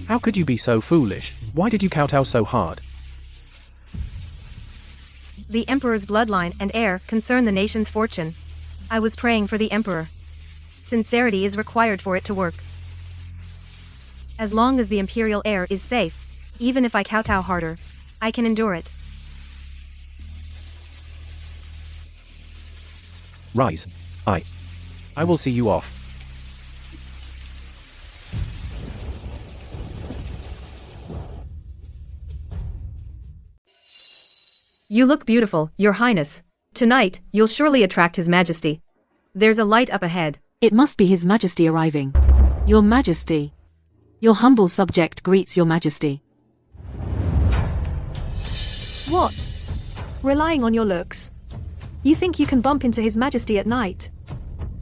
How could you be so foolish? Why did you kowtow so hard? The emperor's bloodline and heir concern the nation's fortune. I was praying for the emperor. Sincerity is required for it to work. As long as the imperial heir is safe, even if I kowtow harder, I can endure it. Rise. I will see you off. You look beautiful, Your Highness. Tonight, you'll surely attract His Majesty. There's a light up ahead. It must be His Majesty arriving. Your Majesty. Your humble subject greets Your Majesty. What? Relying on your looks? You think you can bump into His Majesty at night?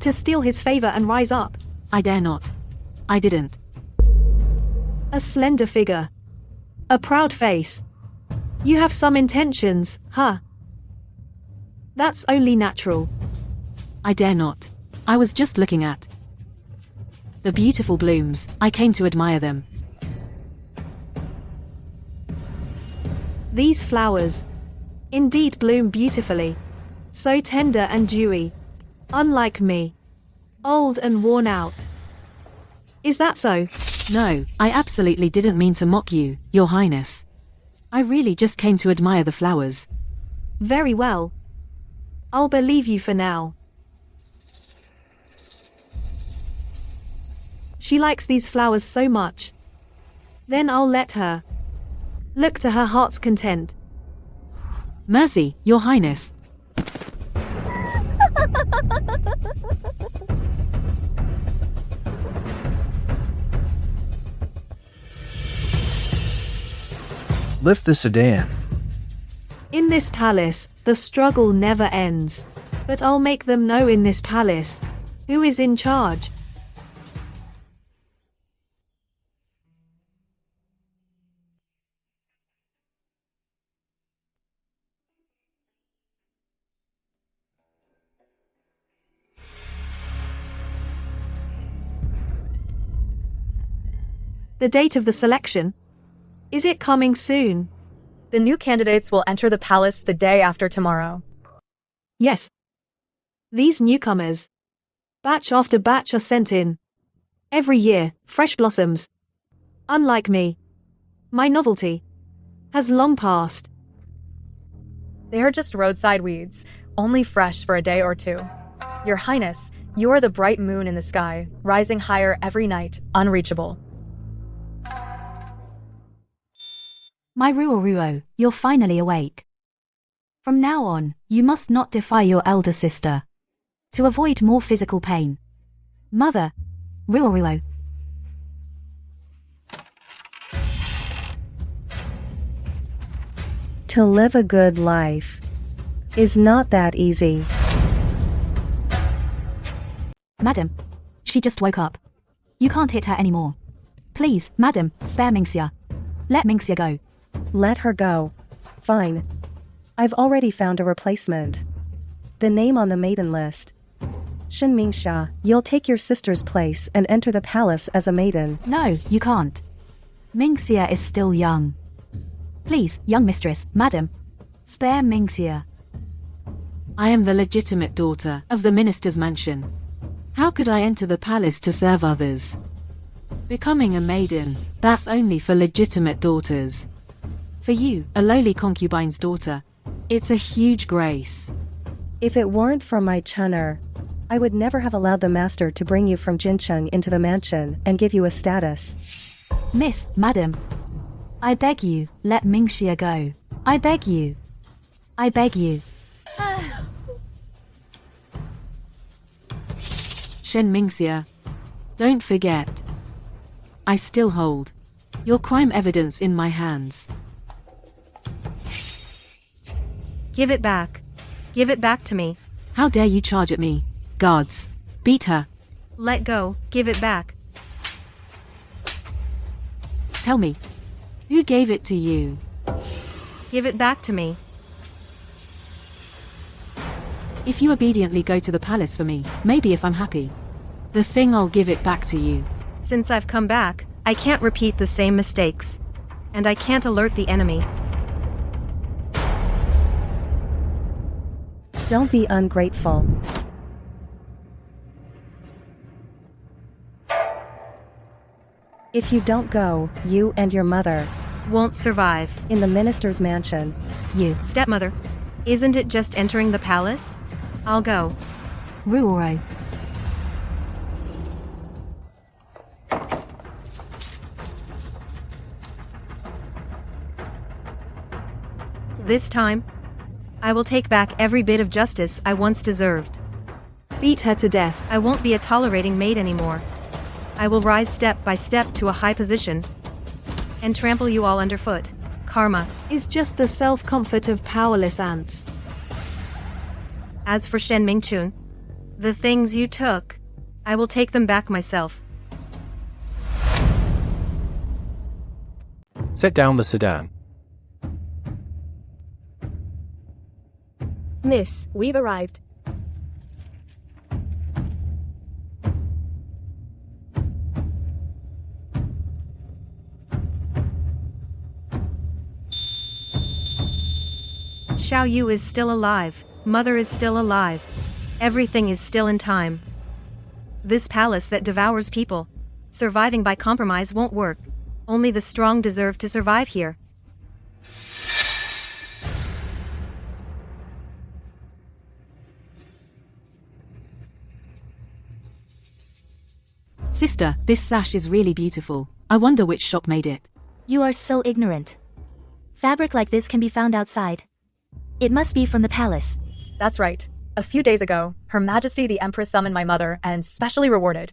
To steal his favor and rise up? I dare not. I didn't. A slender figure. A proud face. You have some intentions, huh? That's only natural. I dare not. I was just looking at the beautiful blooms. I came to admire them. These flowers indeed bloom beautifully. So tender and dewy. Unlike me. Old and worn out. Is that so? No, I absolutely didn't mean to mock you, Your Highness. I really just came to admire the flowers. Very well. I'll believe you for now. She likes these flowers so much. Then I'll let her. Look to her heart's content. Mercy, Your Highness. Lift the sedan. In this palace, the struggle never ends. But I'll make them know in this palace who is in charge. The date of the selection? Is it coming soon? The new candidates will enter the palace the day after tomorrow. Yes. These newcomers, batch after batch, are sent in. Every year, fresh blossoms. Unlike me, my novelty has long passed. They are just roadside weeds, only fresh for a day or two. Your Highness, you are the bright moon in the sky, rising higher every night, unreachable. My Ruo, you're finally awake. From now on, you must not defy your elder sister. To avoid more physical pain. Mother, Ruo. To live a good life is not that easy. Madam, she just woke up. You can't hit her anymore. Please, madam, spare Mingxia. Let Mingxia go. Let her go. Fine. I've already found a replacement. The name on the maiden list. Shen Mingxia, you'll take your sister's place and enter the palace as a maiden. No, you can't. Mingxia is still young. Please, young mistress, madam, spare Mingxia. I am the legitimate daughter of the minister's mansion. How could I enter the palace to serve others? Becoming a maiden, that's only for legitimate daughters. For you, a lowly concubine's daughter, it's a huge grace. If it weren't for my chunner, I would never have allowed the master to bring you from Jincheng into the mansion and give you a status. Miss, madam, I beg you, let Mingxia go. I beg you. I beg you. Shen Mingxia, don't forget. I still hold your crime evidence in my hands. Give it back. Give it back to me. How dare you charge at me? Guards, beat her. Let go. Give it back. Tell me, who gave it to you? Give it back to me. If you obediently go to the palace for me, maybe if I'm happy, the thing I'll give it back to you. Since I've come back, I can't repeat the same mistakes. And I can't alert the enemy. Don't be ungrateful. If you don't go, you and your mother Won't survive. in the minister's mansion. You. Stepmother, isn't it just entering the palace? I'll go. Ruoro. This time, I will take back every bit of justice I once deserved. Beat her to death. I won't be a tolerating maid anymore. I will rise step by step to a high position and trample you all underfoot. Karma. Is just the self-comfort of powerless ants. As for Shen Mingxia, the things you took, I will take them back myself. Set down the sedan. Miss, we've arrived. Xiao Yu is still alive. Mother is still alive. Everything is still in time. This palace that devours people. Surviving by compromise won't work. Only the strong deserve to survive here. Sister, this sash is really beautiful. I wonder which shop made it. You are so ignorant. Fabric like this can be found outside. It must be from the palace. That's right. A few days ago, Her Majesty the Empress summoned my mother and specially rewarded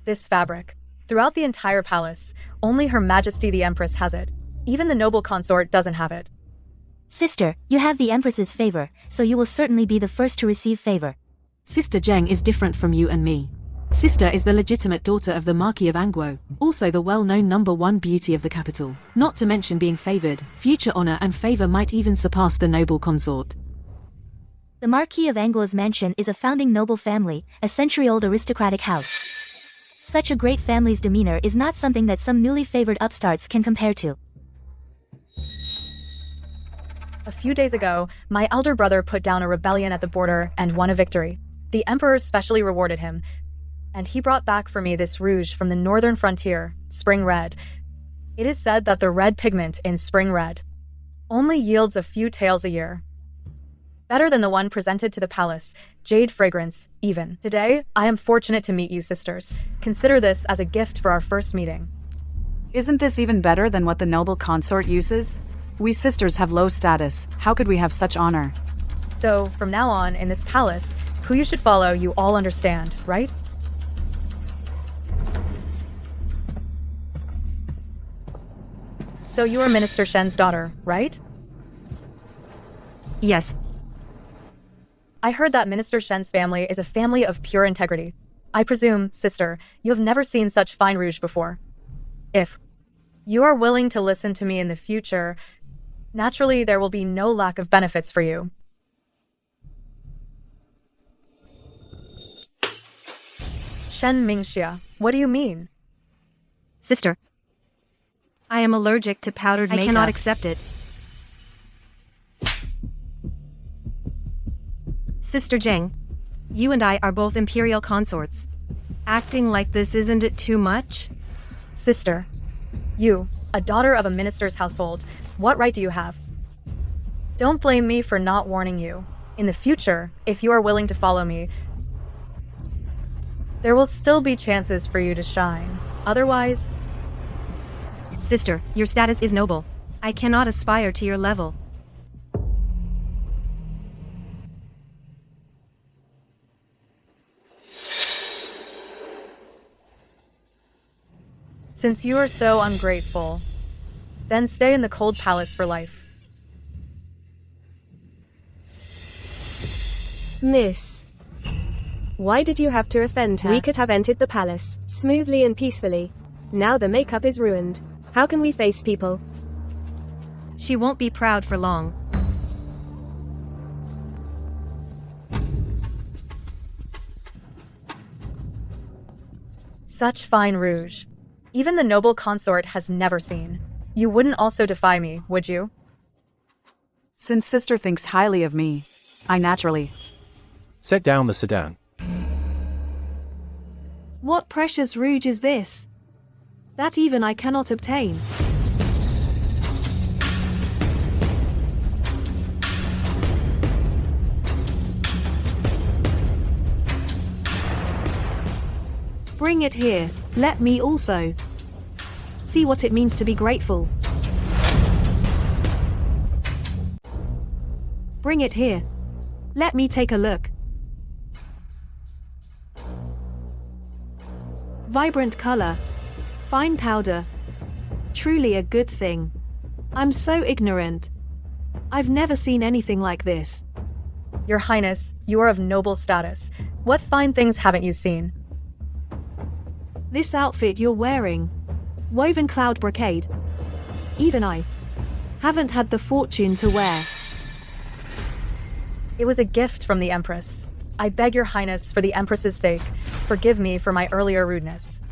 this fabric. Throughout the entire palace, only Her Majesty the Empress has it. Even the noble consort doesn't have it. Sister, you have the Empress's favor, so you will certainly be the first to receive favor. Sister Zheng is different from you and me. Sister is the legitimate daughter of the Marquis of Anguo, also the well-known #1 beauty of the capital. Not to mention being favored, future honor and favor might even surpass the noble consort. The Marquis of Anguo's mansion is a founding noble family, a century-old aristocratic house. Such a great family's demeanor is not something that some newly favored upstarts can compare to. A few days ago, my elder brother put down a rebellion at the border and won a victory. The Emperor specially rewarded him, and he brought back for me this rouge from the northern frontier, Spring Red. It is said that the red pigment in Spring Red only yields a few taels a year. Better than the one presented to the palace, Jade Fragrance, even. Today, I am fortunate to meet you sisters. Consider this as a gift for our first meeting. Isn't this even better than what the noble consort uses? We sisters have low status. How could we have such honor? So, from now on, in this palace, who you should follow you all understand, right? So you are Minister Shen's daughter, right? Yes. I heard that Minister Shen's family is a family of pure integrity. I presume, sister, you have never seen such fine rouge before. If you are willing to listen to me in the future, naturally there will be no lack of benefits for you. Shen Mingxia, what do you mean? Sister, I am allergic to powdered makeup. I cannot accept it. Sister Zheng, you and I are both imperial consorts. Acting like this, isn't it too much? Sister, you, a daughter of a minister's household, what right do you have? Don't blame me for not warning you. In the future, if you are willing to follow me, there will still be chances for you to shine. Otherwise... Sister, your status is noble. I cannot aspire to your level. Since you are so ungrateful, then stay in the cold palace for life. Miss, why did you have to offend her? We could have entered the palace, smoothly and peacefully. Now the makeup is ruined. How can we face people? She won't be proud for long. Such fine rouge. Even the noble consort has never seen. You wouldn't also defy me, would you? Since sister thinks highly of me, I naturally. Set down the sedan. What precious rouge is this? That even I cannot obtain. Bring it here, let me also see what it means to be grateful. Bring it here. Let me take a look. Vibrant color. Fine powder. Truly a good thing. I'm so ignorant. I've never seen anything like this. Your Highness, you are of noble status. What fine things haven't you seen? This outfit you're wearing. Woven cloud brocade. Even I haven't had the fortune to wear. It was a gift from the Empress. I beg your Highness, for the Empress's sake, forgive me for my earlier rudeness.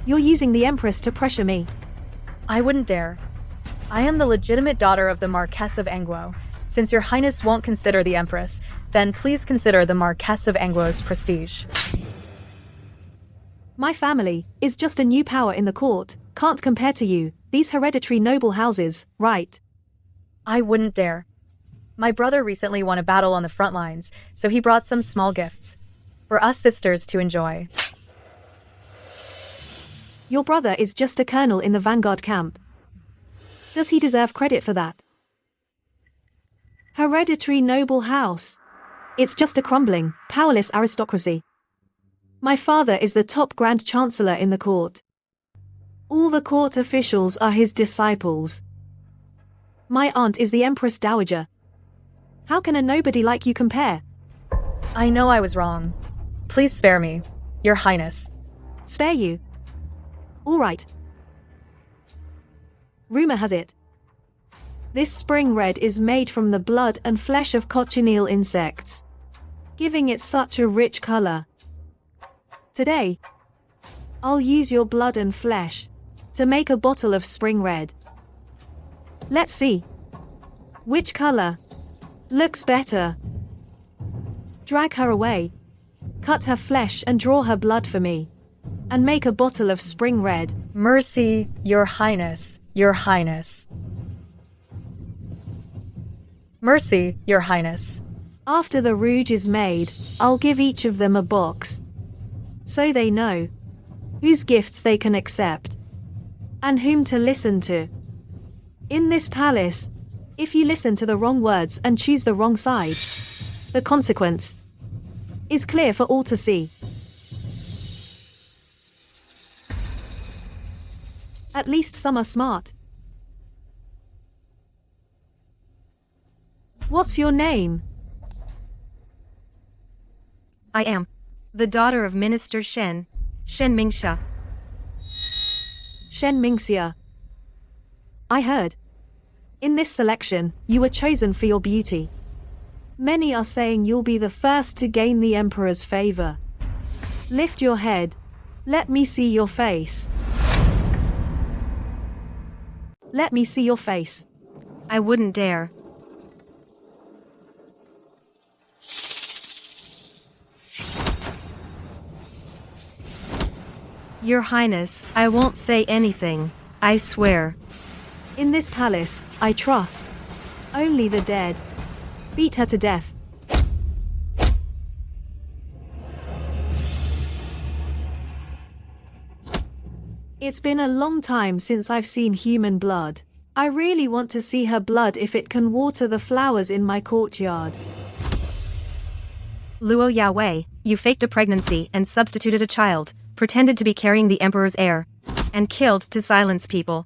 You're using the Empress to pressure me. I wouldn't dare. I am the legitimate daughter of the Marquess of Anguo. Since your Highness won't consider the Empress, then please consider the Marquess of Anguo's prestige. My family is just a new power in the court, can't compare to you, these hereditary noble houses, right? I wouldn't dare. My brother recently won a battle on the front lines, so he brought some small gifts for us sisters to enjoy. Your brother is just a colonel in the vanguard camp. Does he deserve credit for that? Hereditary noble house. It's just a crumbling, powerless aristocracy. My father is the top Grand Chancellor in the court. All the court officials are his disciples. My aunt is the Empress Dowager. How can a nobody like you compare? I know I was wrong. Please spare me, your Highness. Spare you? All right. Rumor has it. This spring red is made from the blood and flesh of cochineal insects, giving it such a rich color. Today, I'll use your blood and flesh to make a bottle of spring red. Let's see. Which color looks better? Drag her away, cut her flesh and draw her blood for me, and make a bottle of spring red. Mercy, your Highness, your Highness. Mercy, your Highness. After the rouge is made, I'll give each of them a box, so they know whose gifts they can accept and whom to listen to. In this palace, if you listen to the wrong words and choose the wrong side, the consequence is clear for all to see. At least some are smart. What's your name? I am the daughter of Minister Shen Mingxia. Shen Mingxia. I heard. In this selection, you were chosen for your beauty. Many are saying you'll be the first to gain the Emperor's favor. Lift your head. Let me see your face. Let me see your face. I wouldn't dare. Your Highness, I won't say anything, I swear. In this palace, I trust only the dead. Beat her to death. It's been a long time since I've seen human blood. I really want to see her blood if it can water the flowers in my courtyard. Luo Yaowei, you faked a pregnancy and substituted a child, pretended to be carrying the Emperor's heir, and killed to silence people.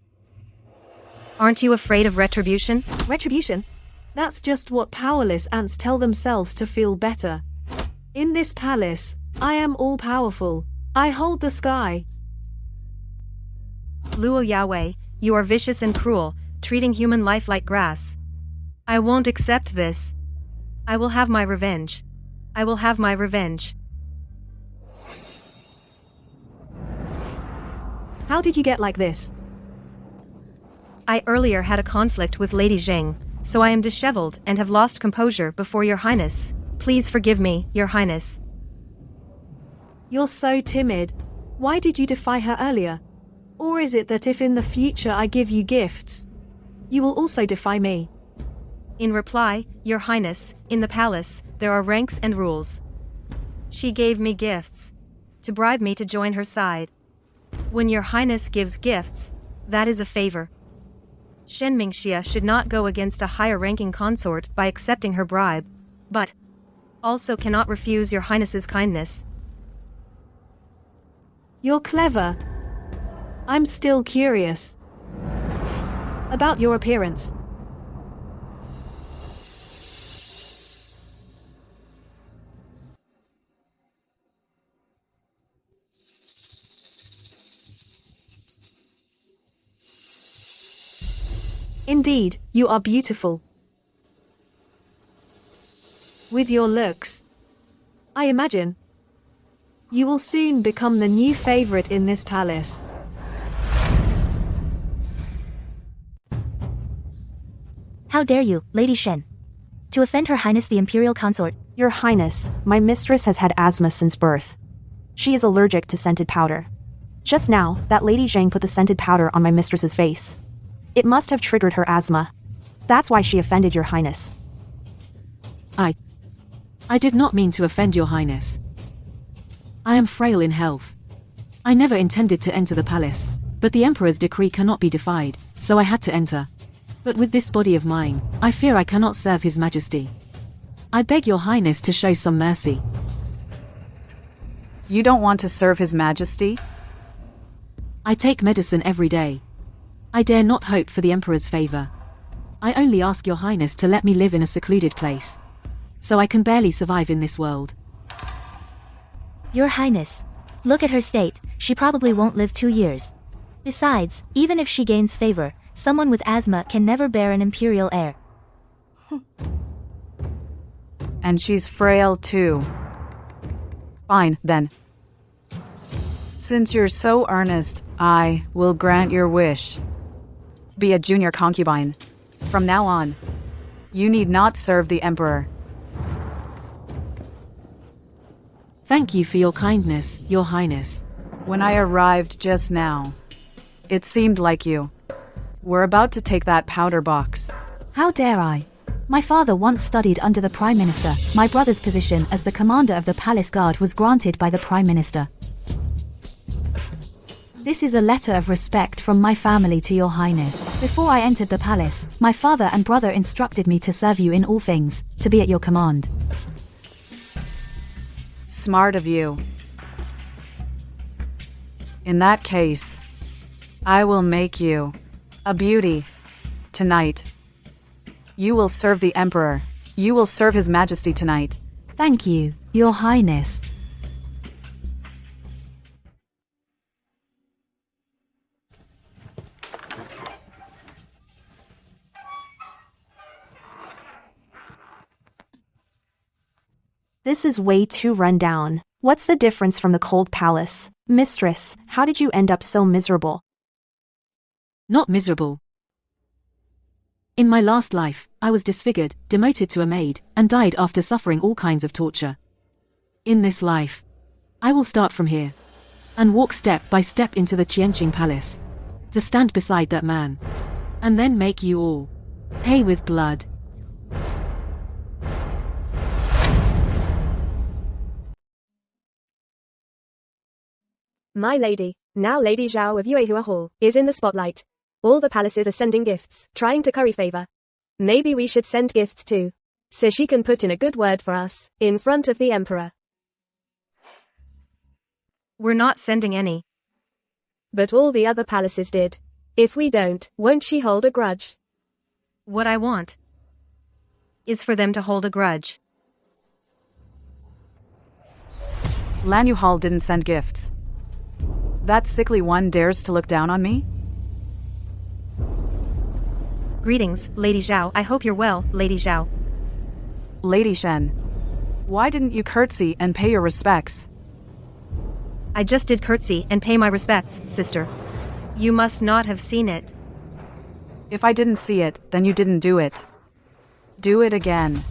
Aren't you afraid of retribution? Retribution? That's just what powerless ants tell themselves to feel better. In this palace, I am all-powerful. I hold the sky. Luo Yaowei, you are vicious and cruel, treating human life like grass. I won't accept this. I will have my revenge. I will have my revenge. How did you get like this? I earlier had a conflict with Lady Zheng, so I am disheveled and have lost composure before your highness. Please forgive me, your highness. You're so timid. Why did you defy her earlier? Or is it that if in the future I give you gifts, you will also defy me? In reply, your highness, in the palace, there are ranks and rules. She gave me gifts to bribe me to join her side. When your highness gives gifts, that is a favor. Shen Mingxia should not go against a higher-ranking consort by accepting her bribe, but also cannot refuse your highness's kindness. You're clever. I'm still curious about your appearance. Indeed, you are beautiful. With your looks, I imagine you will soon become the new favorite in this palace. How dare you, Lady Shen, to offend Her Highness the Imperial Consort? Your Highness, my mistress has had asthma since birth. She is allergic to scented powder. Just now, that Lady Zhang put the scented powder on my mistress's face. It must have triggered her asthma. That's why she offended your highness. I did not mean to offend your highness. I am frail in health. I never intended to enter the palace, but the emperor's decree cannot be defied, so I had to enter. But with this body of mine, I fear I cannot serve His Majesty. I beg your highness to show some mercy. You don't want to serve His Majesty? I take medicine every day. I dare not hope for the emperor's favor. I only ask your highness to let me live in a secluded place, so I can barely survive in this world. Your Highness, look at her state, she probably won't live 2 years. Besides, even if she gains favor, someone with asthma can never bear an imperial heir. And she's frail too. Fine, then. Since you're so earnest, I will grant your wish. Be a junior concubine. From now on, you need not serve the emperor. Thank you for your kindness, your highness. When I arrived just now, it seemed like you were about to take that powder box. How dare I? My father once studied under the Prime Minister. My brother's position as the commander of the palace guard was granted by the Prime Minister. This is a letter of respect from my family to your highness. Before I entered the palace, my father and brother instructed me to serve you in all things, to be at your command. Smart of you. In that case, I will make you a beauty tonight. You will serve the emperor. You will serve His Majesty tonight. Thank you, your highness. This is way too run down. What's the difference from the cold palace? Mistress, how did you end up so miserable? Not miserable. In my last life, I was disfigured, demoted to a maid, and died after suffering all kinds of torture. In this life, I will start from here, and walk step by step into the Qianqing Palace, to stand beside that man, and then make you all pay with blood. My lady, now Lady Zhao of Yuehua Hall, is in the spotlight. All the palaces are sending gifts, trying to curry favor. Maybe we should send gifts too, so she can put in a good word for us, in front of the emperor. We're not sending any. But all the other palaces did. If we don't, won't she hold a grudge? What I want is for them to hold a grudge. Lanyu Hall didn't send gifts. That sickly one dares to look down on me? Greetings, Lady Zhao. I hope you're well, Lady Zhao. Lady Shen, why didn't you curtsy and pay your respects? I just did curtsy and pay my respects, sister. You must not have seen it. If I didn't see it, then you didn't do it. Do it again.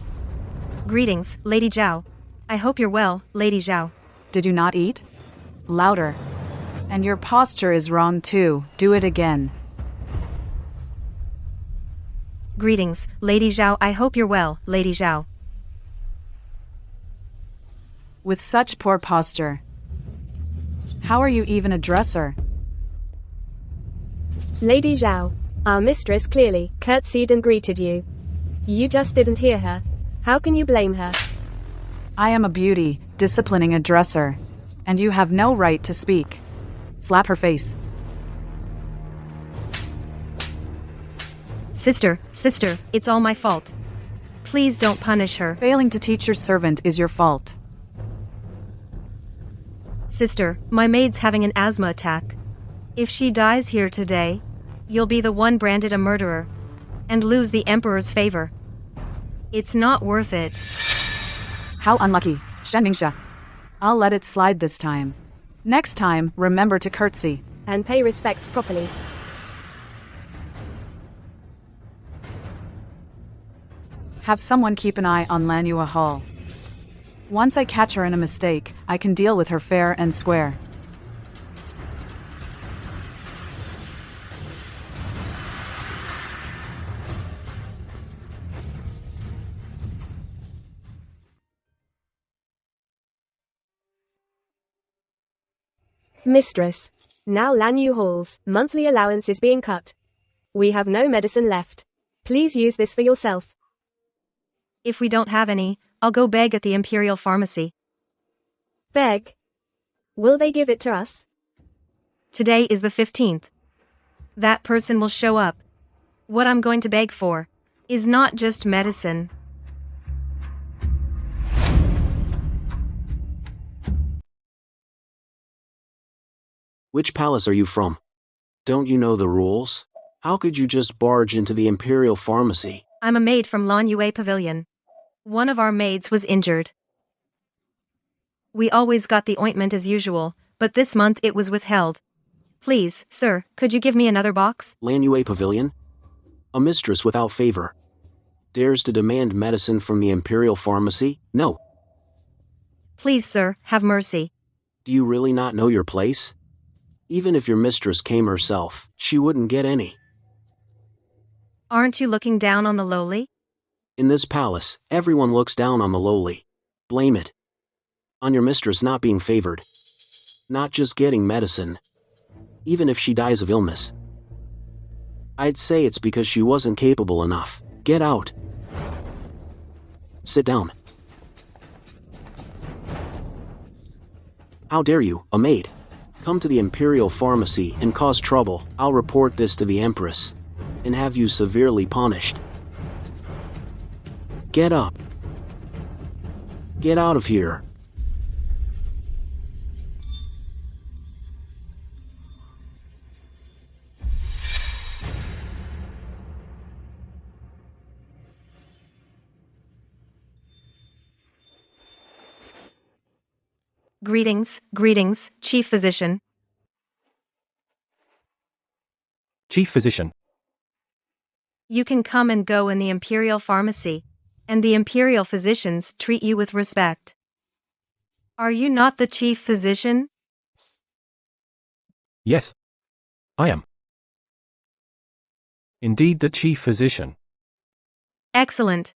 Greetings, Lady Zhao. I hope you're well, Lady Zhao. Did you not eat? Louder. And your posture is wrong too. Do it again. Greetings, Lady Zhao. I hope you're well, Lady Zhao. With such poor posture. How are you even a dresser? Lady Zhao, our mistress clearly curtsied and greeted you. You just didn't hear her. How can you blame her? I am a beauty, disciplining a dresser. And you have no right to speak. Slap her face. Sister, it's all my fault. Please don't punish her. Failing to teach your servant is your fault. Sister, my maid's having an asthma attack. If she dies here today, you'll be the one branded a murderer and lose the Emperor's favor. It's not worth it. How unlucky, Shen Mingxia. I'll let it slide this time. Next time, remember to curtsy. And pay respects properly. Have someone keep an eye on Lanua Hall. Once I catch her in a mistake, I can deal with her fair and square. Mistress. Now Lanyu Hall's monthly allowance is being cut. We have no medicine left. Please use this for yourself. If we don't have any, I'll go beg at the Imperial Pharmacy. Beg? Will they give it to us? Today is the 15th. That person will show up. What I'm going to beg for is not just medicine. Which palace are you from? Don't you know the rules? How could you just barge into the Imperial Pharmacy? I'm a maid from Lan Yue Pavilion. One of our maids was injured. We always got the ointment as usual, but this month it was withheld. Please, sir, could you give me another box? Lan Yue Pavilion? A mistress without favor dares to demand medicine from the Imperial Pharmacy? No. Please, sir, have mercy. Do you really not know your place? Even if your mistress came herself, she wouldn't get any. Aren't you looking down on the lowly? In this palace, everyone looks down on the lowly. Blame it on your mistress not being favored. Not just getting medicine. Even if she dies of illness. I'd say it's because she wasn't capable enough. Get out. Sit down. How dare you, a maid, come to the Imperial Pharmacy and cause trouble? I'll report this to the Empress and have you severely punished. Get up. Get out of here. Greetings, Chief Physician. Chief Physician. You can come and go in the Imperial Pharmacy, and the Imperial Physicians treat you with respect. Are you not the Chief Physician? Yes. I am. Indeed the Chief Physician. Excellent.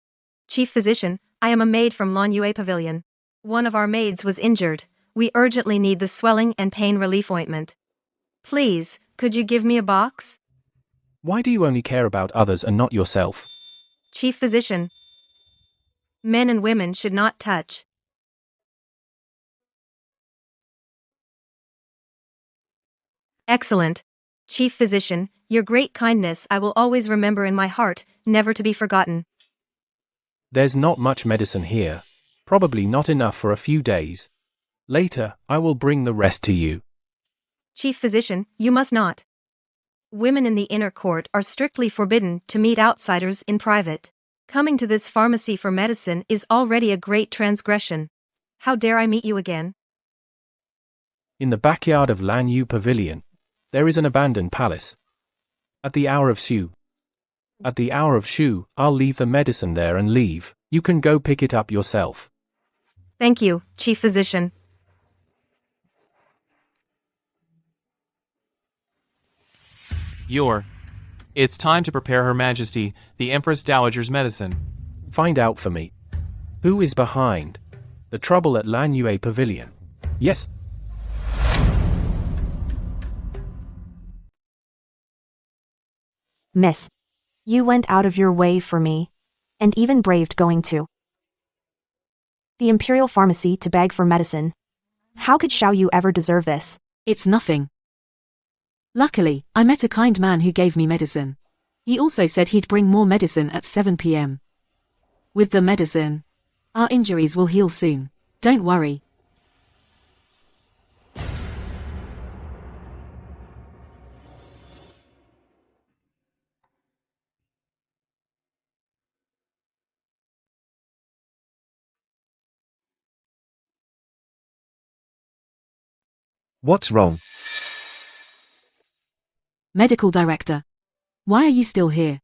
Chief Physician, I am a maid from Lan Yue Pavilion. One of our maids was injured. We urgently need the swelling and pain relief ointment. Please, could you give me a box? Why do you only care about others and not yourself? Chief Physician. Men and women should not touch. Excellent. Chief Physician, your great kindness I will always remember in my heart, never to be forgotten. There's not much medicine here. Probably not enough for a few days. Later, I will bring the rest to you. Chief Physician, you must not. Women in the inner court are strictly forbidden to meet outsiders in private. Coming to this pharmacy for medicine is already a great transgression. How dare I meet you again? In the backyard of Lan Yu Pavilion, There is an abandoned palace. At the hour of Shu. At the hour of Shu, I'll leave the medicine there and leave. You can go pick it up yourself. Thank you, Chief Physician. It's time to prepare Her Majesty, the Empress Dowager's medicine. Find out for me. Who is behind the trouble at Lan Yue Pavilion? Yes. Miss, you went out of your way for me, and even braved going to the Imperial Pharmacy to beg for medicine. How could Xiao Yu ever deserve this? It's nothing. Luckily, I met a kind man who gave me medicine. He also said he'd bring more medicine at 7 p.m. With the medicine, our injuries will heal soon. Don't worry. What's wrong? Medical Director. Why are you still here?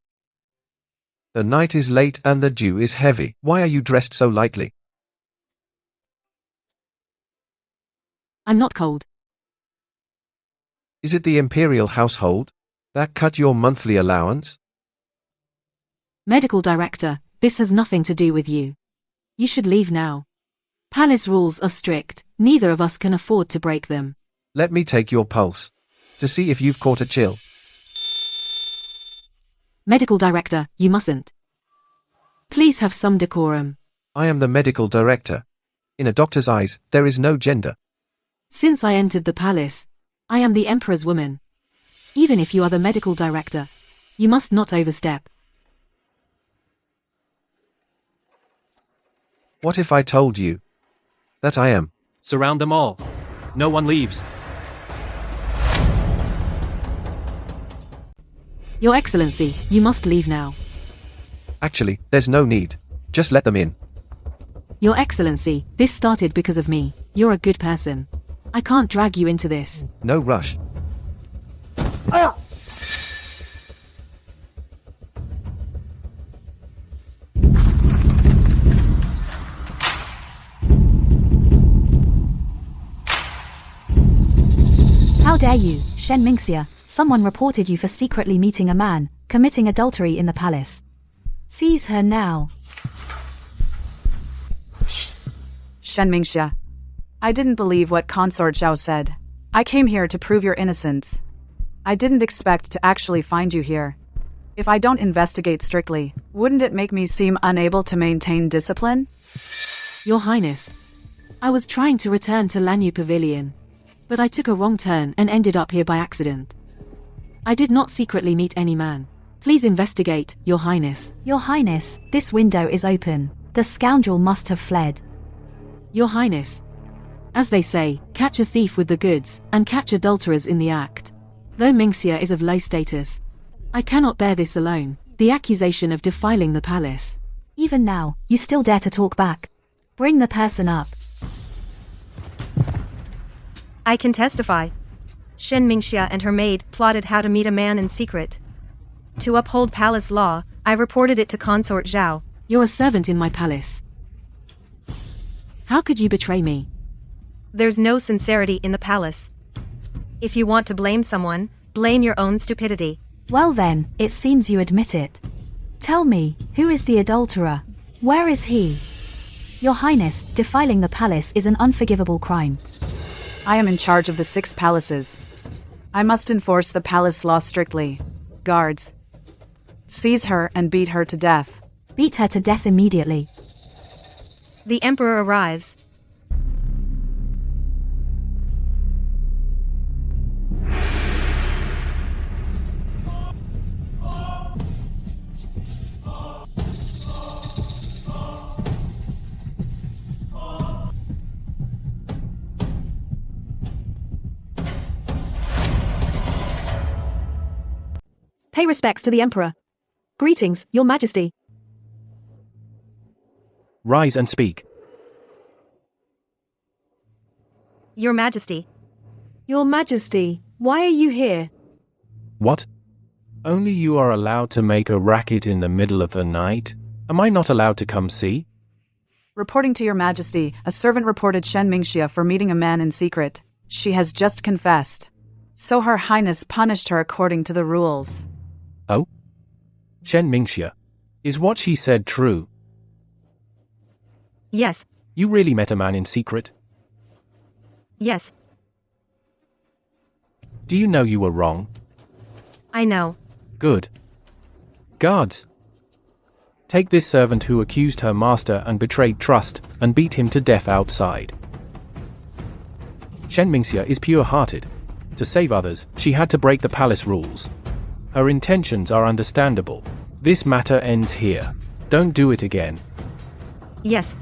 The night is late and the dew is heavy. Why are you dressed so lightly? I'm not cold. Is it the Imperial household that cut your monthly allowance? Medical Director, this has nothing to do with you. You should leave now. Palace rules are strict, neither of us can afford to break them. Let me take your pulse to see if you've caught a chill. Medical Director, you mustn't. Please have some decorum. I am the Medical Director. In a doctor's eyes, there is no gender. Since I entered the palace, I am the Emperor's woman. Even if you are the Medical Director, you must not overstep. What if I told you that I am? Surround them all. No one leaves. Your Excellency, you must leave now. Actually, there's no need. Just let them in. Your Excellency, this started because of me. You're a good person. I can't drag you into this. No rush. How dare you, Shen Mingxia? Someone reported you for secretly meeting a man, committing adultery in the palace. Seize her now. Shen Mingxia. I didn't believe what Consort Zhao said. I came here to prove your innocence. I didn't expect to actually find you here. If I don't investigate strictly, wouldn't it make me seem unable to maintain discipline? Your Highness, I was trying to return to Lanyu Pavilion, but I took a wrong turn and ended up here by accident. I did not secretly meet any man. Please investigate, Your Highness. Your Highness, this window is open. The scoundrel must have fled. Your Highness. As they say, catch a thief with the goods, and catch adulterers in the act. Though Mingxia is of low status, I cannot bear this alone, the accusation of defiling the palace. Even now, you still dare to talk back. Bring the person up. I can testify. Shen Mingxia and her maid plotted how to meet a man in secret. To uphold palace law, I reported it to Consort Zhao. You're a servant in my palace. How could you betray me? There's no sincerity in the palace. If you want to blame someone, blame your own stupidity. Well then, it seems you admit it. Tell me, who is the adulterer? Where is he? Your Highness, defiling the palace is an unforgivable crime. I am in charge of the 6 palaces. I must enforce the palace law strictly. Guards, seize her and beat her to death. Beat her to death immediately. The Emperor arrives. Pay respects to the Emperor. Greetings, Your Majesty. Rise and speak. Your Majesty. Your Majesty, Why are you here? What? Only you are allowed to make a racket in the middle of the night? Am I not allowed to come see? Reporting to Your Majesty, a servant reported Shen Mingxia for meeting a man in secret. She has just confessed. So Her Highness punished her according to the rules. Oh? Shen Mingxia. Is what she said true? Yes, You really met a man in secret? yes, Do you know you were wrong? I know. Good. Guards. Take this servant who accused her master and betrayed trust, and beat him to death outside. Shen Mingxia is pure-hearted. To save others, she had to break the palace rules. Her intentions are understandable. This matter ends here. Don't do it again. Yes,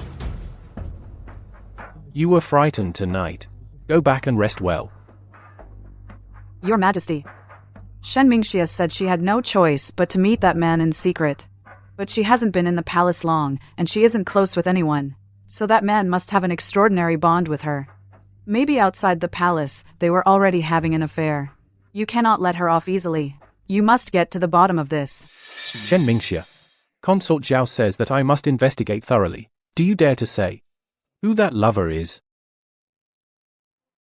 You were frightened tonight. Go back and rest well. Your Majesty. Shen Mingxia said she had no choice but to meet that man in secret. But she hasn't been in the palace long, and she isn't close with anyone. So that man must have an extraordinary bond with her. Maybe outside the palace, they were already having an affair. You cannot let her off easily. You must get to the bottom of this. Shen Mingxia. Consort Zhao says that I must investigate thoroughly. Do you dare to say who that lover is?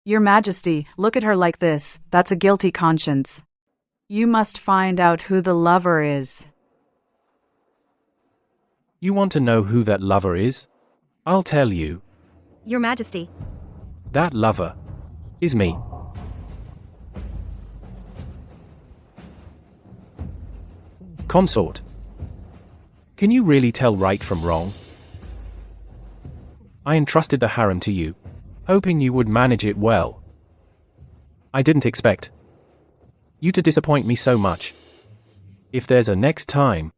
Your Majesty, look at her like this. That's a guilty conscience. You must find out who the lover is. You want to know who that lover is? I'll tell you. Your Majesty. That lover is me. Consort. Can you really tell right from wrong? I entrusted the harem to you, hoping you would manage it well. I didn't expect you to disappoint me so much. If there's a next time,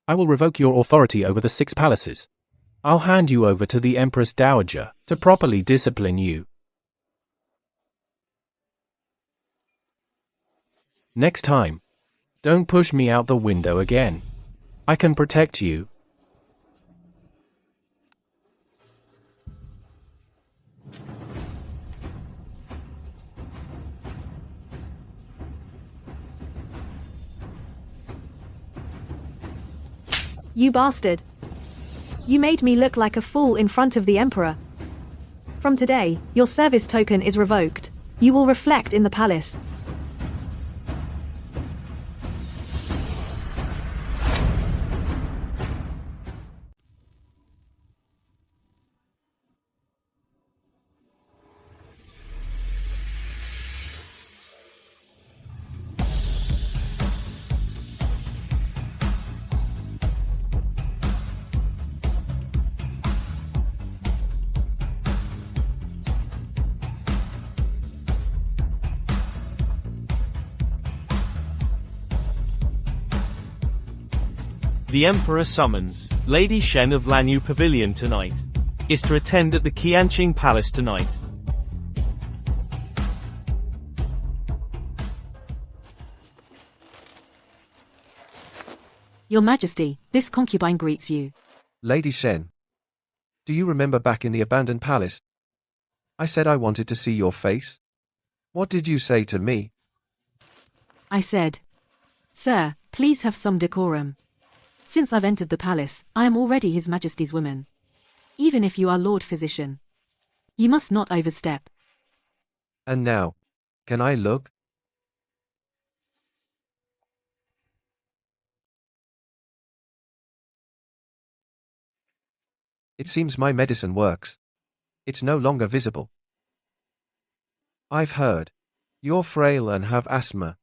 I will revoke your authority over the 6 palaces. I'll hand you over to the Empress Dowager to properly discipline you. Next time, don't push me out the window again. I can protect you. You bastard. You made me look like a fool in front of the Emperor. From today, your service token is revoked. You will reflect in the palace. The Emperor summons Lady Shen of Lanyu Pavilion tonight. Is to attend at the Qianqing Palace tonight. Your Majesty, this concubine greets you. Lady Shen. Do you remember back in the abandoned palace? I said I wanted to see your face. What did you say to me? I said, Sir, please have some decorum. Since I've entered the palace, I am already His Majesty's woman. Even if you are Lord Physician, you must not overstep. And now, can I look? It seems my medicine works. It's no longer visible. I've heard. You're frail and have asthma.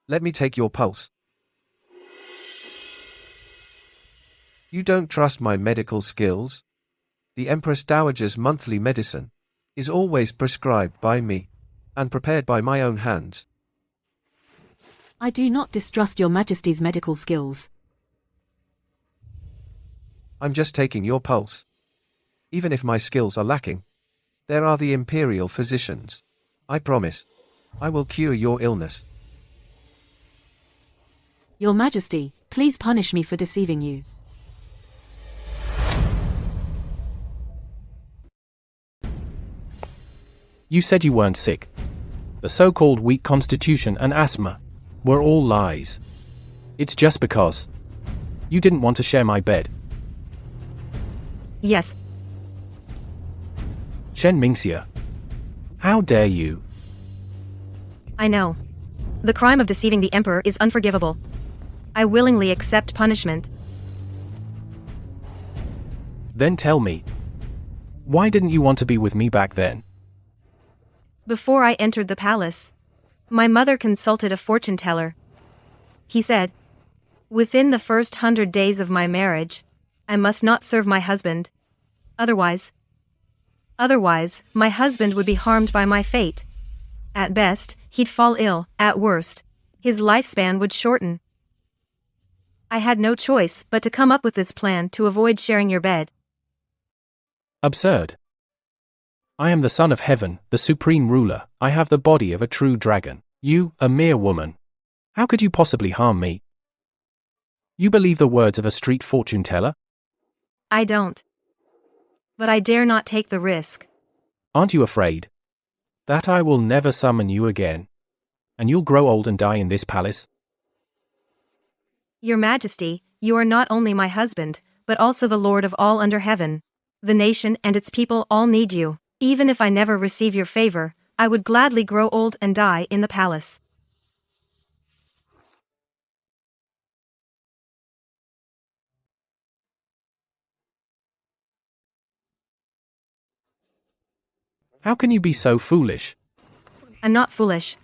Let me take your pulse. You don't trust my medical skills? The Empress Dowager's monthly medicine is always prescribed by me and prepared by my own hands. I do not distrust your Majesty's medical skills. I'm just taking your pulse. Even if my skills are lacking, there are the imperial physicians. I promise, I will cure your illness. Your Majesty, please punish me for deceiving you. You said you weren't sick. The so-called weak constitution and asthma were all lies. It's just because you didn't want to share my bed. Yes. Shen Mingxia, how dare you? I know. The crime of deceiving the Emperor is unforgivable. I willingly accept punishment. Then tell me, why didn't you want to be with me back then? Before I entered the palace, my mother consulted a fortune teller. He said, within the first 100 days of my marriage, I must not serve my husband. Otherwise, my husband would be harmed by my fate. At best, he'd fall ill. At worst, his lifespan would shorten. I had no choice but to come up with this plan to avoid sharing your bed. Absurd. I am the son of heaven, the supreme ruler. I have the body of a true dragon. You, a mere woman. How could you possibly harm me? You believe the words of a street fortune teller? I don't. But I dare not take the risk. Aren't you afraid that I will never summon you again, and you'll grow old and die in this palace? Your Majesty, you are not only my husband, but also the Lord of all under heaven. The nation and its people all need you. Even if I never receive your favor, I would gladly grow old and die in the palace. How can you be so foolish? I'm not foolish.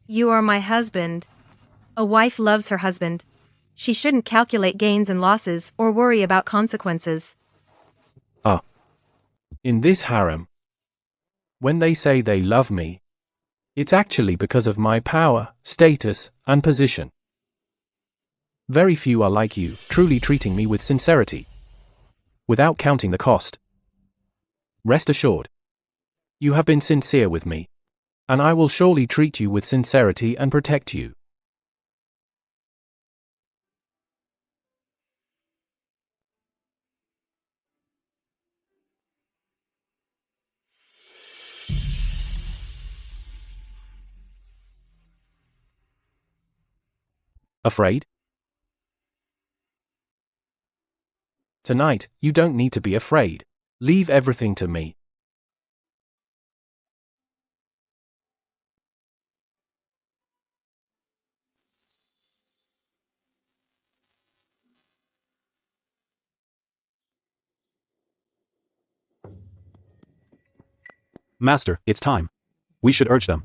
You are my husband. A wife loves her husband. She shouldn't calculate gains and losses or worry about consequences. In this harem, when they say they love me, it's actually because of my power, status, and position. Very few are like you, truly treating me with sincerity, without counting the cost. Rest assured, you have been sincere with me, and I will surely treat you with sincerity and protect you. Afraid? Tonight, you don't need to be afraid. Leave everything to me. Master, it's time. We should urge them.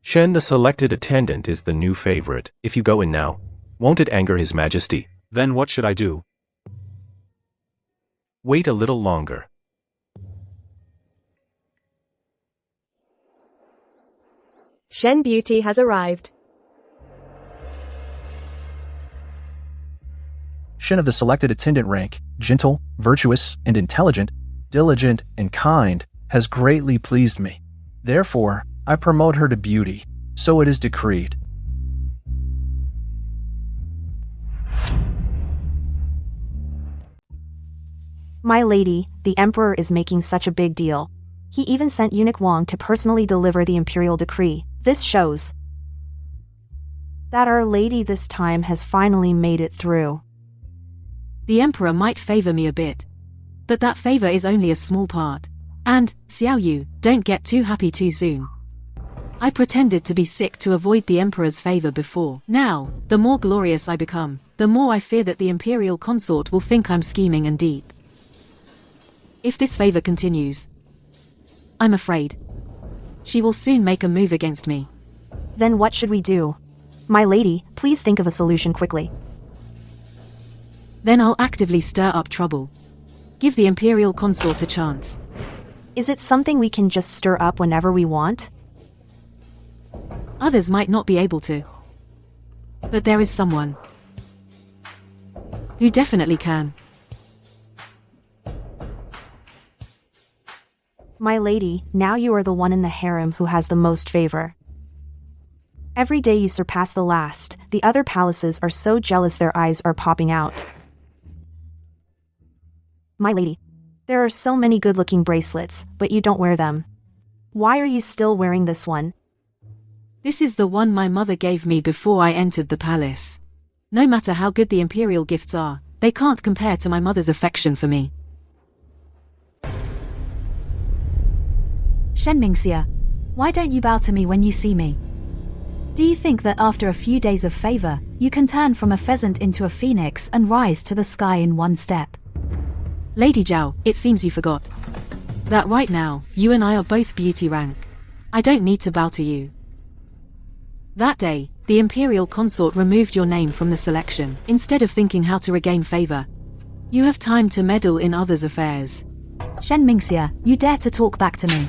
Shen, the selected attendant, is the new favorite. If you go in now, won't it anger His Majesty? Then what should I do? Wait a little longer. Shen Beauty has arrived. Shen of the selected attendant rank, gentle, virtuous, and intelligent, diligent, and kind, has greatly pleased me. Therefore, I promote her to beauty, so it is decreed. My lady, the Emperor is making such a big deal. He even sent Eunuch Wang to personally deliver the imperial decree. This shows that Our Lady this time has finally made it through. The Emperor might favor me a bit, but that favor is only a small part. And, Xiao Yu, don't get too happy too soon. I pretended to be sick to avoid the Emperor's favor before. Now, the more glorious I become, the more I fear that the Imperial Consort will think I'm scheming and deep. If this favor continues, I'm afraid she will soon make a move against me. Then what should we do? My lady, please think of a solution quickly. Then I'll actively stir up trouble. Give the Imperial Consort a chance. Is it something we can just stir up whenever we want? Others might not be able to. But there is someone who definitely can. My lady, now you are the one in the harem who has the most favor. Every day you surpass the last. The other palaces are so jealous their eyes are popping out. My lady, there are so many good-looking bracelets, but you don't wear them. Why are you still wearing this one? This is the one my mother gave me before I entered the palace. No matter how good the imperial gifts are, they can't compare to my mother's affection for me. Shen Mingxia, why don't you bow to me when you see me? Do you think that after a few days of favor, you can turn from a pheasant into a phoenix and rise to the sky in one step? Lady Zhao, it seems you forgot that right now, you and I are both beauty rank. I don't need to bow to you. That day, the imperial consort removed your name from the selection, instead of thinking how to regain favor. You have time to meddle in others' affairs. Shen Mingxia, you dare to talk back to me?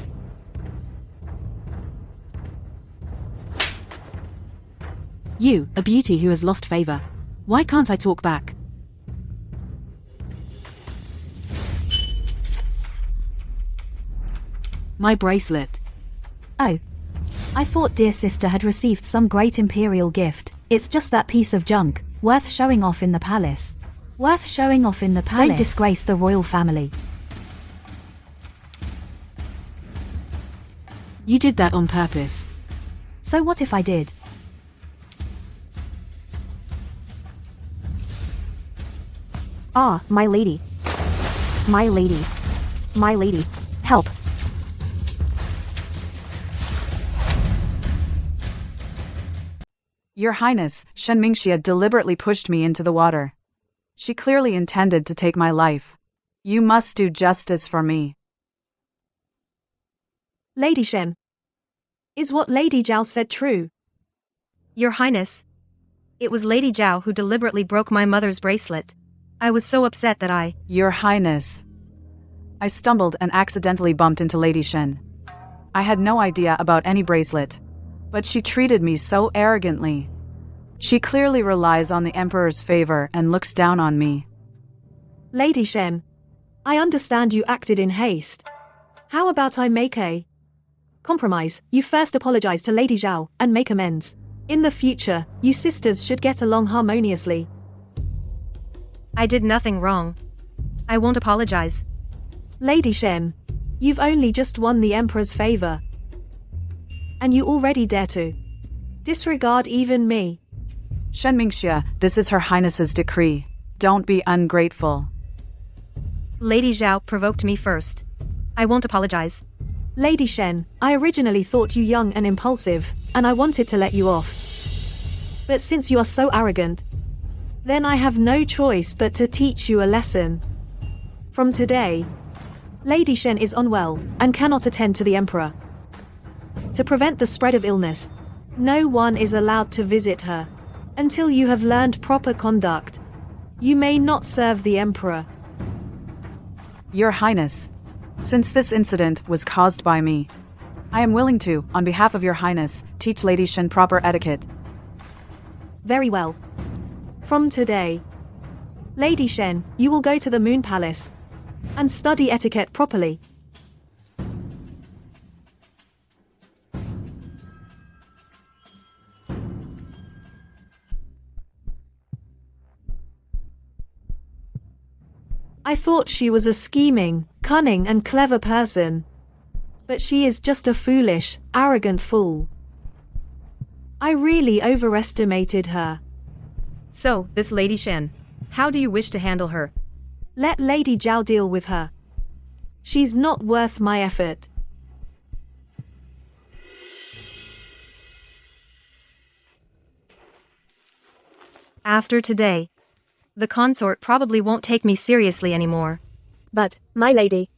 You, a beauty who has lost favor. Why can't I talk back? My bracelet. Oh. I thought dear sister had received some great imperial gift. It's just that piece of junk, worth showing off in the palace. Worth showing off in the palace. Don't disgrace the royal family. You did that on purpose. So what if I did? Ah, my lady. My lady. My lady. Help. Your Highness, Shen Mingxia deliberately pushed me into the water. She clearly intended to take my life. You must do justice for me. Lady Shen. Is what Lady Zhao said true? Your Highness. It was Lady Zhao who deliberately broke my mother's bracelet. I was so upset that I— Your Highness. I stumbled and accidentally bumped into Lady Shen. I had no idea about any bracelet, but she treated me so arrogantly. She clearly relies on the Emperor's favor and looks down on me. Lady Shen. I understand you acted in haste. How about I make a compromise? You first apologize to Lady Zhao and make amends. In the future, you sisters should get along harmoniously. I did nothing wrong. I won't apologize. Lady Shen. You've only just won the Emperor's favor. And you already dare to disregard even me. Shen Mingxia, this is Her Highness's decree. Don't be ungrateful. Lady Zhao provoked me first. I won't apologize. Lady Shen, I originally thought you young and impulsive, and I wanted to let you off. But since you are so arrogant, then I have no choice but to teach you a lesson. From today, Lady Shen is unwell and cannot attend to the Emperor. To prevent the spread of illness, no one is allowed to visit her. Until you have learned proper conduct, you may not serve the Emperor. Your Highness, since this incident was caused by me, I am willing to, on behalf of Your Highness, teach Lady Shen proper etiquette. Very well. From today, Lady Shen, you will go to the Moon Palace and study etiquette properly. I thought she was a scheming, cunning and clever person. But she is just a foolish, arrogant fool. I really overestimated her. So, this Lady Shen, how do you wish to handle her? Let Lady Zhao deal with her. She's not worth my effort. After today, the consort probably won't take me seriously anymore. But, my lady,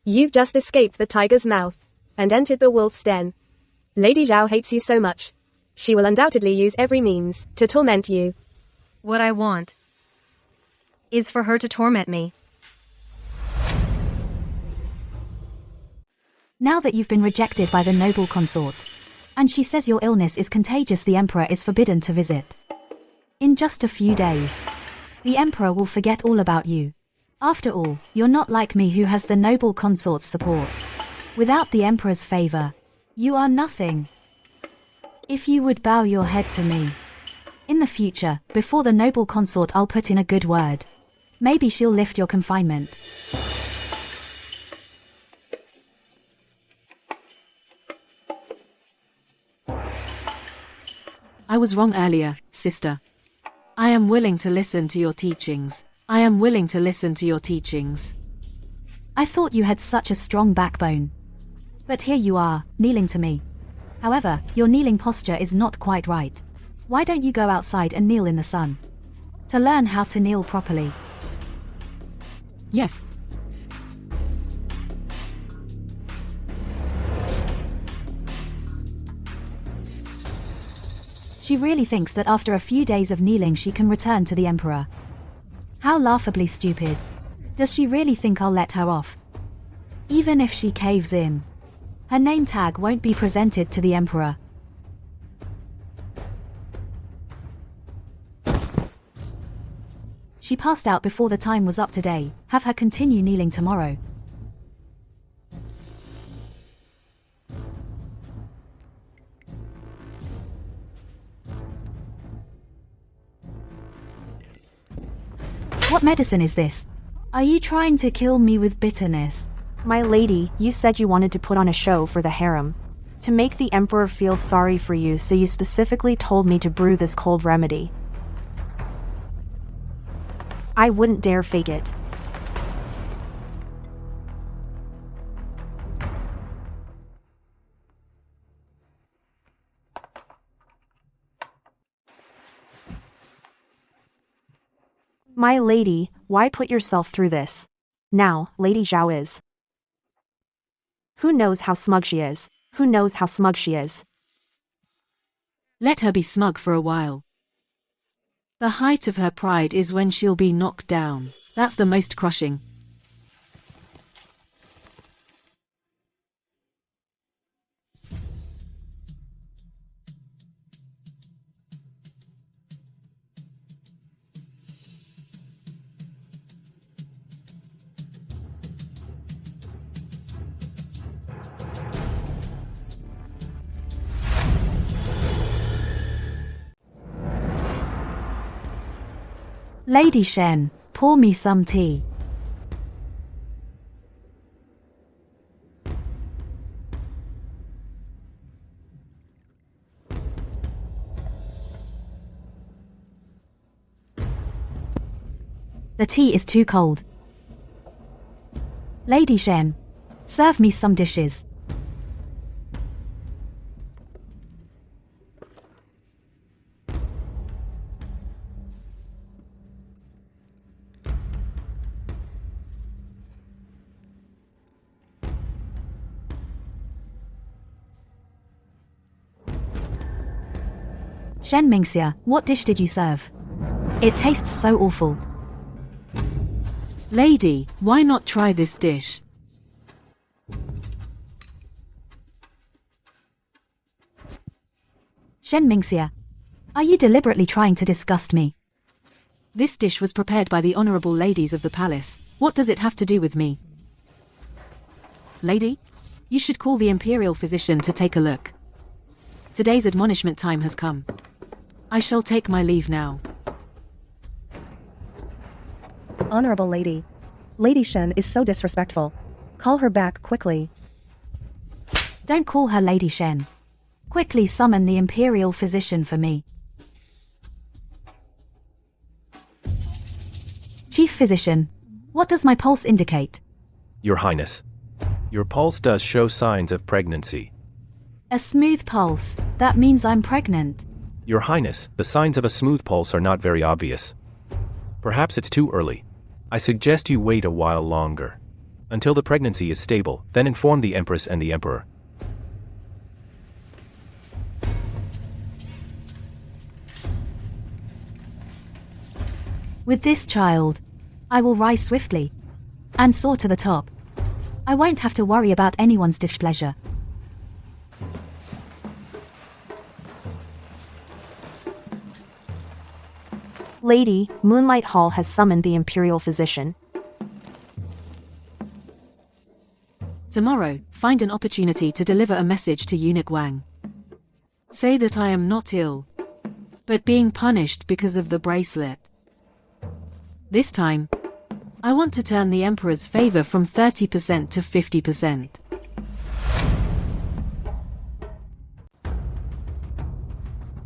you've just escaped the tiger's mouth and entered the wolf's den. Lady Zhao hates you so much. She will undoubtedly use every means to torment you. What I want is for her to torment me. Now that you've been rejected by the noble consort, and she says your illness is contagious, the Emperor is forbidden to visit. In just a few days, the Emperor will forget all about you. After all, you're not like me who has the noble consort's support. Without the Emperor's favor, you are nothing. If you would bow your head to me. In the future, before the noble consort, I'll put in a good word. Maybe she'll lift your confinement. I was wrong earlier, sister. I am willing to listen to your teachings. I am willing to listen to your teachings. I thought you had such a strong backbone. But here you are, kneeling to me. However, your kneeling posture is not quite right. Why don't you go outside and kneel in the sun? To learn how to kneel properly. Yes. She really thinks that after a few days of kneeling she can return to the Emperor. How laughably stupid. Does she really think I'll let her off? Even if she caves in, her name tag won't be presented to the Emperor. She passed out before the time was up today. Have her continue kneeling tomorrow. What medicine is this? Are you trying to kill me with bitterness? My lady, you said you wanted to put on a show for the harem. To make the emperor feel sorry for you, so you specifically told me to brew this cold remedy. I wouldn't dare fake it. My lady, why put yourself through this? Now, Lady Zhao is. Who knows how smug she is? Who knows how smug she is? Let her be smug for a while. The height of her pride is when she'll be knocked down. That's the most crushing. Lady Shen, pour me some tea. The tea is too cold. Lady Shen, serve me some dishes. Shen Mingxia, what dish did you serve? It tastes so awful. Lady, why not try this dish? Shen Mingxia, are you deliberately trying to disgust me? This dish was prepared by the honorable ladies of the palace. What does it have to do with me? Lady, you should call the imperial physician to take a look. Today's admonishment time has come. I shall take my leave now. Honorable lady. Lady Shen is so disrespectful. Call her back quickly. Don't call her Lady Shen. Quickly summon the imperial physician for me. Chief physician, what does my pulse indicate? Your Highness, your pulse does show signs of pregnancy. A smooth pulse, that means I'm pregnant. Your Highness, the signs of a smooth pulse are not very obvious. Perhaps it's too early. I suggest you wait a while longer. Until the pregnancy is stable, then inform the Empress and the Emperor. With this child, I will rise swiftly and soar to the top. I won't have to worry about anyone's displeasure. Lady, Moonlight Hall has summoned the imperial physician. Tomorrow, find an opportunity to deliver a message to Eunuch Wang. Say that I am not ill, but being punished because of the bracelet. This time, I want to turn the Emperor's favor from 30% to 50%.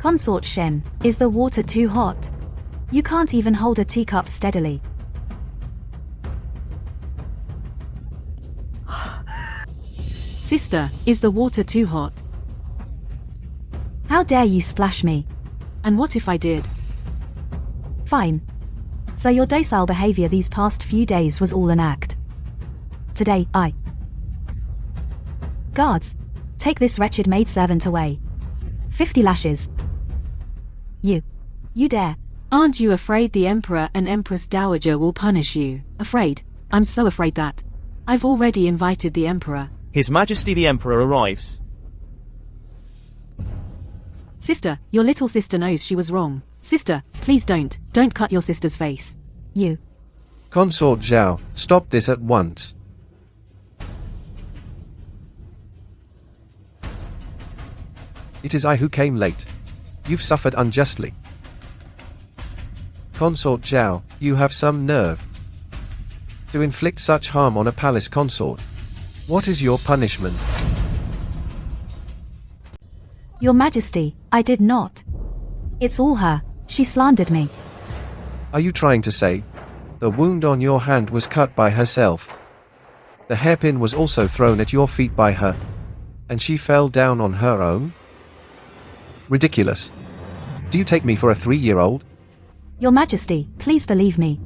Consort Shen, is the water too hot? You can't even hold a teacup steadily. Sister, is the water too hot? How dare you splash me? And what if I did? Fine. So your docile behavior these past few days was all an act. Today, Guards, take this wretched maidservant away. 50 lashes. You dare. Aren't you afraid the Emperor and Empress Dowager will punish you? Afraid? I'm so afraid that I've already invited the Emperor. His Majesty the Emperor arrives. Sister, your little sister knows she was wrong. Sister, please don't cut your sister's face. You. Consort Zhao, stop this at once. It is I who came late. You've suffered unjustly. Consort Zhao, you have some nerve to inflict such harm on a palace consort. What is your punishment? Your Majesty, I did not. It's all her. She slandered me. Are you trying to say the wound on your hand was cut by herself? The hairpin was also thrown at your feet by her, and she fell down on her own? Ridiculous. Do you take me for a 3-year-old? Your Majesty, please believe me.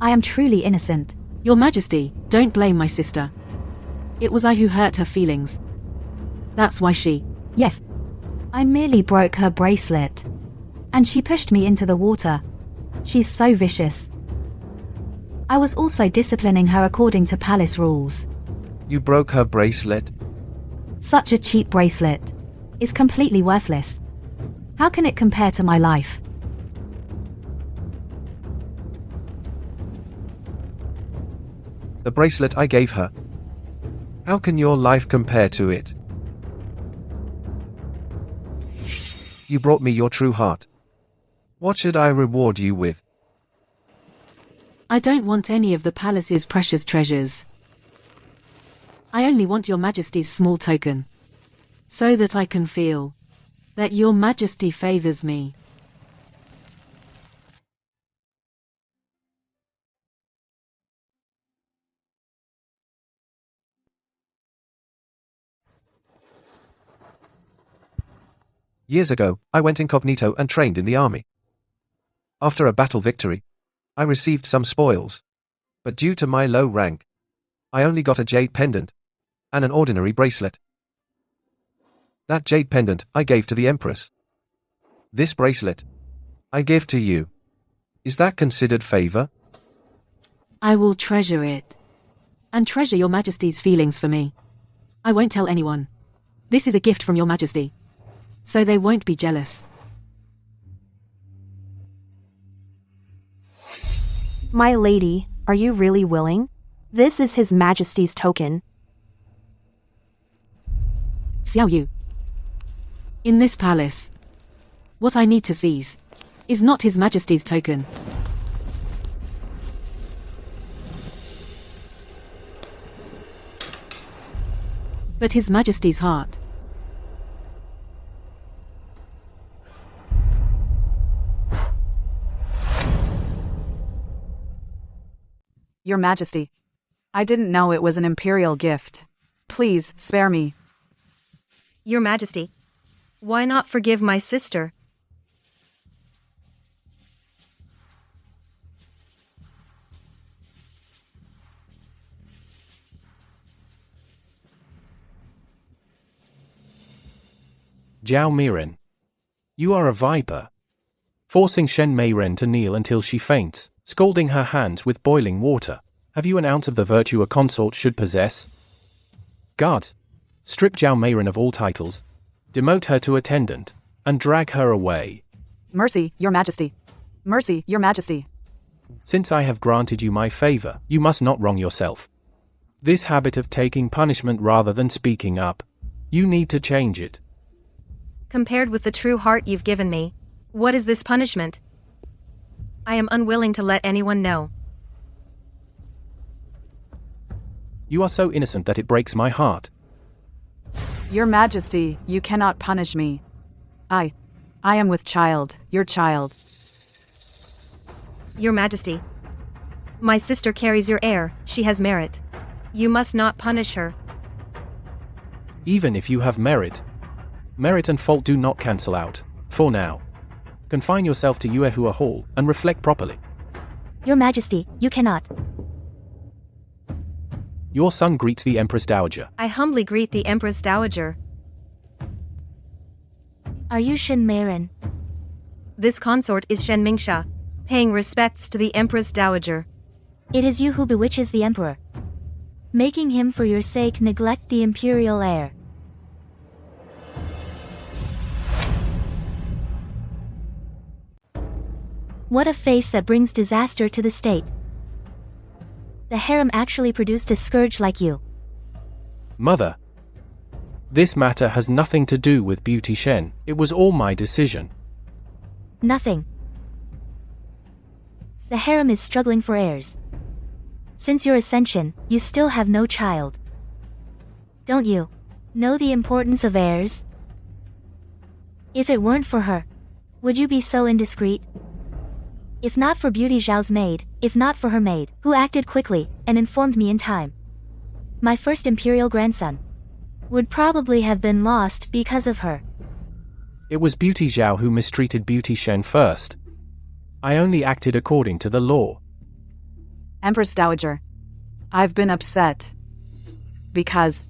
I am truly innocent. Your Majesty, don't blame my sister. It was I who hurt her feelings. That's why she... Yes. I merely broke her bracelet. And she pushed me into the water. She's so vicious. I was also disciplining her according to palace rules. You broke her bracelet? Such a cheap bracelet is completely worthless. How can it compare to my life? The bracelet I gave her. How can your life compare to it? You brought me your true heart. What should I reward you with? I don't want any of the palace's precious treasures. I only want your Majesty's small token, so that I can feel that your Majesty favors me. Years ago, I went incognito and trained in the army. After a battle victory, I received some spoils, but due to my low rank, I only got a jade pendant and an ordinary bracelet. That jade pendant I gave to the Empress. This bracelet I give to you. Is that considered favor? I will treasure it, and treasure your Majesty's feelings for me. I won't tell anyone. This is a gift from your Majesty, so they won't be jealous. My lady, are you really willing? This is His Majesty's token. Xiao Yu. In this palace, what I need to seize is not His Majesty's token, but His Majesty's heart. Your Majesty, I didn't know it was an imperial gift. Please, spare me. Your Majesty, why not forgive my sister? Zhao Miren. You are a viper. Forcing Shen Meiren to kneel until she faints, scalding her hands with boiling water. Have you an ounce of the virtue a consort should possess? Guards, strip Zhao Meiren of all titles, demote her to attendant, and drag her away. Mercy, Your Majesty. Mercy, Your Majesty. Since I have granted you my favor, you must not wrong yourself. This habit of taking punishment rather than speaking up, you need to change it. Compared with the true heart you've given me, what is this punishment? I am unwilling to let anyone know. You are so innocent that it breaks my heart. Your Majesty, you cannot punish me. I am with child, your child. Your Majesty. My sister carries your heir, she has merit. You must not punish her. Even if you have merit, merit and fault do not cancel out, for now. Confine yourself to Yuehua Hall and reflect properly. Your Majesty, you cannot. Your son greets the Empress Dowager. I humbly greet the Empress Dowager. Are you Shen Mingxia? This consort is Shen Mingxia, paying respects to the Empress Dowager. It is you who bewitches the Emperor. Making him for your sake neglect the imperial heir. What a face that brings disaster to the state. The harem actually produced a scourge like you. Mother. This matter has nothing to do with Beauty Shen, it was all my decision. Nothing. The harem is struggling for heirs. Since your ascension, you still have no child. Don't you know the importance of heirs? If it weren't for her, would you be so indiscreet? If not for Beauty Zhao's maid, if not for her maid, who acted quickly and informed me in time, my first imperial grandson would probably have been lost because of her. It was Beauty Zhao who mistreated Beauty Shen first. I only acted according to the law. Empress Dowager, I've been upset. Because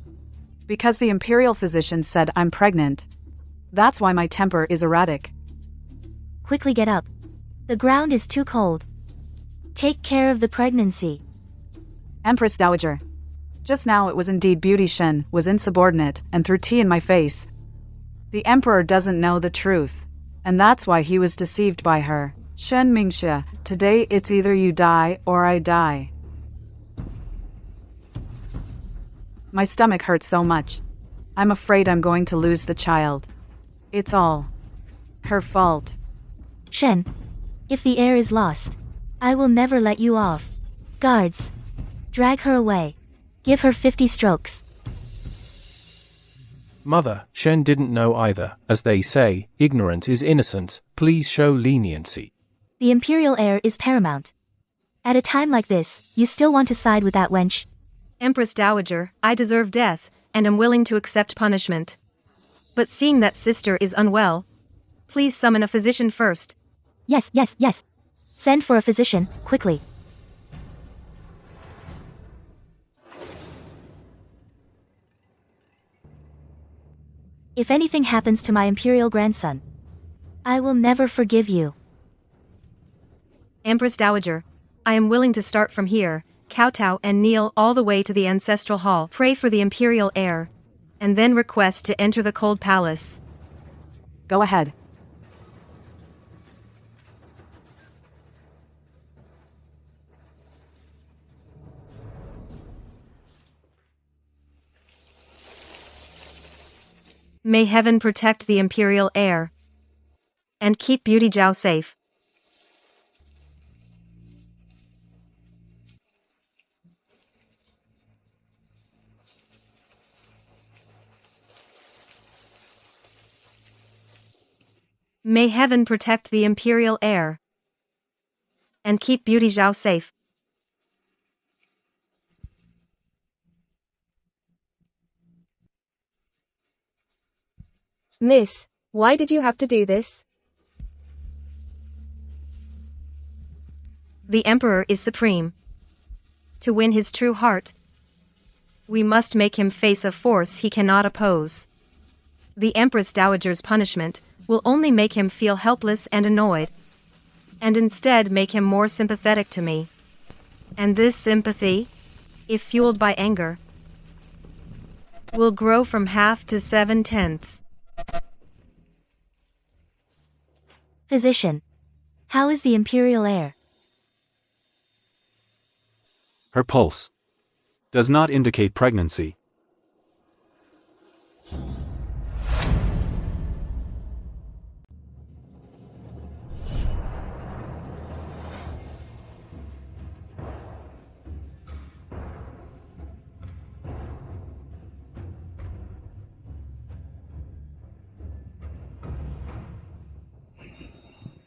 the imperial physician said I'm pregnant. That's why my temper is erratic. Quickly get up. The ground is too cold. Take care of the pregnancy. Empress Dowager, just now it was indeed Beauty Shen was insubordinate and threw tea in my face. The emperor doesn't know the truth, and that's why he was deceived by her. Shen Mingxia, today it's either you die or I die. My stomach hurts so much. I'm afraid I'm going to lose the child. It's all her fault. Shen, if the heir is lost, I will never let you off. Guards, drag her away. Give her 50 strokes. Mother, Shen didn't know either. As they say, ignorance is innocence. Please show leniency. The imperial heir is paramount. At a time like this, you still want to side with that wench? Empress Dowager, I deserve death, and am willing to accept punishment. But seeing that sister is unwell, please summon a physician first. Yes. Send for a physician, quickly. If anything happens to my imperial grandson, I will never forgive you. Empress Dowager, I am willing to start from here, kowtow and kneel all the way to the ancestral hall, pray for the imperial heir, and then request to enter the cold palace. Go ahead. May heaven protect the imperial heir and keep Beauty Zhao safe. May heaven protect the imperial heir and keep Beauty Zhao safe. Miss, why did you have to do this? The Emperor is supreme. To win his true heart, we must make him face a force he cannot oppose. The Empress Dowager's punishment will only make him feel helpless and annoyed, and instead make him more sympathetic to me. And this sympathy, if fueled by anger, will grow from half to 7/10. Physician, how is the imperial heir? Her pulse does not indicate pregnancy.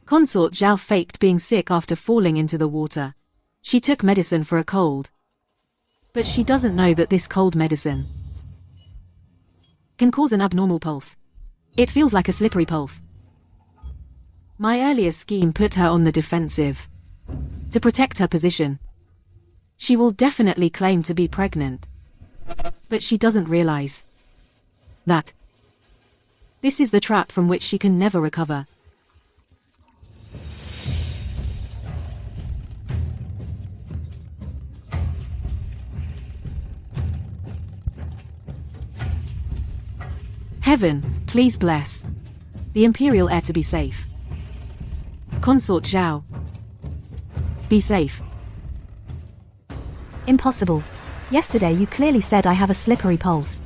Consort Zhao faked being sick after falling into the water. She took medicine for a cold. But she doesn't know that this cold medicine can cause an abnormal pulse. It feels like a slippery pulse. My earlier scheme put her on the defensive to protect her position. She will definitely claim to be pregnant. But she doesn't realize that this is the trap from which she can never recover. Heaven, please bless the Imperial heir to be safe. Consort Zhao, be safe. Impossible. Yesterday you clearly said I have a slippery pulse.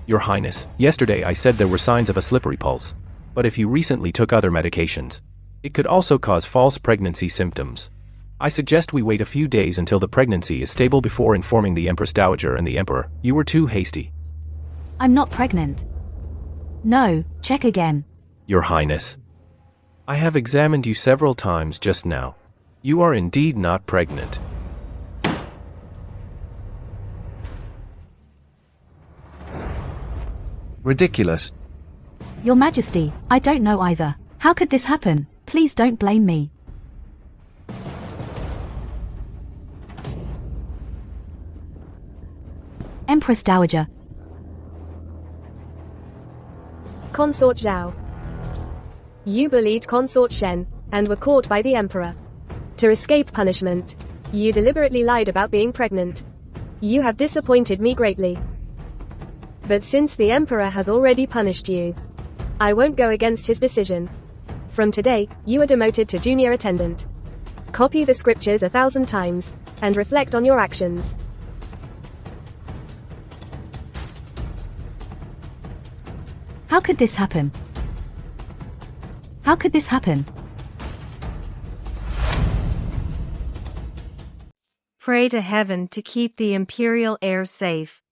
Your Highness, yesterday I said there were signs of a slippery pulse. But if you recently took other medications, it could also cause false pregnancy symptoms. I suggest we wait a few days until the pregnancy is stable before informing the Empress Dowager and the Emperor. You were too hasty. I'm not pregnant. No, check again. Your Highness, I have examined you several times just now. You are indeed not pregnant. Ridiculous. Your Majesty, I don't know either. How could this happen? Please don't blame me. Empress Dowager. Consort Zhao. You bullied Consort Shen, and were caught by the Emperor. To escape punishment, you deliberately lied about being pregnant. You have disappointed me greatly. But since the Emperor has already punished you, I won't go against his decision. From today, you are demoted to junior attendant. Copy the scriptures 1,000 times, and reflect on your actions. How could this happen? How could this happen? Pray to heaven to keep the imperial heir safe.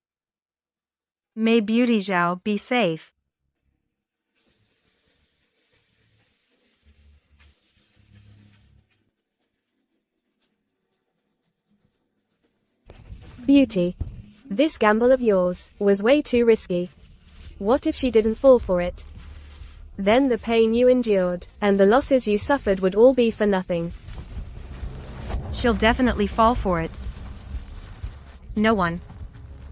May Beauty Zhao be safe. Beauty. This gamble of yours was way too risky. What if she didn't fall for it? Then the pain you endured, and the losses you suffered would all be for nothing. She'll definitely fall for it. No one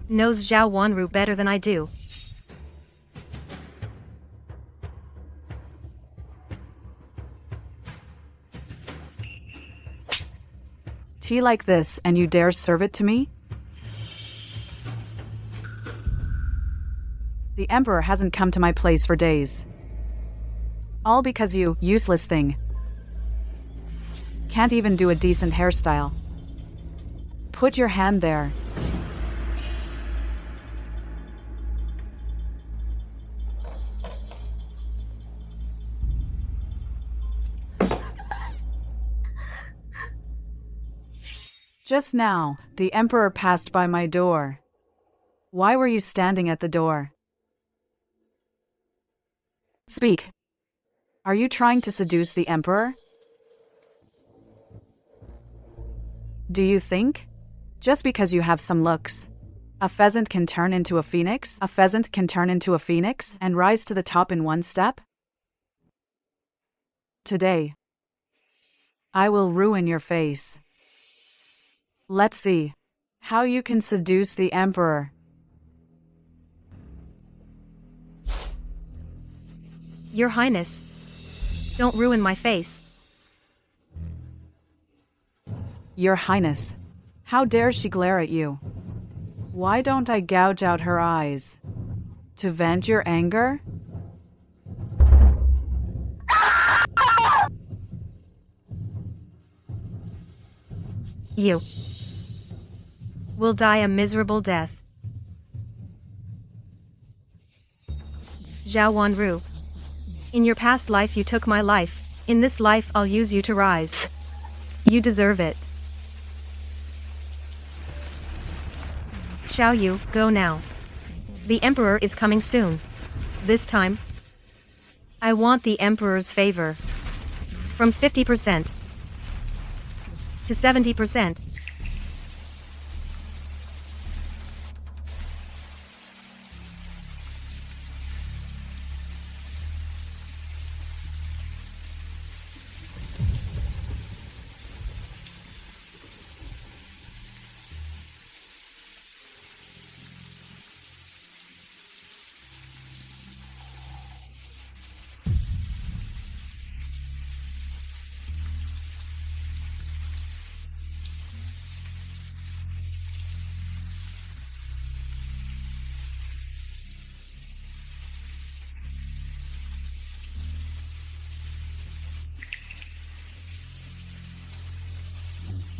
knows Zhao Wanru better than I do. Tea like this, and you dare serve it to me? The Emperor hasn't come to my place for days. All because you, useless thing, can't even do a decent hairstyle. Put your hand there. Just now, the Emperor passed by my door. Why were you standing at the door? Speak. Are you trying to seduce the Emperor? Do you think, just because you have some looks, a pheasant can turn into a phoenix? A pheasant can turn into a phoenix and rise to the top in one step? Today, I will ruin your face. Let's see how you can seduce the Emperor. Your Highness, don't ruin my face. Your Highness, how dare she glare at you? Why don't I gouge out her eyes? To vent your anger? You will die a miserable death. Zhao Wanru, in your past life you took my life. In this life I'll use you to rise. You deserve it. Xiao Yu, go now. The Emperor is coming soon. This time, I want the Emperor's favor. From 50% to 70%.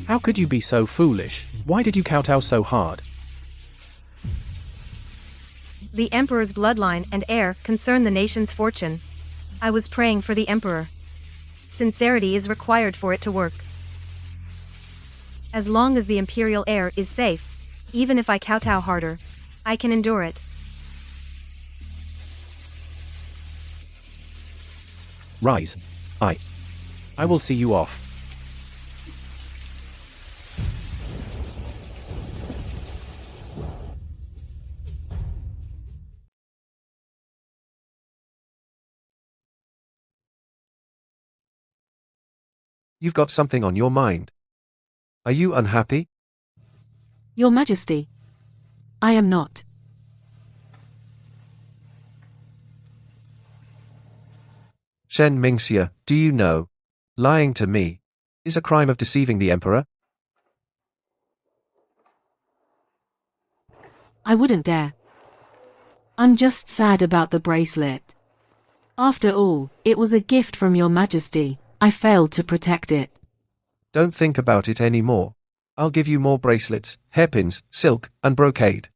How could you be so foolish? Why did you kowtow so hard? The emperor's bloodline and heir concern the nation's fortune. I was praying for the emperor. Sincerity is required for it to work. As long as the imperial heir is safe, even if I kowtow harder, I can endure it. Rise. I will see you off. You've got something on your mind. Are you unhappy? Your Majesty, I am not. Shen Mingxia, do you know, lying to me is a crime of deceiving the emperor? I wouldn't dare. I'm just sad about the bracelet. After all, it was a gift from Your Majesty. I failed to protect it. Don't think about it anymore. I'll give you more bracelets, hairpins, silk, and brocade.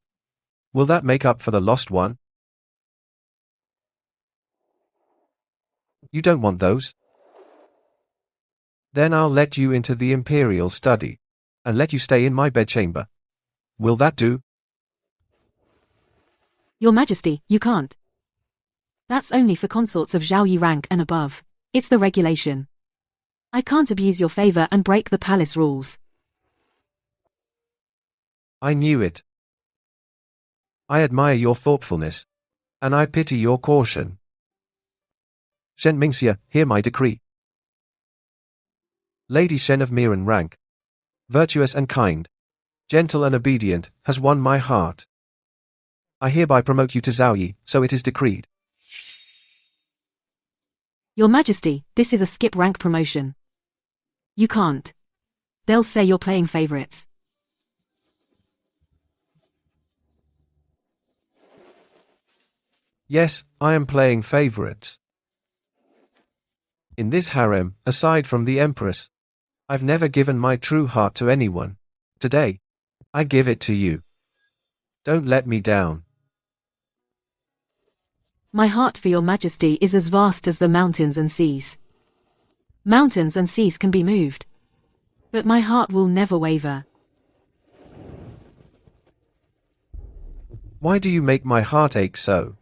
Will that make up for the lost one? You don't want those? Then I'll let you into the imperial study, and let you stay in my bedchamber. Will that do? Your Majesty, you can't. That's only for consorts of Zhao Yi rank and above. It's the regulation. I can't abuse your favor and break the palace rules. I knew it. I admire your thoughtfulness, and I pity your caution. Shen Mingxia, hear my decree. Lady Shen of Miran rank, virtuous and kind, gentle and obedient, has won my heart. I hereby promote you to Zhao Yi, so it is decreed. Your Majesty, this is a skip rank promotion. You can't. They'll say you're playing favorites. Yes, I am playing favorites. In this harem, aside from the Empress, I've never given my true heart to anyone. Today, I give it to you. Don't let me down. My heart for Your Majesty is as vast as the mountains and seas. Mountains and seas can be moved, but my heart will never waver. Why do you make my heart ache so?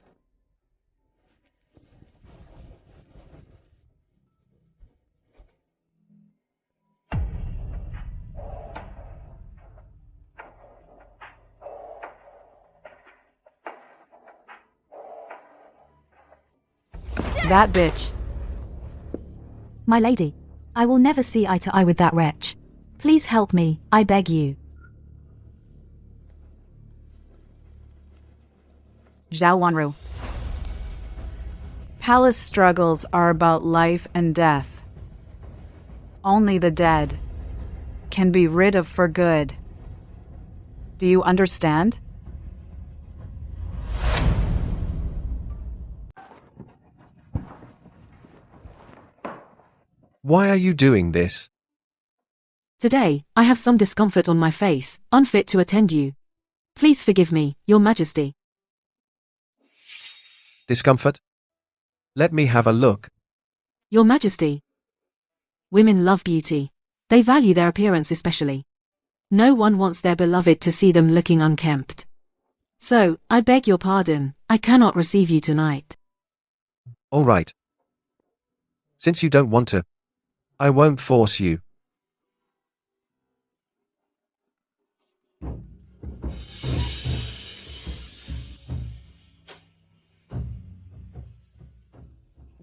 That bitch. My lady, I will never see eye to eye with that wretch. Please help me, I beg you. Zhao Wanru. Palace struggles are about life and death. Only the dead can be rid of for good. Do you understand? Why are you doing this? Today, I have some discomfort on my face, unfit to attend you. Please forgive me, Your Majesty. Discomfort? Let me have a look. Your Majesty. Women love beauty. They value their appearance especially. No one wants their beloved to see them looking unkempt. So, I beg your pardon, I cannot receive you tonight. All right. Since you don't want to, I won't force you.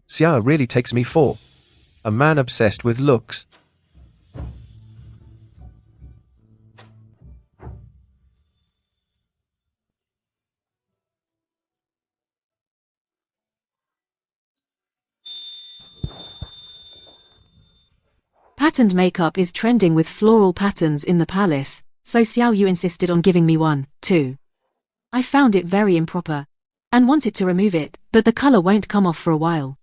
Xia really takes me for a man obsessed with looks. Patterned makeup is trending with floral patterns in the palace, so Xiao Yu insisted on giving me one, too. I found it very improper and wanted to remove it, but the color won't come off for a while.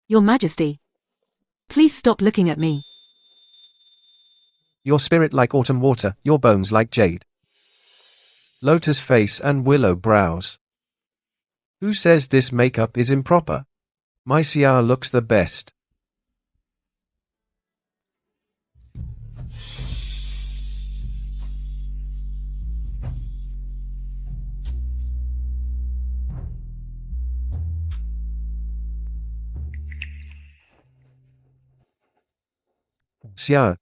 Your Majesty, please stop looking at me. Your spirit like autumn water, your bones like jade. Lotus face and willow brows. Who says this makeup is improper? My Xia looks the best. Xia,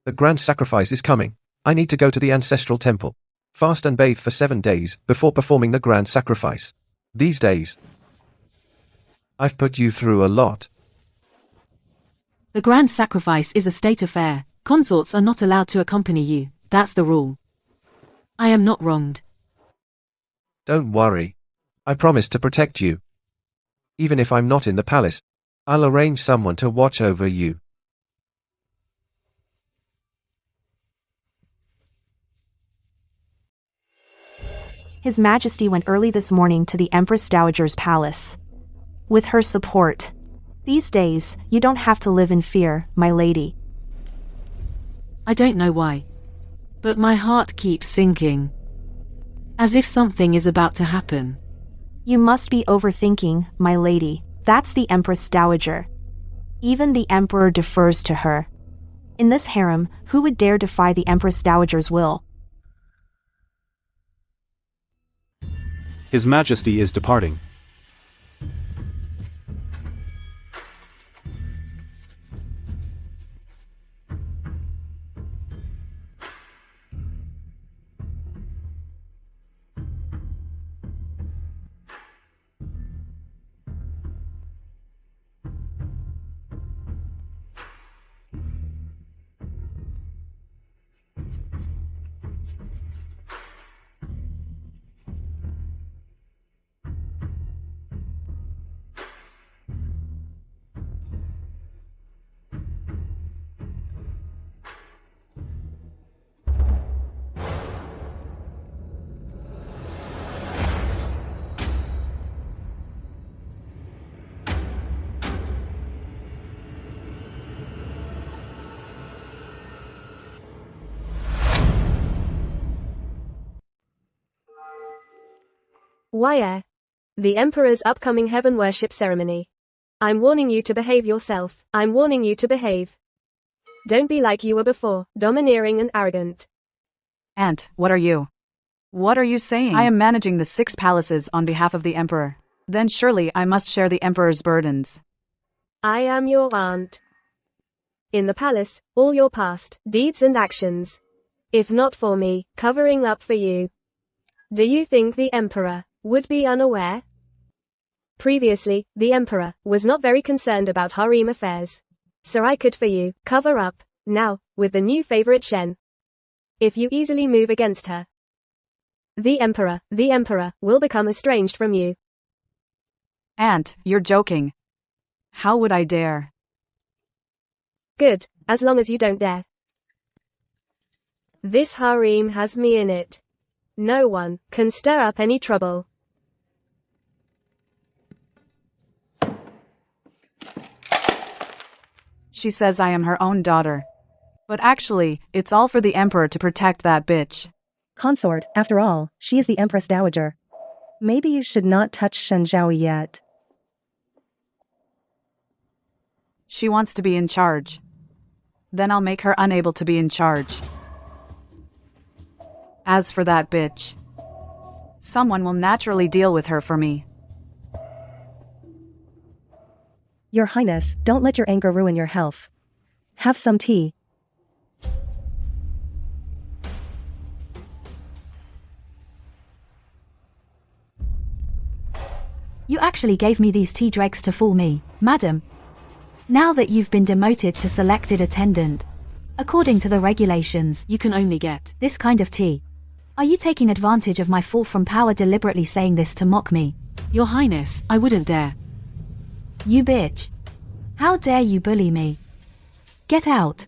the grand sacrifice is coming. I need to go to the ancestral temple, fast and bathe for 7 days before performing the grand sacrifice. These days, I've put you through a lot. The grand sacrifice is a state affair. Consorts are not allowed to accompany you. That's the rule. I am not wronged. Don't worry. I promise to protect you. Even if I'm not in the palace, I'll arrange someone to watch over you. His Majesty went early this morning to the Empress Dowager's palace. With her support. These days, you don't have to live in fear, my lady. I don't know why, but my heart keeps sinking, as if something is about to happen. You must be overthinking, my lady. That's the Empress Dowager. Even the Emperor defers to her. In this harem, who would dare defy the Empress Dowager's will? His Majesty is departing. Why, the Emperor's upcoming heaven worship ceremony. I'm warning you to behave yourself. I'm warning you to behave. Don't be like you were before, domineering and arrogant. Aunt, what are you? What are you saying? I am managing the 6 palaces on behalf of the Emperor. Then surely I must share the Emperor's burdens. I am your aunt. In the palace, all your past deeds and actions. If not for me, covering up for you. Do you think the Emperor would be unaware? Previously, the Emperor was not very concerned about harem affairs. So I could for you, cover up, now, with the new favorite Shen. If you easily move against her, the Emperor will become estranged from you. Aunt, you're joking. How would I dare? Good, as long as you don't dare. This harem has me in it. No one can stir up any trouble. She says I am her own daughter. But actually, it's all for the Emperor to protect that bitch. Consort, after all, she is the Empress Dowager. Maybe you should not touch Shen Zhao yet. She wants to be in charge. Then I'll make her unable to be in charge. As for that bitch, someone will naturally deal with her for me. Your Highness, don't let your anger ruin your health. Have some tea. You actually gave me these tea dregs to fool me, madam. Now that you've been demoted to selected attendant, according to the regulations, You can only get this kind of tea. Are you taking advantage of my fall from power, deliberately saying this to mock me? Your Highness, I wouldn't dare. You bitch. How dare you bully me? Get out.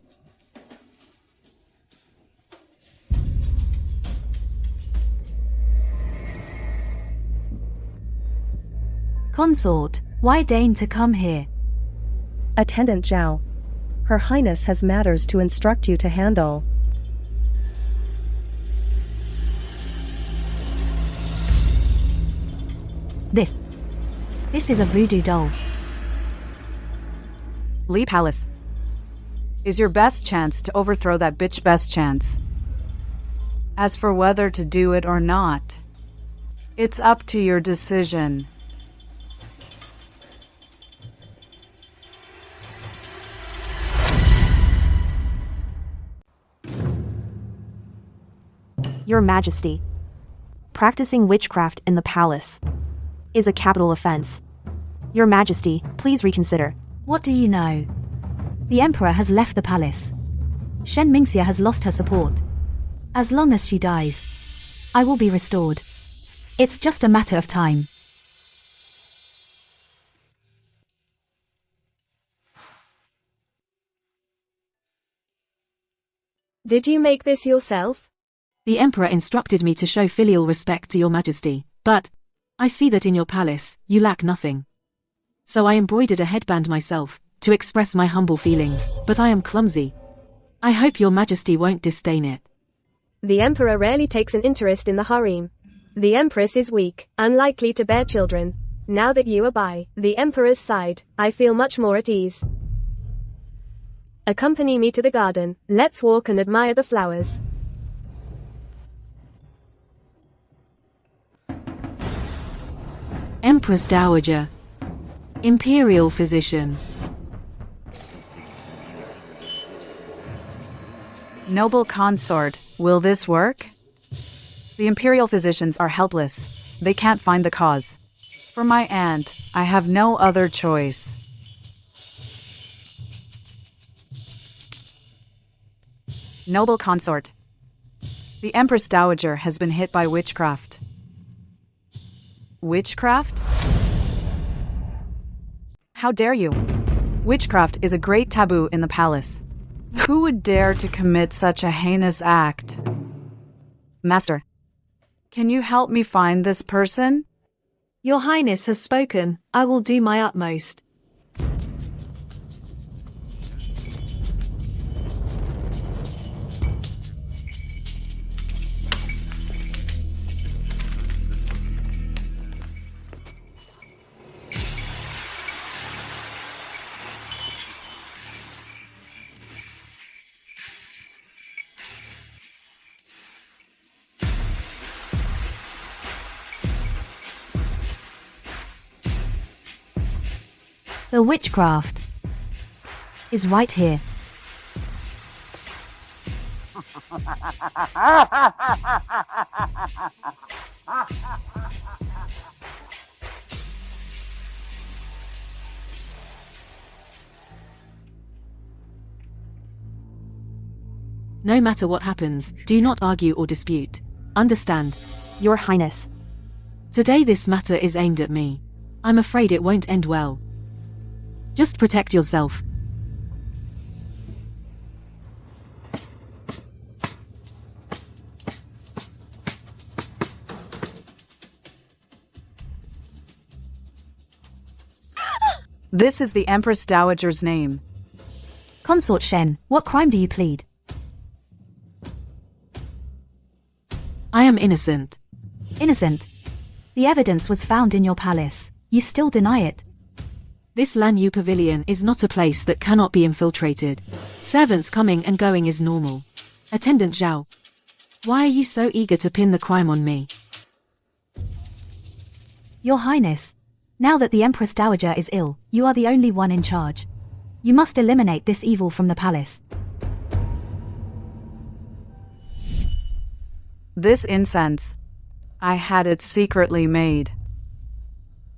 Consort, why deign to come here? Attendant Zhao. Her Highness has matters to instruct you to handle. This is a voodoo doll. Lee Palace is your best chance to overthrow that bitch. Best chance. As for whether to do it or not, it's up to your decision. Your Majesty. Practicing witchcraft in the palace is a capital offense. Your Majesty, please reconsider. What do you know? The Emperor has left the palace. Shen Mingxia has lost her support. As long as she dies, I will be restored. It's just a matter of time. Did you make this yourself? The Emperor instructed me to show filial respect to your Majesty, but I see that in your palace, you lack nothing. So I embroidered a headband myself, to express my humble feelings, but I am clumsy. I hope your Majesty won't disdain it. The Emperor rarely takes an interest in the harem. The Empress is weak, unlikely to bear children. Now that you are by the Emperor's side, I feel much more at ease. Accompany me to the garden. Let's walk and admire the flowers. Empress Dowager. Imperial Physician. Noble consort, will this work? The imperial physicians are helpless. They can't find the cause. For my aunt, I have no other choice. Noble consort. The Empress Dowager has been hit by witchcraft. Witchcraft? How dare you? Witchcraft is a great taboo in the palace. Who would dare to commit such a heinous act? Master, can you help me find this person? Your Highness has spoken. I will do my utmost. The witchcraft is right here. No matter what happens, do not argue or dispute. Understand? Your Highness. Today this matter is aimed at me. I'm afraid it won't end well. Just protect yourself. This is the Empress Dowager's name. Consort Shen, what crime do you plead? I am innocent. Innocent? The evidence was found in your palace. You still deny it? This Lanyu Pavilion is not a place that cannot be infiltrated. Servants coming and going is normal. Attendant Zhao, why are you so eager to pin the crime on me? Your Highness, now that the Empress Dowager is ill, you are the only one in charge. You must eliminate this evil from the palace. This incense. I had it secretly made.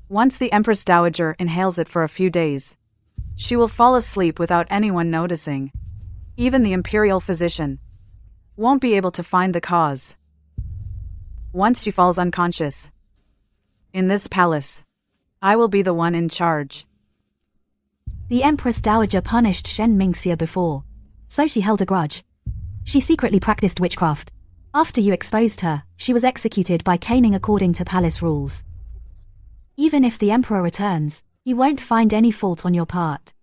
Once the Empress Dowager inhales it for a few days, she will fall asleep without anyone noticing. Even the imperial physician won't be able to find the cause. Once she falls unconscious, in this palace, I will be the one in charge. The Empress Dowager punished Shen Mingxia before, so she held a grudge. She secretly practiced witchcraft. After you exposed her, she was executed by caning according to palace rules. Even if the Emperor returns, he won't find any fault on your part.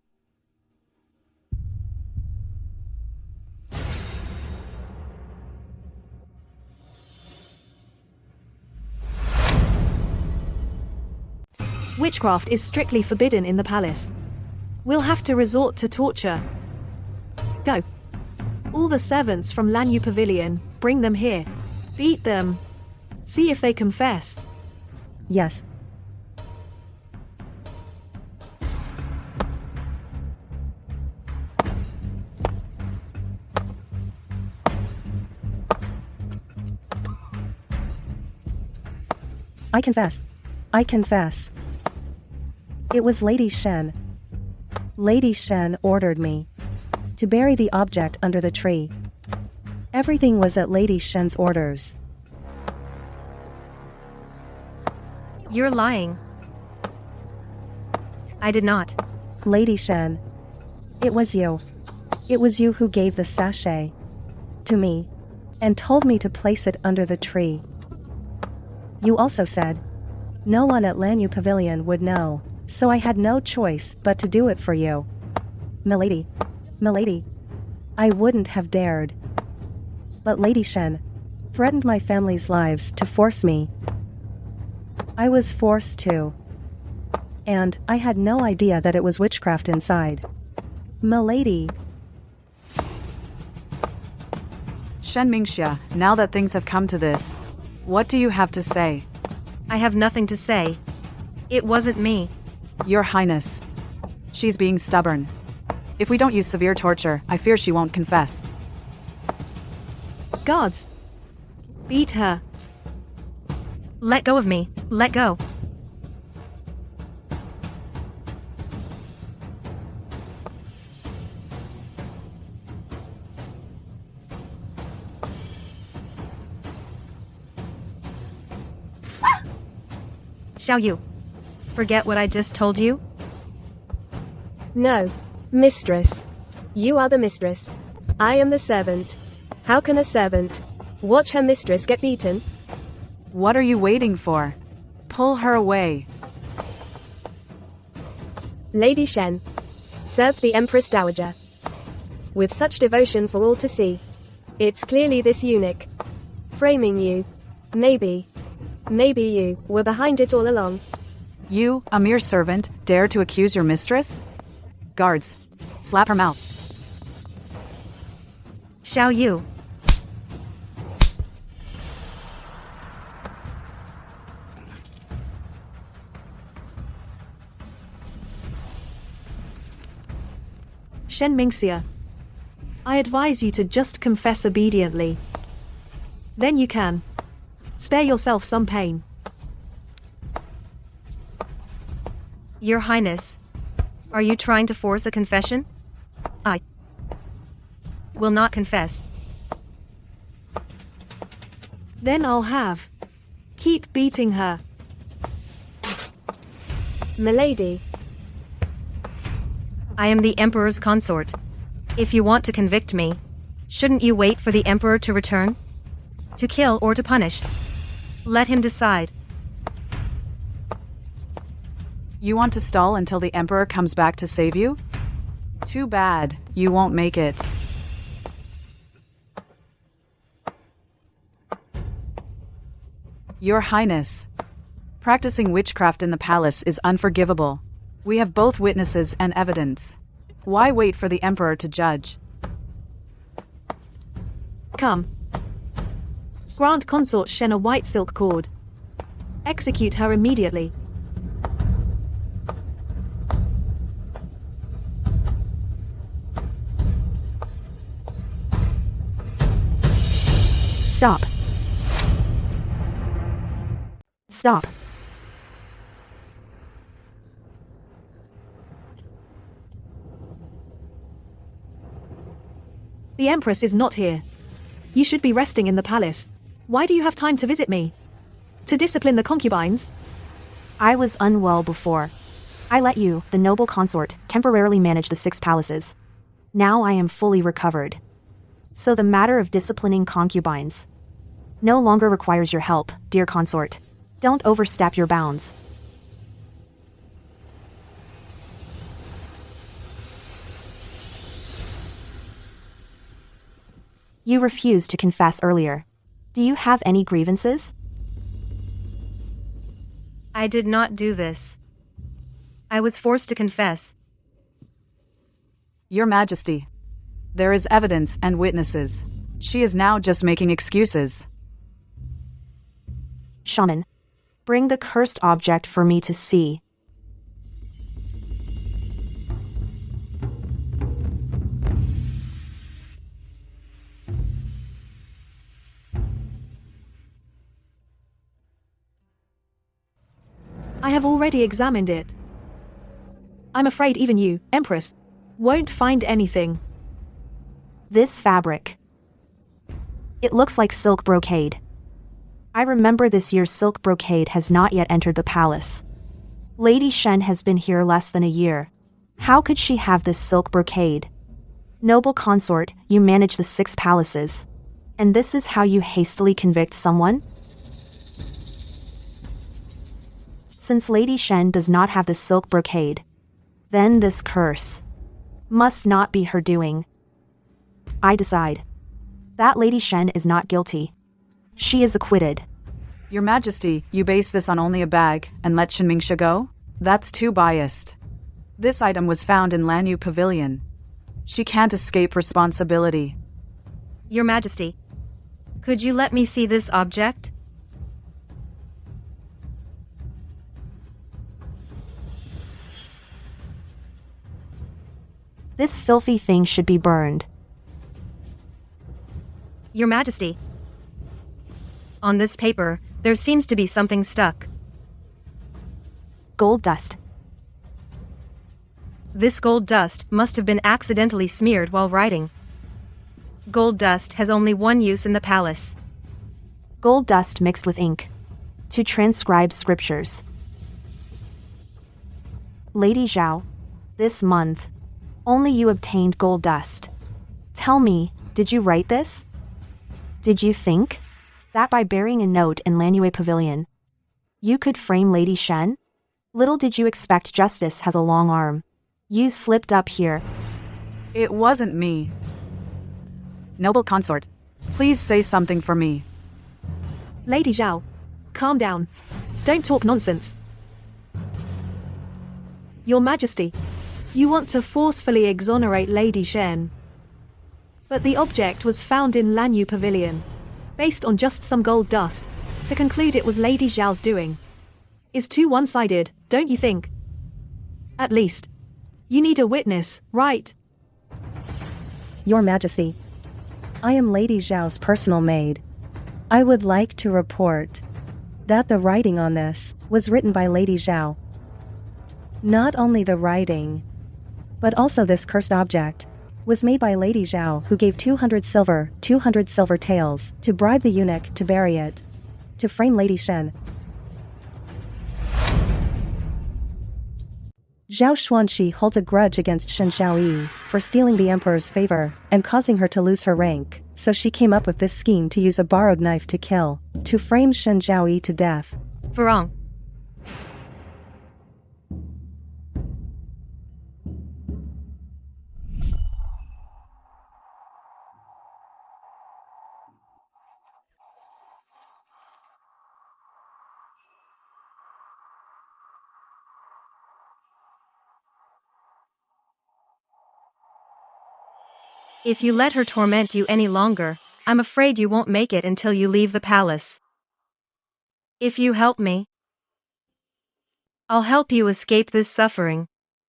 Witchcraft is strictly forbidden in the palace. We'll have to resort to torture. Go. All the servants from Lanyu Pavilion, bring them here. Beat them. See if they confess. Yes. I confess. I confess. It was Lady Shen. Lady Shen ordered me to bury the object under the tree. Everything was at Lady Shen's orders. You're lying. I did not. Lady Shen, it was you. It was you who gave the sachet to me and told me to place it under the tree. You also said no one at Lanyu Pavilion would know, so I had no choice but to do it for you. Milady, milady, I wouldn't have dared. But Lady Shen threatened my family's lives to force me. I was forced to. And I had no idea that it was witchcraft inside. Milady. Shen Mingxia, now that things have come to this, what do you have to say? I have nothing to say. It wasn't me. Your Highness. She's being stubborn. If we don't use severe torture, I fear she won't confess. Guards. Beat her. Let go of me. Let go. Shall you forget what I just told you? No. Mistress. You are the mistress. I am the servant. How can a servant watch her mistress get beaten? What are you waiting for? Pull her away. Lady Shen. Serve the Empress Dowager. With such devotion for all to see. It's clearly this eunuch framing you. Maybe you were behind it all along. You, a mere servant, dare to accuse your mistress? Guards, slap her mouth. Shall you? Shen Mingxia. I advise you to just confess obediently. Then you can spare yourself some pain. Your Highness, are you trying to force a confession? I will not confess. Then I'll have. Keep beating her. Milady. I am the Emperor's consort. If you want to convict me, shouldn't you wait for the Emperor to return? To kill or to punish? Let him decide. You want to stall until the Emperor comes back to save you? Too bad, you won't make it. Your Highness, practicing witchcraft in the palace is unforgivable. We have both witnesses and evidence. Why wait for the Emperor to judge? Come. Grant Consort Shen a white silk cord. Execute her immediately. Stop. Stop. The Empress is not here. You should be resting in the palace. Why do you have time to visit me? To discipline the concubines? I was unwell before. I let you, the noble consort, temporarily manage the 6 palaces. Now I am fully recovered. So the matter of disciplining concubines no longer requires your help, dear consort. Don't overstep your bounds. You refused to confess earlier. Do you have any grievances? I did not do this. I was forced to confess. Your Majesty, there is evidence and witnesses. She is now just making excuses. Shaman, bring the cursed object for me to see. I have already examined it. I'm afraid even you, Empress, won't find anything. This fabric. It looks like silk brocade. I remember this year's silk brocade has not yet entered the palace. Lady Shen has been here less than a year. How could she have this silk brocade? Noble consort, you manage the 6 palaces. And this is how you hastily convict someone? Since Lady Shen does not have the silk brocade, then this curse must not be her doing. I decide that Lady Shen is not guilty. She is acquitted. Your Majesty, you base this on only a bag and let Shen Mingxia go? That's too biased. This item was found in Lanyu Pavilion. She can't escape responsibility. Your Majesty, could you let me see this object? This filthy thing should be burned. Your Majesty, on this paper, there seems to be something stuck. Gold dust. This gold dust must have been accidentally smeared while writing. Gold dust has only one use in the palace. Gold dust mixed with ink. To transcribe scriptures. Lady Zhao, this month, only you obtained gold dust. Tell me, did you write this? Did you think that by burying a note in Lanyu Pavilion, you could frame Lady Shen? Little did you expect justice has a long arm. You slipped up here. It wasn't me. Noble consort, please say something for me. Lady Zhao, calm down. Don't talk nonsense. Your Majesty, you want to forcefully exonerate Lady Shen. But the object was found in Lanyu Pavilion. Based on just some gold dust, to conclude it was Lady Zhao's doing is too one-sided, don't you think? At least, you need a witness, right? Your Majesty, I am Lady Zhao's personal maid. I would like to report that the writing on this was written by Lady Zhao. Not only the writing, but also this cursed object was made by Lady Zhao, who gave 200 silver taels to bribe the eunuch to bury it, to frame Lady Shen. Zhao Xuanxi holds a grudge against Shen Xiaoyi for stealing the emperor's favor and causing her to lose her rank, so she came up with this scheme to use a borrowed knife to kill, to frame Shen Xiaoyi to death. Farong. If you let her torment you any longer, I'm afraid you won't make it until you leave the palace. If you help me, I'll help you escape this suffering,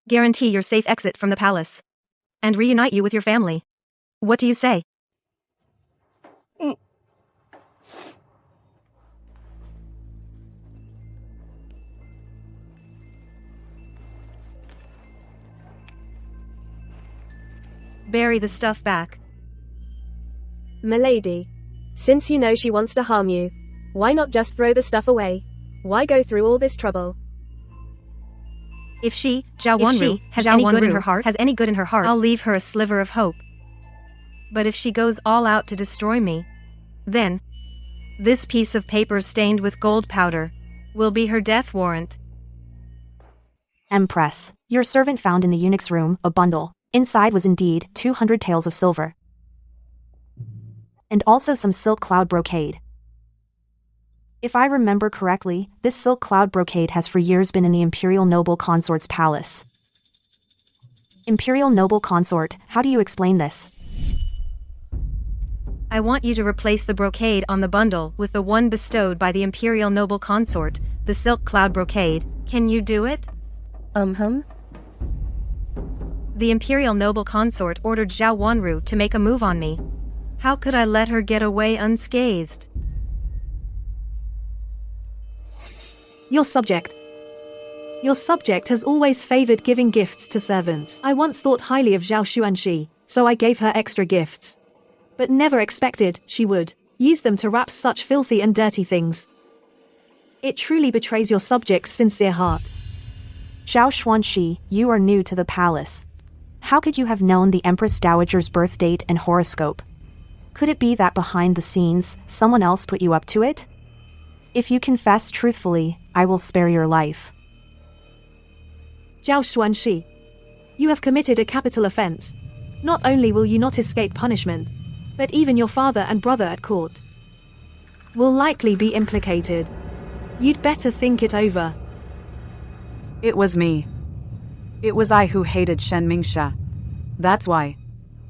guarantee your safe exit from the palace, and reunite you with your family. What do you say? Bury the stuff back. Milady. Since you know she wants to harm you, why not just throw the stuff away? Why go through all this trouble? If she, Zhao Wanru, has any good in her heart, I'll leave her a sliver of hope. But if she goes all out to destroy me, then this piece of paper stained with gold powder will be her death warrant. Empress, your servant found in the eunuch's room a bundle. Inside was indeed 200 taels of silver. And also some silk cloud brocade. If I remember correctly, this silk cloud brocade has for years been in the Imperial Noble Consort's palace. Imperial Noble Consort, how do you explain this? I want you to replace the brocade on the bundle with the one bestowed by the Imperial Noble Consort, the silk cloud brocade. Can you do it? The Imperial Noble Consort ordered Zhao Wanru to make a move on me. How could I let her get away unscathed? Your subject. Your subject has always favored giving gifts to servants. I once thought highly of Zhao Xuanxi, so I gave her extra gifts. But never expected she would use them to wrap such filthy and dirty things. It truly betrays your subject's sincere heart. Zhao Xuanxi, you are new to the palace. How could you have known the Empress Dowager's birth date and horoscope? Could it be that behind the scenes, someone else put you up to it? If you confess truthfully, I will spare your life. Zhao Xuanxi, you have committed a capital offense. Not only will you not escape punishment, but even your father and brother at court will likely be implicated. You'd better think it over. It was me. It was I who hated Shen Mingxia. That's why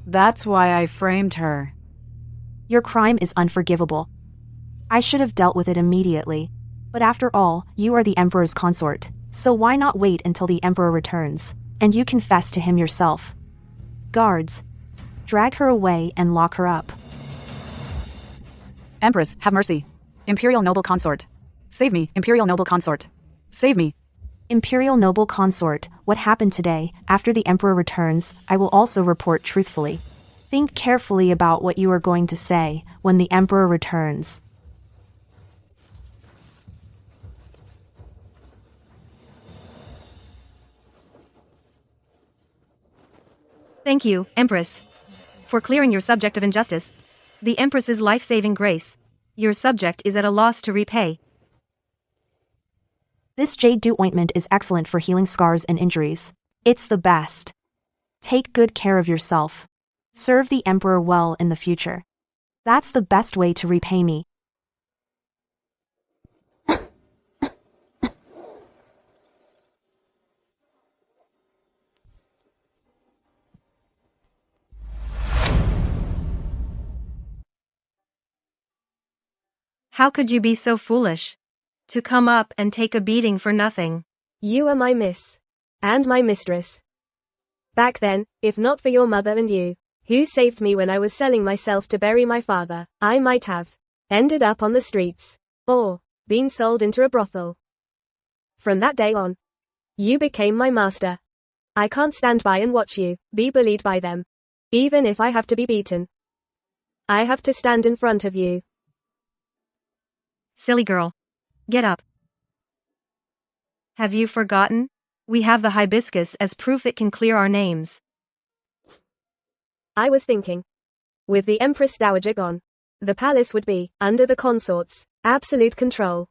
I framed her. Your crime is unforgivable. I should have dealt with it immediately. But after all, you are the Emperor's consort, so why not wait until the Emperor returns, and you confess to him yourself? Guards, drag her away and lock her up. Empress, have mercy. Imperial Noble Consort. Save me, Imperial Noble Consort. Save me. Imperial Noble Consort, what happened today, after the Emperor returns, I will also report truthfully. Think carefully about what you are going to say when the Emperor returns. Thank you, Empress, for clearing your subject of injustice. The Empress's life-saving grace. Your subject is at a loss to repay. This jade dew ointment is excellent for healing scars and injuries. It's the best. Take good care of yourself. Serve the Emperor well in the future. That's the best way to repay me. How could you be so foolish? To come up and take a beating for nothing. You are my miss. And my mistress. Back then, if not for your mother and you, who saved me when I was selling myself to bury my father, I might have ended up on the streets, or been sold into a brothel. From that day on, you became my master. I can't stand by and watch you be bullied by them. Even if I have to be beaten, I have to stand in front of you. Silly girl. Get up. Have you forgotten? We have the hibiscus as proof it can clear our names. I was thinking. With the Empress Dowager gone, the palace would be under the consort's absolute control.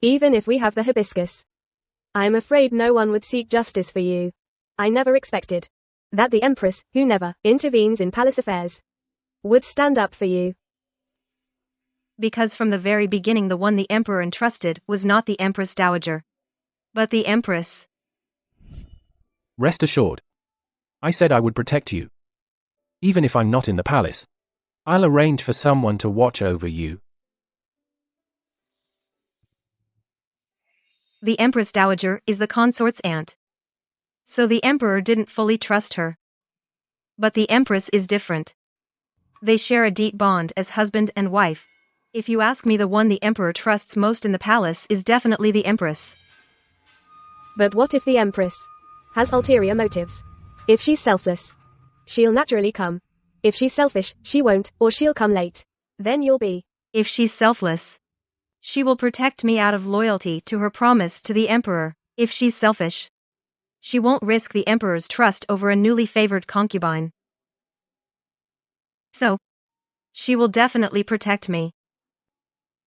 Even if we have the hibiscus, I'm afraid no one would seek justice for you. I never expected that the Empress, who never intervenes in palace affairs, would stand up for you. Because from the very beginning the one the Emperor entrusted was not the Empress Dowager, but the Empress. Rest assured. I said I would protect you. Even if I'm not in the palace, I'll arrange for someone to watch over you. The Empress Dowager is the consort's aunt. So the Emperor didn't fully trust her. But the Empress is different. They share a deep bond as husband and wife. If you ask me, the one the Emperor trusts most in the palace is definitely the Empress. But what if the Empress has ulterior motives? If she's selfless, she'll naturally come. If she's selfish, she won't, or she'll come late. Then you'll be. If she's selfless, she will protect me out of loyalty to her promise to the Emperor. If she's selfish, she won't risk the Emperor's trust over a newly favored concubine. So, she will definitely protect me.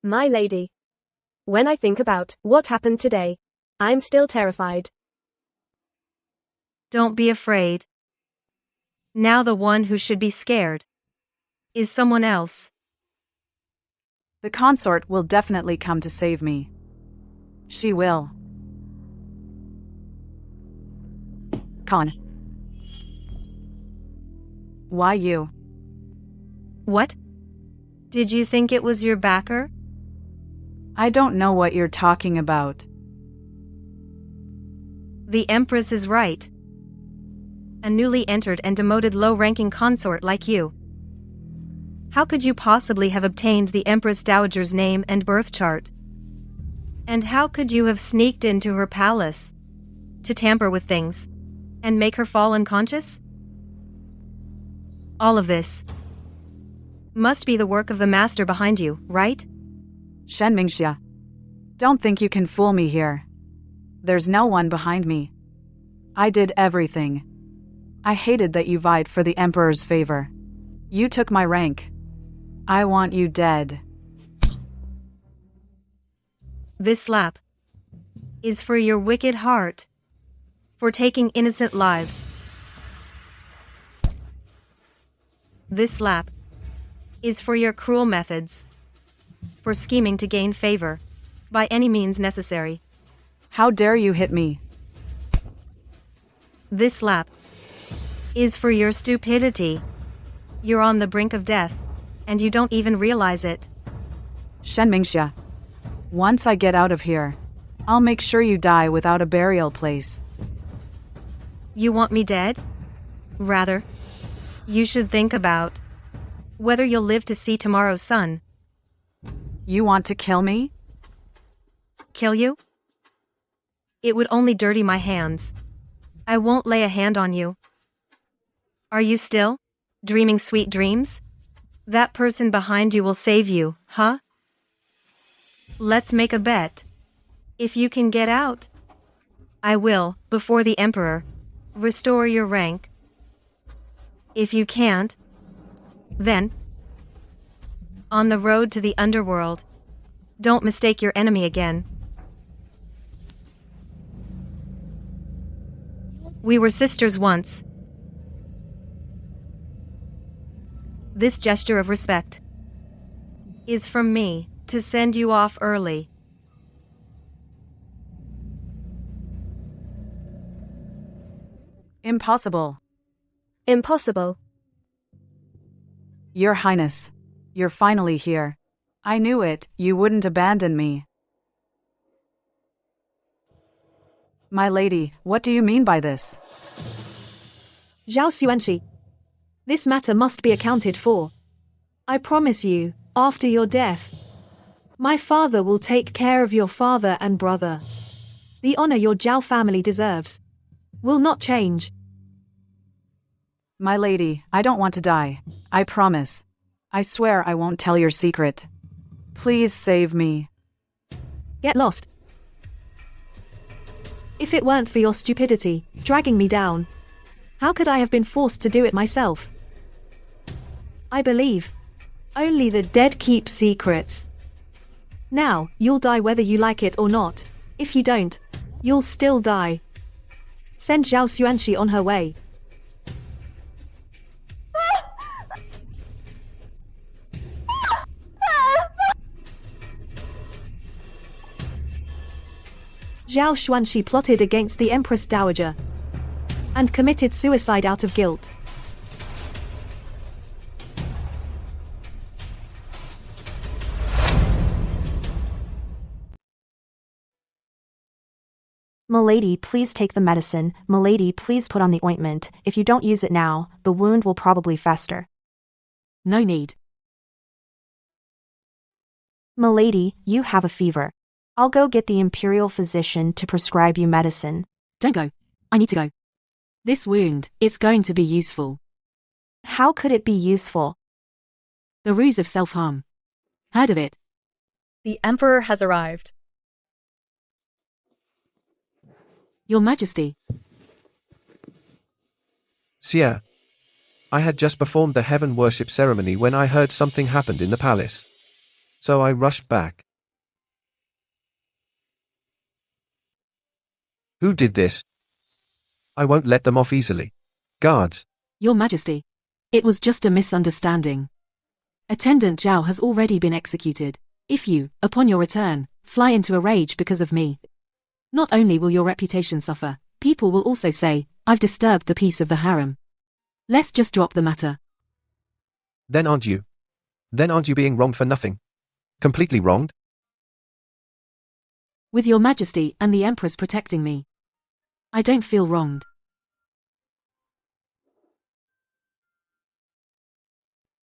My lady. When I think about what happened today, I'm still terrified. Don't be afraid. Now the one who should be scared is someone else. The consort will definitely come to save me. She will. Con. Why you? What? Did you think it was your backer? I don't know what you're talking about. The Empress is right. A newly entered and demoted low-ranking consort like you. How could you possibly have obtained the Empress Dowager's name and birth chart? And how could you have sneaked into her palace to tamper with things and make her fall unconscious? All of this must be the work of the master behind you, right? Shen Mingxia. Don't think you can fool me here. There's no one behind me. I did everything. I hated that you vied for the Emperor's favor. You took my rank. I want you dead. This slap is for your wicked heart, for taking innocent lives. This slap is for your cruel methods, for scheming to gain favor, by any means necessary. How dare you hit me? This slap is for your stupidity. You're on the brink of death, and you don't even realize it. Shen Mingxia. Once I get out of here, I'll make sure you die without a burial place. You want me dead? Rather, you should think about whether you'll live to see tomorrow's sun. You want to kill me? Kill you? It would only dirty my hands. I won't lay a hand on you. Are you still dreaming sweet dreams? That person behind you will save you, huh? Let's make a bet. If you can get out, I will, before the Emperor, restore your rank. If you can't, then, on the road to the underworld, don't mistake your enemy again. We were sisters once. This gesture of respect is from me to send you off early. Impossible. Impossible. Your Highness, you're finally here. I knew it, you wouldn't abandon me. My lady, what do you mean by this? Zhao Xuanxi. This matter must be accounted for. I promise you, after your death, my father will take care of your father and brother. The honor your Zhao family deserves will not change. My lady, I don't want to die. I promise. I swear I won't tell your secret. Please save me. Get lost. If it weren't for your stupidity, dragging me down, how could I have been forced to do it myself? I believe only the dead keep secrets. Now, you'll die whether you like it or not. If you don't, you'll still die. Send Zhao Xuanxi on her way. Zhao Xuanxi plotted against the Empress Dowager and committed suicide out of guilt. Milady, please take the medicine. Milady, please put on the ointment. If you don't use it now, the wound will probably fester. No need. Milady, you have a fever. I'll go get the imperial physician to prescribe you medicine. Don't go. I need to go. This wound, it's going to be useful. How could it be useful? The ruse of self-harm. Heard of it? The Emperor has arrived. Your Majesty. Xia. I had just performed the heaven worship ceremony when I heard something happened in the palace. So I rushed back. Who did this? I won't let them off easily. Guards. Your Majesty. It was just a misunderstanding. Attendant Zhao has already been executed. If you, upon your return, fly into a rage because of me, not only will your reputation suffer, people will also say, I've disturbed the peace of the harem. Let's just drop the matter. Then aren't you being wronged for nothing? Completely wronged? With your Majesty and the Empress protecting me, I don't feel wronged.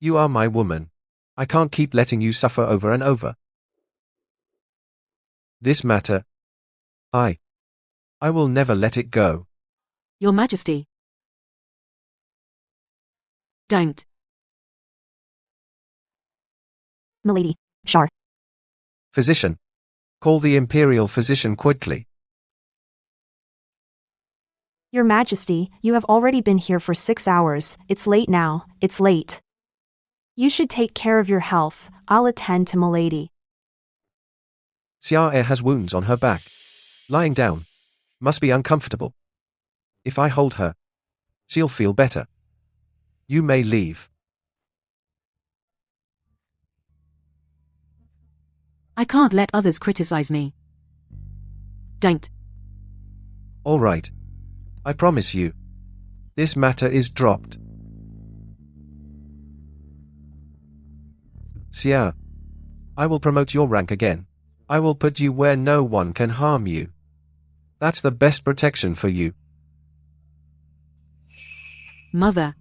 You are my woman. I can't keep letting you suffer over and over. This matter, I will never let it go. Your Majesty. Don't. Milady. Shar. Physician. Call the Imperial physician quickly. Your Majesty, you have already been here for 6 hours. It's late now, it's late. You should take care of your health. I'll attend to Milady. Xia has wounds on her back. Lying down. Must be uncomfortable. If I hold her, she'll feel better. You may leave. I can't let others criticize me. Don't. All right. I promise you. This matter is dropped. Xia. I will promote your rank again. I will put you where no one can harm you. That's the best protection for you. Mother.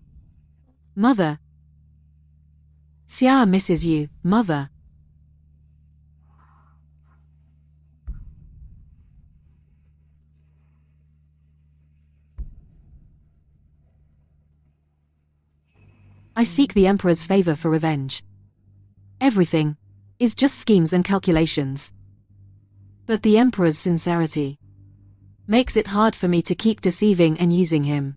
Mother. Xia misses you, Mother. I seek the Emperor's favor for revenge. Everything is just schemes and calculations. But the Emperor's sincerity makes it hard for me to keep deceiving and using him.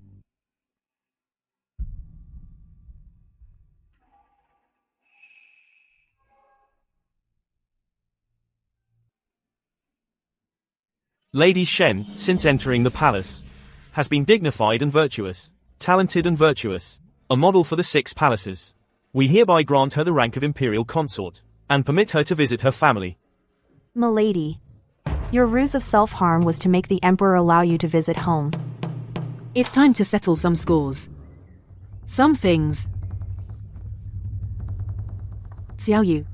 Lady Shen, since entering the palace, has been dignified and virtuous, talented and virtuous, a model for the 6 palaces. We hereby grant her the rank of Imperial Consort, and permit her to visit her family. Milady. Your ruse of self-harm was to make the Emperor allow you to visit home. It's time to settle some scores. Some things. Xiao Yu.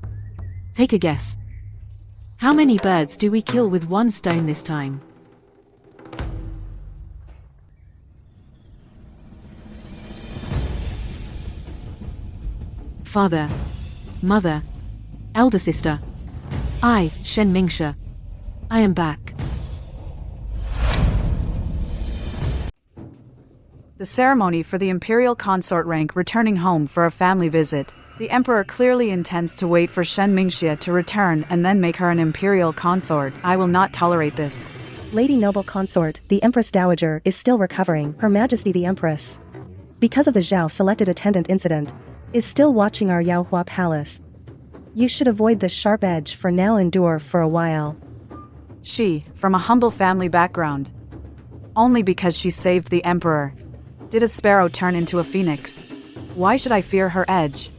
Take a guess. How many birds do we kill with 1 stone this time? Father. Mother. Elder sister. I, Shen Mingxia. I am back. The ceremony for the Imperial Consort rank returning home for a family visit. The Emperor clearly intends to wait for Shen Mingxia to return and then make her an Imperial Consort. I will not tolerate this. Lady Noble Consort, the Empress Dowager, is still recovering. Her Majesty the Empress, because of the Zhao selected attendant incident, is still watching our Yaohua Palace. You should avoid the sharp edge for now, endure for a while. She, from a humble family background. Only because she saved the Emperor. Did a sparrow turn into a phoenix? Why should I fear her edge?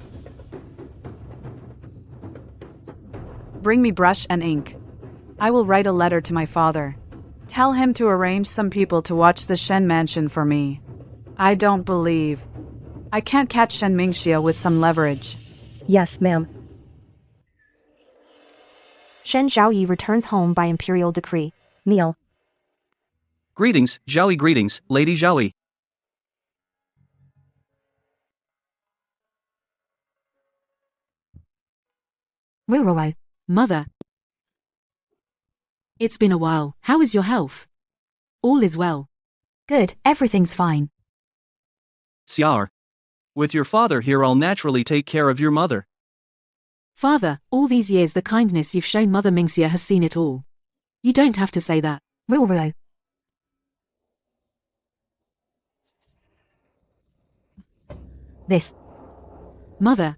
Bring me brush and ink. I will write a letter to my father. Tell him to arrange some people to watch the Shen Mansion for me. I don't believe. I can't catch Shen Mingxia with some leverage. Yes, ma'am. Shen Zhaoyi returns home by imperial decree. Kneel. Greetings, Zhaoyi, greetings, Lady Zhaoyi. Rurowo. Mother. It's been a while. How is your health? All is well. Good, everything's fine. Xiao, With your father here, I'll naturally take care of your mother. Father, all these years the kindness you've shown Mother Mingxia has seen it all. You don't have to say that. Ruo. This. Mother.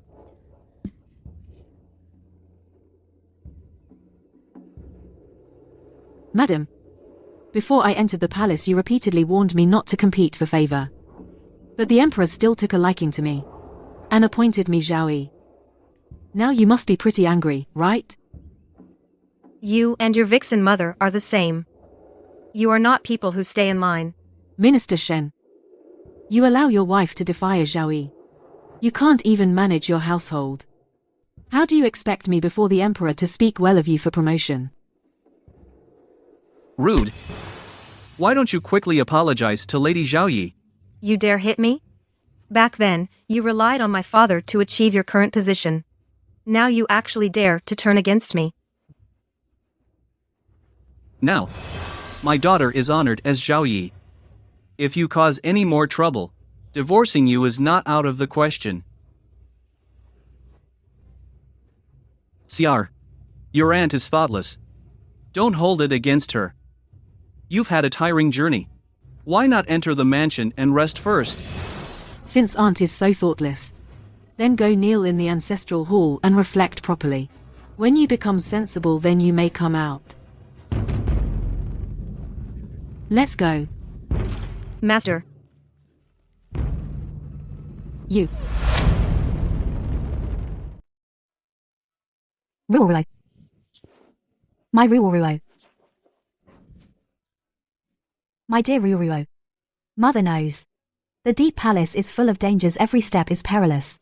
Madam. Before I entered the palace you repeatedly warned me not to compete for favor. But the Emperor still took a liking to me. And appointed me Zhao. Now you must be pretty angry, right? You and your vixen mother are the same. You are not people who stay in line. Minister Shen. You allow your wife to defy Zhao. You can't even manage your household. How do you expect me before the Emperor to speak well of you for promotion? Rude. Why don't you quickly apologize to Lady Zhao? You dare hit me? Back then, you relied on my father to achieve your current position. Now you actually dare to turn against me. Now, my daughter is honored as Zhao. If you cause any more trouble, divorcing you is not out of the question. Xiar, your aunt is thoughtless. Don't hold it against her. You've had a tiring journey. Why not enter the mansion and rest first? Since aunt is so thoughtless, then go kneel in the ancestral hall and reflect properly. When you become sensible, then you may come out. Let's go. Master. You. Ruo. My Ruo. My dear Ruo. Mother knows. The deep palace is full of dangers, every step is perilous.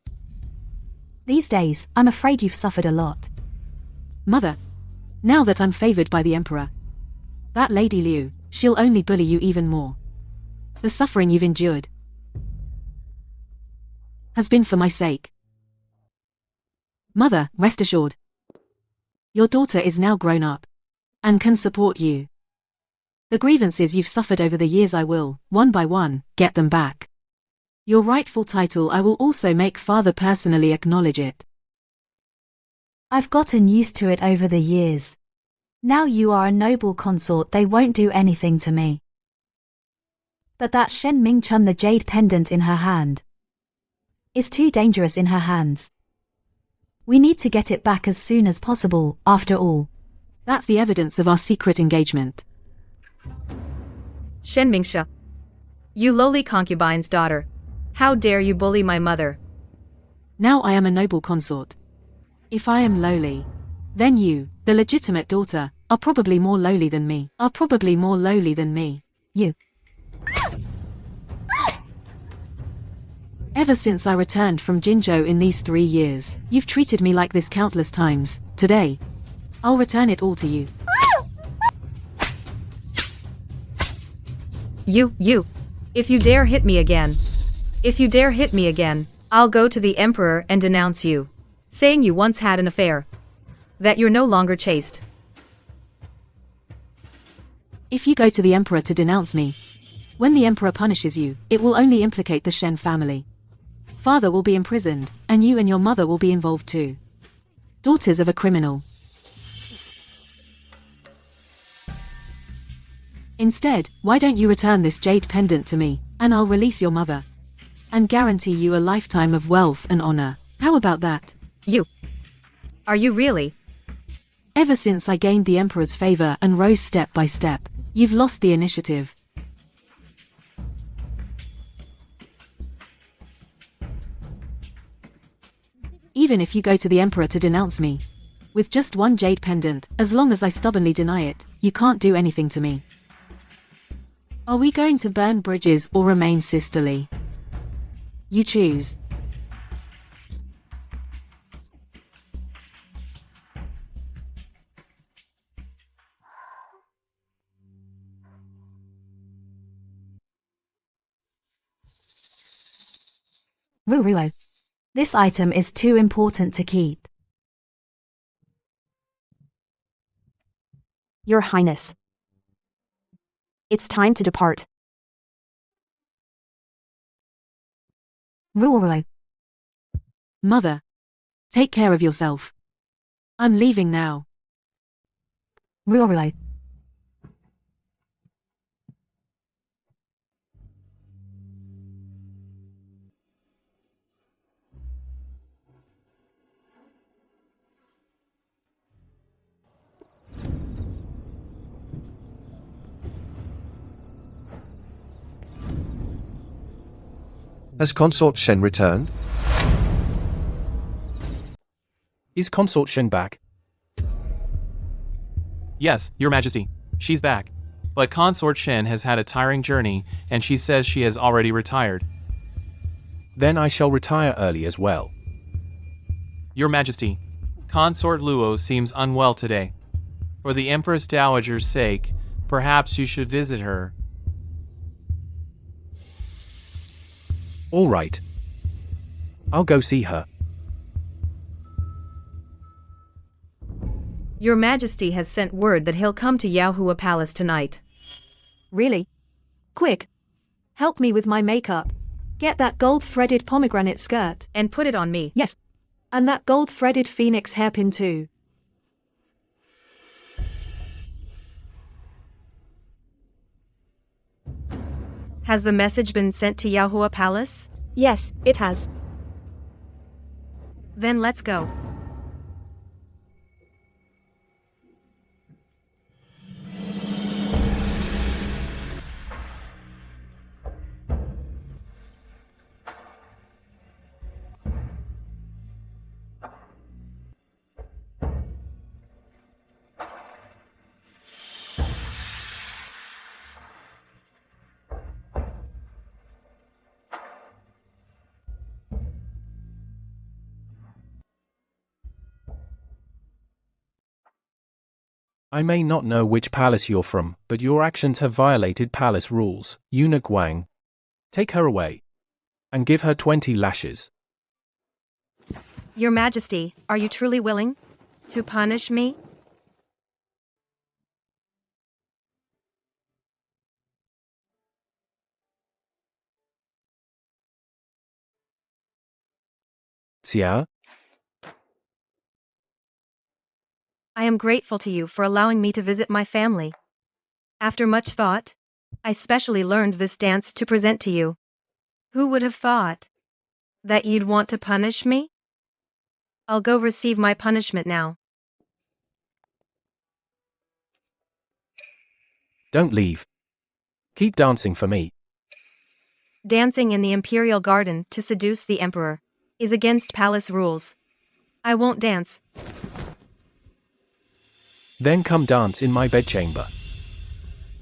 These days, I'm afraid you've suffered a lot. Mother. Now that I'm favored by the Emperor, that Lady Liu, she'll only bully you even more. The suffering you've endured has been for my sake. Mother, rest assured. Your daughter is now grown up and can support you. The grievances you've suffered over the years I will, one by one, get them back. Your rightful title I will also make father personally acknowledge it. I've gotten used to it over the years. Now you are a noble consort, they won't do anything to me. But that Shen Mingxia, the jade pendant in her hand, is too dangerous in her hands. We need to get it back as soon as possible, after all. That's the evidence of our secret engagement. Shen Mingxia. You lowly concubine's daughter. How dare you bully my mother? Now I am a noble consort. If I am lowly, then you, the legitimate daughter, are probably more lowly than me. You. Ever since I returned from Jinzhou in these 3 years, you've treated me like this countless times. Today, I'll return it all to you. You. If you dare hit me again. I'll go to the Emperor and denounce you, saying you once had an affair. That you're no longer chaste. If you go to the Emperor to denounce me, when the Emperor punishes you, it will only implicate the Shen family. Father will be imprisoned, and you and your mother will be involved too. Daughters of a criminal. Instead, why don't you return this jade pendant to me, and I'll release your mother. And guarantee you a lifetime of wealth and honor. How about that? You. Are you really? Ever since I gained the Emperor's favor and rose step by step, you've lost the initiative. Even if you go to the Emperor to denounce me, with just one jade pendant, as long as I stubbornly deny it, you can't do anything to me. Are we going to burn bridges or remain sisterly? You choose. Ruo. This item is too important to keep. Your Highness. It's time to depart. Ruoro. Mother. Take care of yourself. I'm leaving now. Ruoro. Has Consort Shen returned? Is Consort Shen back? Yes, Your Majesty. She's back. But Consort Shen has had a tiring journey, and she says she has already retired. Then I shall retire early as well. Your Majesty, Consort Luo seems unwell today. For the Empress Dowager's sake, perhaps you should visit her. All right. I'll go see her. Your Majesty has sent word that he'll come to Yaohua Palace tonight. Really? Quick. Help me with my makeup. Get that gold-threaded pomegranate skirt. And put it on me. Yes. And that gold-threaded phoenix hairpin too. Has the message been sent to Yaohua Palace? Yes, it has. Then let's go. I may not know which palace you're from, but your actions have violated palace rules. Eunuch Wang. Take her away. And give her 20 lashes. Your Majesty, are you truly willing to punish me? Xia? I am grateful to you for allowing me to visit my family. After much thought, I specially learned this dance to present to you. Who would have thought that you'd want to punish me? I'll go receive my punishment now. Don't leave. Keep dancing for me. Dancing in the Imperial Garden to seduce the Emperor is against palace rules. I won't dance. Then come dance in my bedchamber.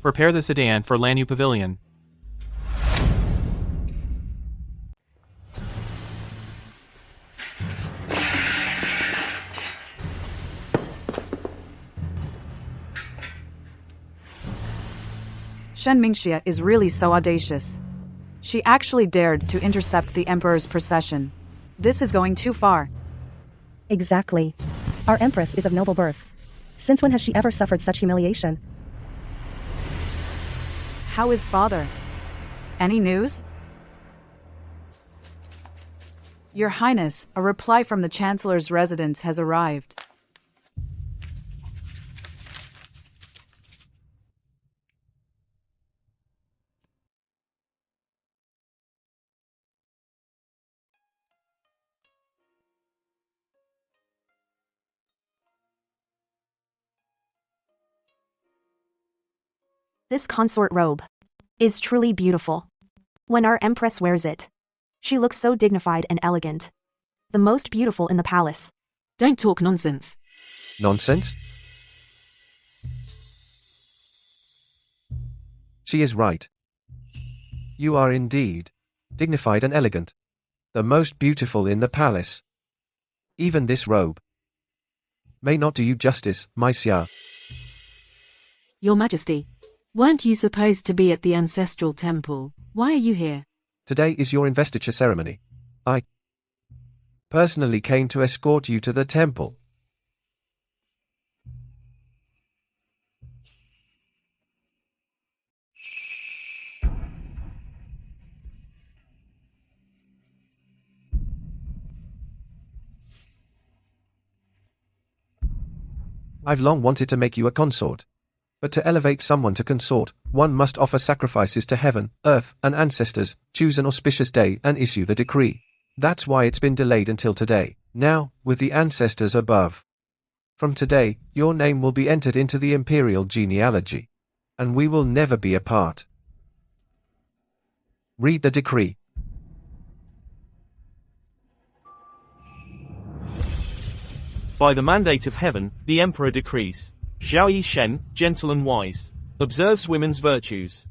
Prepare the sedan for Lanyu Pavilion. Shen Mingxia is really so audacious. She actually dared to intercept the Emperor's procession. This is going too far. Exactly. Our Empress is of noble birth. Since when has she ever suffered such humiliation? How is father? Any news? Your Highness, a reply from the Chancellor's residence has arrived. This consort robe is truly beautiful. When our Empress wears it, she looks so dignified and elegant. The most beautiful in the palace. Don't talk nonsense. Nonsense? She is right. You are indeed dignified and elegant. The most beautiful in the palace. Even this robe may not do you justice, my Xia. Your Majesty, weren't you supposed to be at the ancestral temple? Why are you here? Today is your investiture ceremony. I personally came to escort you to the temple. I've long wanted to make you a consort. But to elevate someone to consort, one must offer sacrifices to heaven, earth, and ancestors, choose an auspicious day and issue the decree. That's why it's been delayed until today. Now, with the ancestors above. From today, your name will be entered into the imperial genealogy. And we will never be apart. Read the decree. By the mandate of heaven, the Emperor decrees. Zhao Yi Shen, gentle and wise, observes women's virtues,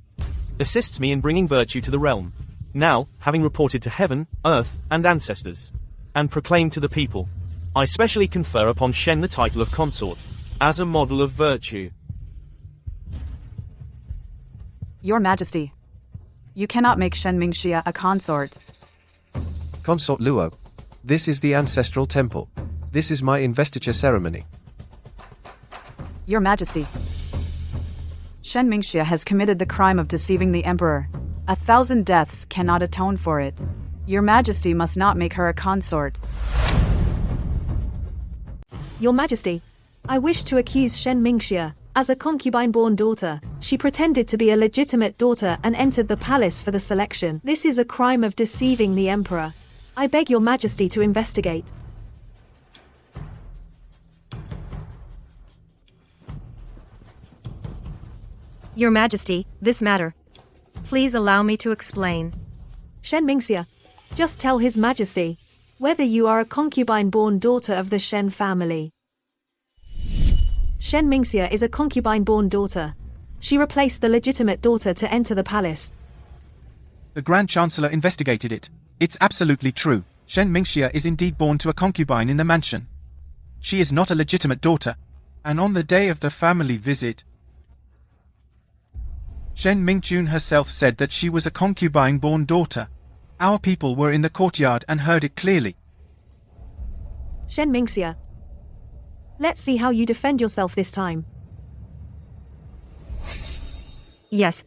assists me in bringing virtue to the realm. Now, having reported to heaven, earth, and ancestors, and proclaimed to the people, I specially confer upon Shen the title of consort, as a model of virtue. Your Majesty, you cannot make Shen Mingxia a consort. Consort Luo. This is the ancestral temple. This is my investiture ceremony. Your Majesty, Shen Mingxia has committed the crime of deceiving the Emperor. 1,000 deaths cannot atone for it. Your Majesty must not make her a consort. Your Majesty, I wish to accuse Shen Mingxia. As a concubine-born daughter, she pretended to be a legitimate daughter and entered the palace for the selection. This is a crime of deceiving the Emperor. I beg your Majesty to investigate. Your Majesty, this matter. Please allow me to explain. Shen Mingxia, just tell His Majesty whether you are a concubine-born daughter of the Shen family. Shen Mingxia is a concubine-born daughter. She replaced the legitimate daughter to enter the palace. The Grand Chancellor investigated it. It's absolutely true. Shen Mingxia is indeed born to a concubine in the mansion. She is not a legitimate daughter. And on the day of the family visit, Shen Mingchun herself said that she was a concubine-born daughter. Our people were in the courtyard and heard it clearly. Shen Mingxia, let's see how you defend yourself this time. Yes.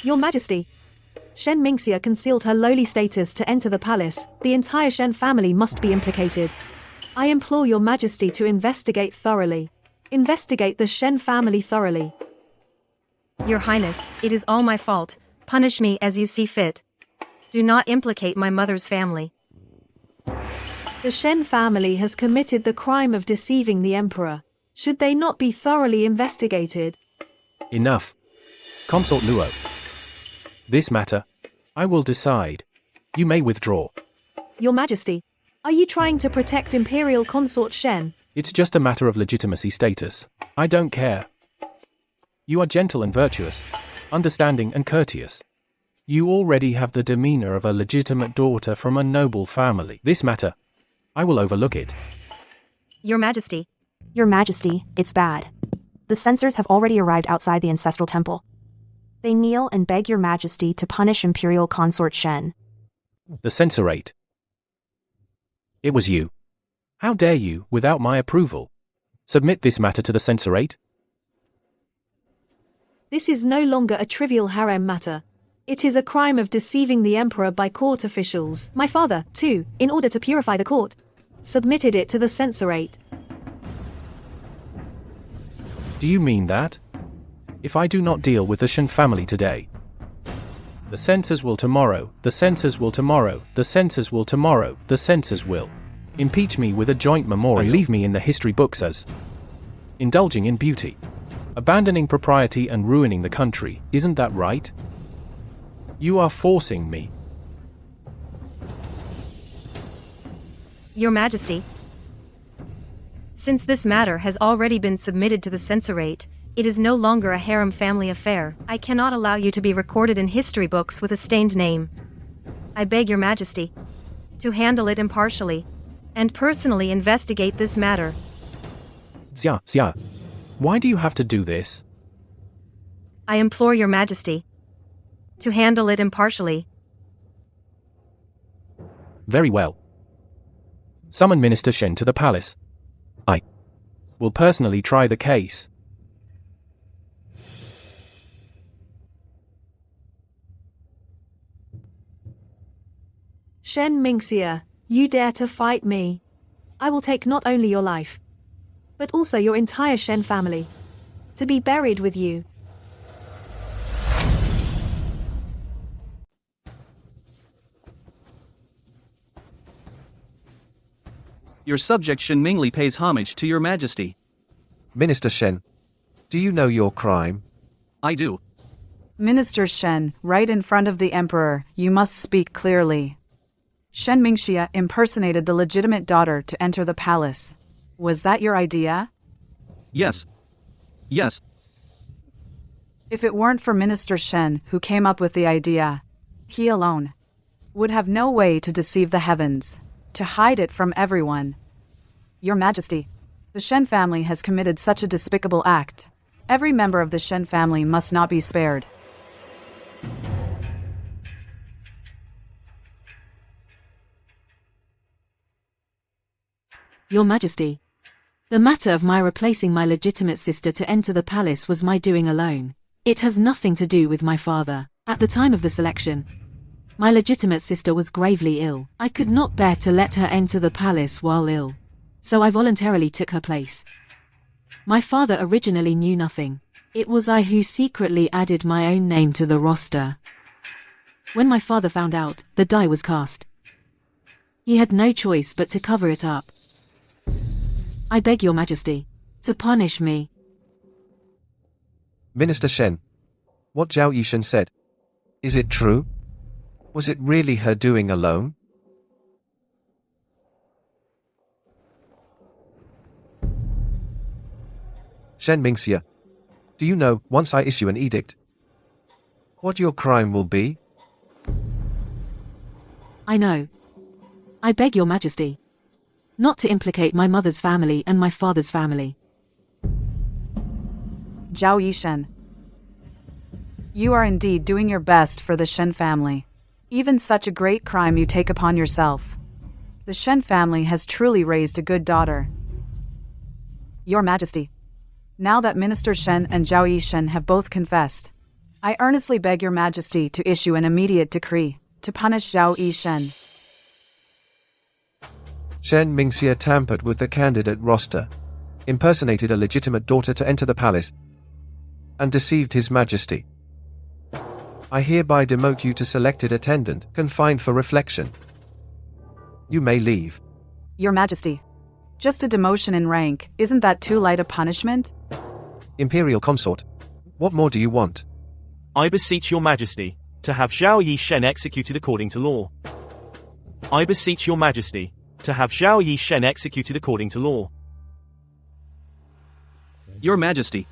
Your Majesty, Shen Mingxia concealed her lowly status to enter the palace. The entire Shen family must be implicated. I implore your Majesty to investigate thoroughly. Investigate the Shen family thoroughly. Your Highness, it is all my fault. Punish me as you see fit. Do not implicate my mother's family. The Shen family has committed the crime of deceiving the Emperor. Should they not be thoroughly investigated? Enough. Consort Luo. This matter, I will decide. You may withdraw. Your Majesty, are you trying to protect Imperial Consort Shen? It's just a matter of legitimacy status. I don't care. You are gentle and virtuous, understanding and courteous. You already have the demeanor of a legitimate daughter from a noble family. This matter, I will overlook it. Your Majesty. Your Majesty, it's bad. The censors have already arrived outside the ancestral temple. They kneel and beg your Majesty to punish Imperial Consort Shen. The censorate. It was you. How dare you, without my approval, submit this matter to the censorate? This is no longer a trivial harem matter. It is a crime of deceiving the Emperor by court officials. My father, too, in order to purify the court, submitted it to the censorate. Do you mean that? If I do not deal with the Shen family today, the censors will tomorrow, the censors will tomorrow, the censors will tomorrow, the censors will impeach me with a joint memorial and leave me in the history books as indulging in beauty, abandoning propriety and ruining the country. Isn't that right? You are forcing me. Your Majesty, since this matter has already been submitted to the censorate, it is no longer a harem family affair. I cannot allow you to be recorded in history books with a stained name. I beg your Majesty to handle it impartially and personally investigate this matter. Xia, why do you have to do this? I implore your Majesty to handle it impartially. Very well. Summon Minister Shen to the palace. I will personally try the case. Shen Mingxia, you dare to fight me? I will take not only your life, but also your entire Shen family. To be buried with you. Your subject Shen Mingli pays homage to your majesty. Minister Shen, do you know your crime? I do. Minister Shen, right in front of the emperor, you must speak clearly. Shen Mingxia impersonated the legitimate daughter to enter the palace. Was that your idea? Yes. Yes. If it weren't for Minister Shen, who came up with the idea, he alone would have no way to deceive the heavens, to hide it from everyone. Your Majesty, the Shen family has committed such a despicable act. Every member of the Shen family must not be spared. Your Majesty, the matter of my replacing my legitimate sister to enter the palace was my doing alone. It has nothing to do with my father. At the time of the selection, my legitimate sister was gravely ill. I could not bear to let her enter the palace while ill, so I voluntarily took her place. My father originally knew nothing. It was I who secretly added my own name to the roster. When my father found out, the die was cast. He had no choice but to cover it up. I beg your Majesty to punish me. Minister Shen, what Zhao Yishen said, is it true? Was it really her doing alone? Shen Mingxia, do you know, once I issue an edict, what your crime will be? I know. I beg your Majesty not to implicate my mother's family and my father's family. Zhao Yishen, you are indeed doing your best for the Shen family. Even such a great crime you take upon yourself. The Shen family has truly raised a good daughter. Your Majesty, now that Minister Shen and Zhao Yishen have both confessed, I earnestly beg your Majesty to issue an immediate decree to punish Zhao Yishen. Shen Mingxia tampered with the candidate roster, impersonated a legitimate daughter to enter the palace, and deceived His Majesty. I hereby demote you to selected attendant, confined for reflection. You may leave. Your Majesty, just a demotion in rank, isn't that too light a punishment? Imperial Consort, what more do you want? I beseech your Majesty to have Zhao Yishen executed according to law. I beseech your Majesty to have Zhao Yishen executed according to law. Your Majesty,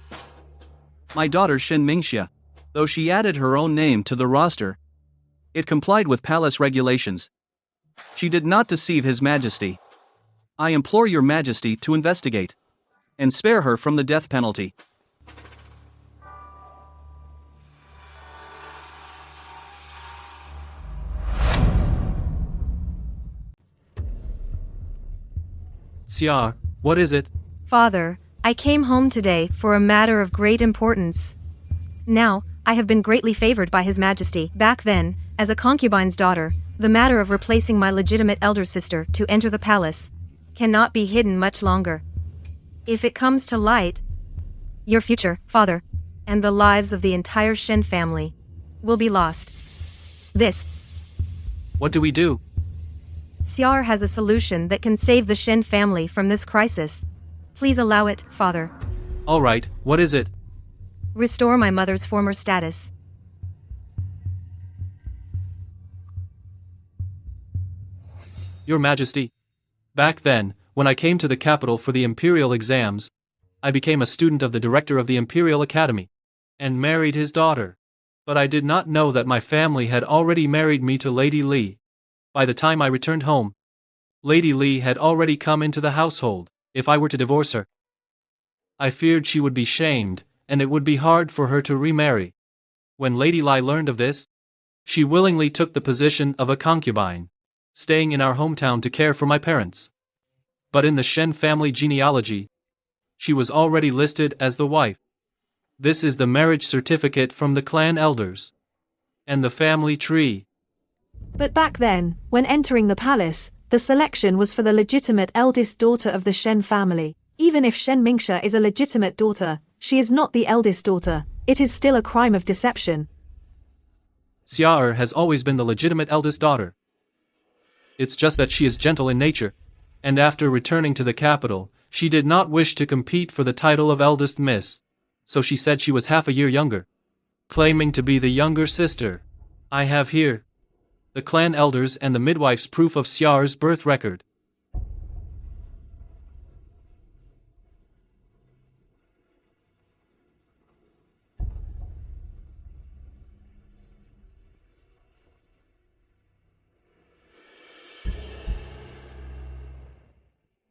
my daughter Shen Mingxia, though she added her own name to the roster, it complied with palace regulations. She did not deceive His Majesty. I implore your Majesty to investigate and spare her from the death penalty. Xiar, what is it? Father, I came home today for a matter of great importance. Now, I have been greatly favored by His Majesty. Back then, as a concubine's daughter, the matter of replacing my legitimate elder sister to enter the palace cannot be hidden much longer. If it comes to light, your future, father, and the lives of the entire Shen family will be lost. What do we do? Xiar has a solution that can save the Shen family from this crisis. Please allow it, father. All right, what is it? Restore my mother's former status. Your Majesty, back then, when I came to the capital for the imperial exams, I became a student of the director of the Imperial Academy, and married his daughter. But I did not know that my family had already married me to Lady Li. By the time I returned home, Lady Li had already come into the household. If I were to divorce her, I feared she would be shamed, and it would be hard for her to remarry. When Lady Li learned of this, she willingly took the position of a concubine, staying in our hometown to care for my parents. But in the Shen family genealogy, she was already listed as the wife. This is the marriage certificate from the clan elders and the family tree. But back then, when entering the palace, the selection was for the legitimate eldest daughter of the Shen family. Even if Shen Mingxia is a legitimate daughter, she is not the eldest daughter. It is still a crime of deception. Xia has always been the legitimate eldest daughter. It's just that she is gentle in nature, and after returning to the capital, she did not wish to compete for the title of eldest miss, so she said she was half a year younger, claiming to be the younger sister. I have here the clan elders and the midwife's proof of Xia's birth record.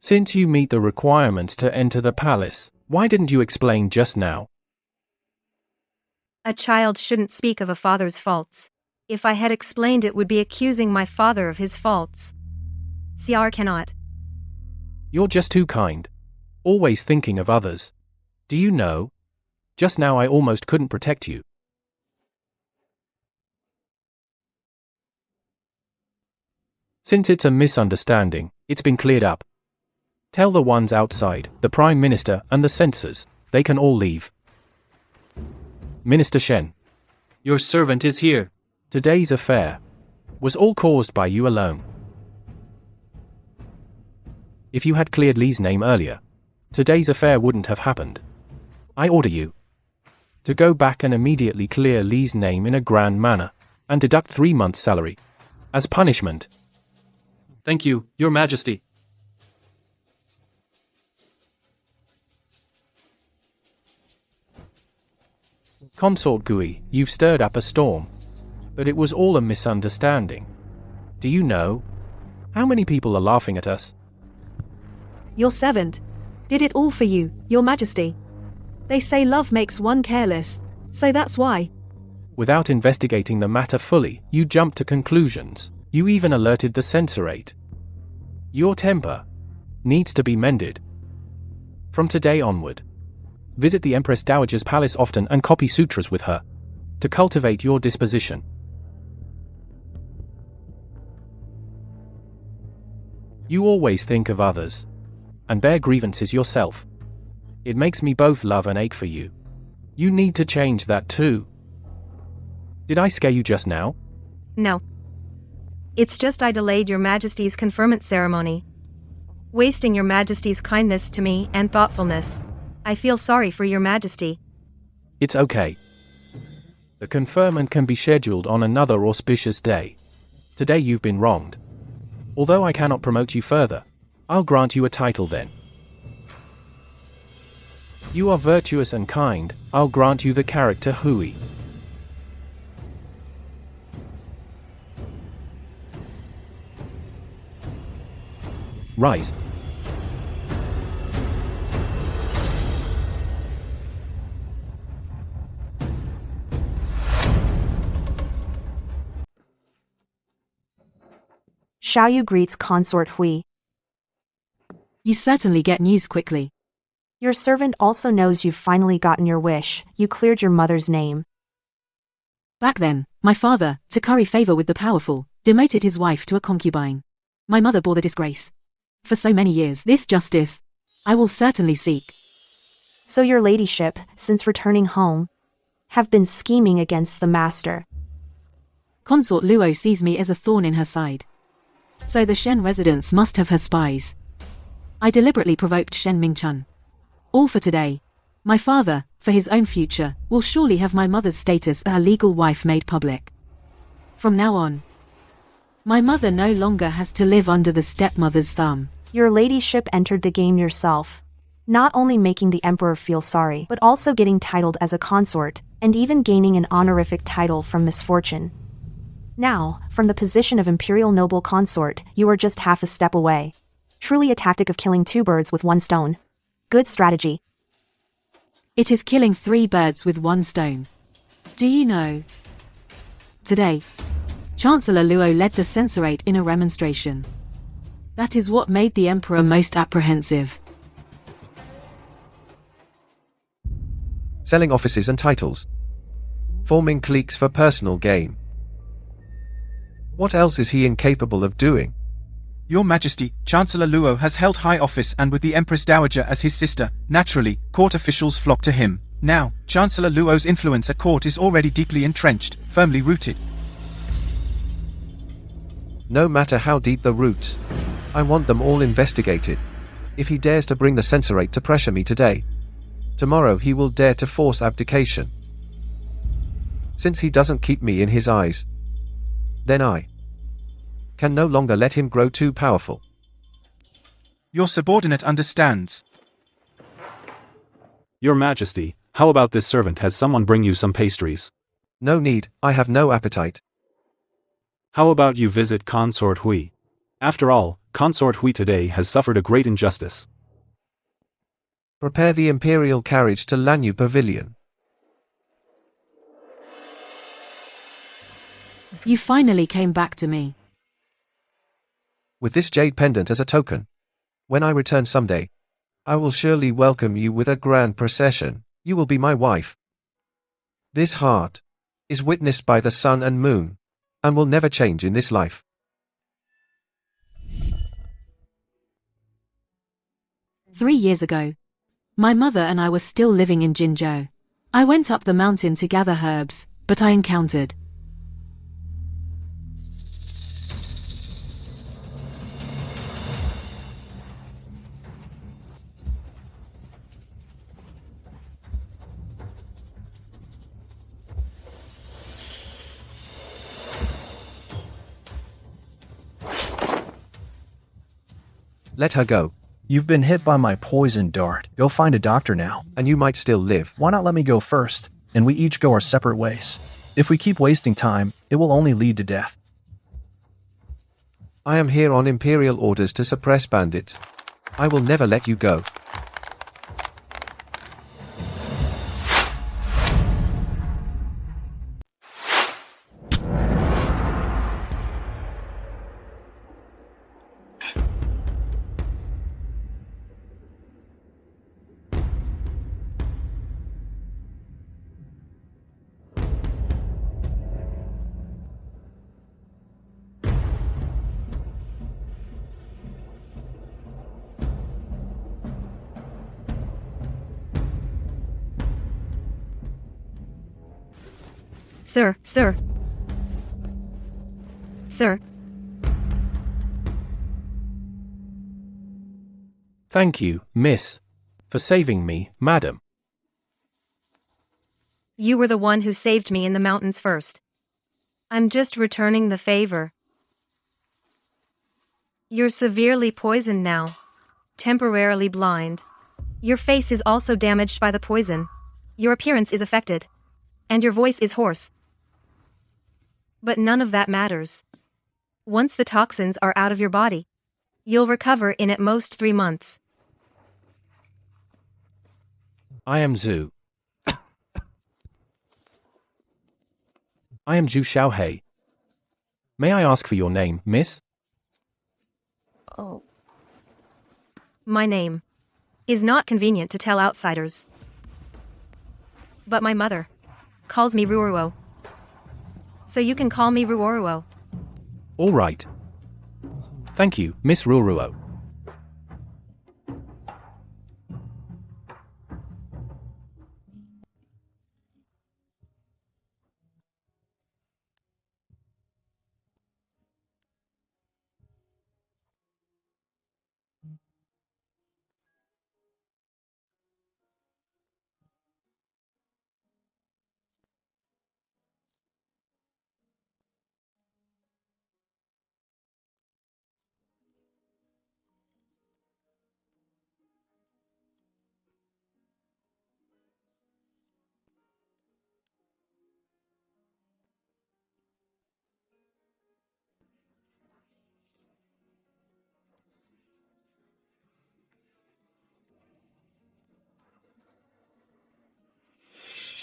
Since you meet the requirements to enter the palace, why didn't you explain just now? A child shouldn't speak of a father's faults. If I had explained, it would be accusing my father of his faults. Xiar cannot. You're just too kind. Always thinking of others. Do you know? Just now I almost couldn't protect you. Since it's a misunderstanding, it's been cleared up. Tell the ones outside, the Prime Minister and the censors, they can all leave. Minister Shen. Your servant is here. Today's affair was all caused by you alone. If you had cleared Li's name earlier, today's affair wouldn't have happened. I order you to go back and immediately clear Li's name in a grand manner, and deduct 3 months' salary as punishment. Thank you, Your Majesty. Consort Gui, you've stirred up a storm. But it was all a misunderstanding. Do you know how many people are laughing at us? Your servant did it all for you, Your Majesty. They say love makes one careless, so that's why. Without investigating the matter fully, you jumped to conclusions. You even alerted the censorate. Your temper needs to be mended. From today onward, visit the Empress Dowager's palace often and copy sutras with her to cultivate your disposition. You always think of others and bear grievances yourself. It makes me both love and ache for you. You need to change that too. Did I scare you just now? No. It's just I delayed Your Majesty's conferment ceremony, wasting Your Majesty's kindness to me and thoughtfulness. I feel sorry for Your Majesty. It's okay. The conferment can be scheduled on another auspicious day. Today you've been wronged. Although I cannot promote you further, I'll grant you a title then. You are virtuous and kind, I'll grant you the character Hui. Rise. Xiaoyu greets Consort Hui. You certainly get news quickly. Your servant also knows you've finally gotten your wish. You cleared your mother's name. Back then, my father, to curry favor with the powerful, demoted his wife to a concubine. My mother bore the disgrace. For so many years, this justice I will certainly seek. So your ladyship, since returning home, have been scheming against the master. Consort Luo sees me as a thorn in her side. So the Shen residents must have her spies. I deliberately provoked Shen Mingchun. All for today. My father, for his own future, will surely have my mother's status as a legal wife made public. From now on, my mother no longer has to live under the stepmother's thumb. Your ladyship entered the game yourself, not only making the emperor feel sorry, but also getting titled as a consort, and even gaining an honorific title from misfortune. Now, from the position of imperial noble consort, you are just half a step away. Truly a tactic of killing 2 birds with 1 stone. Good strategy. It is killing 3 birds with 1 stone. Do you know? Today, Chancellor Luo led the censorate in a remonstration. That is what made the emperor most apprehensive. Selling offices and titles. Forming cliques for personal gain. What else is he incapable of doing? Your Majesty, Chancellor Luo has held high office and with the Empress Dowager as his sister, naturally, court officials flock to him. Now, Chancellor Luo's influence at court is already deeply entrenched, firmly rooted. No matter how deep the roots, I want them all investigated. If he dares to bring the censorate to pressure me today, tomorrow he will dare to force abdication. Since he doesn't keep me in his eyes, then I can no longer let him grow too powerful. Your subordinate understands. Your Majesty, how about this servant? Has someone bring you some pastries? No need, I have no appetite. How about you visit Consort Hui? After all, Consort Hui today has suffered a great injustice. Prepare the imperial carriage to Lanyu Pavilion. You finally came back to me. With this jade pendant as a token, when I return someday, I will surely welcome you with a grand procession. You will be my wife. This heart is witnessed by the sun and moon, and will never change in this life. Three years ago, my mother and I were still living in Jinzhou. I went up the mountain to gather herbs, but I encountered Let her go. You've been hit by my poison dart. Go find a doctor now. And you might still live. Why not let me go first, and we each go our separate ways? If we keep wasting time, it will only lead to death. I am here on imperial orders to suppress bandits. I will never let you go. Sir, sir. Sir. Thank you, miss, for saving me, madam. You were the one who saved me in the mountains first. I'm just returning the favor. You're severely poisoned now. Temporarily blind. Your face is also damaged by the poison. Your appearance is affected. And your voice is hoarse. But none of that matters. Once the toxins are out of your body, you'll recover in at most 3 months. I am Zhu. I am Zhu Xiaohei. May I ask for your name, miss? Oh. My name is not convenient to tell outsiders. But my mother calls me Ruoruo. So you can call me Ruoruo. All right. Thank you, Miss Ruoruo.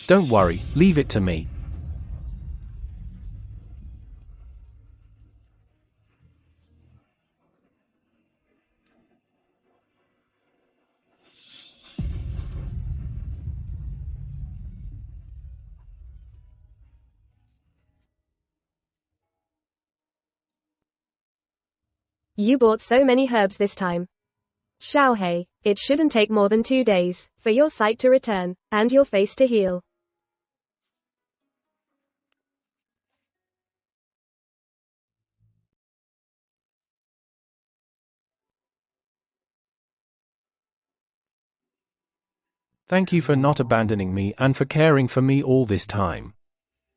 Don't worry, leave it to me. You bought so many herbs this time. Xiaohei, it shouldn't take more than 2 days for your sight to return and your face to heal. Thank you for not abandoning me and for caring for me all this time.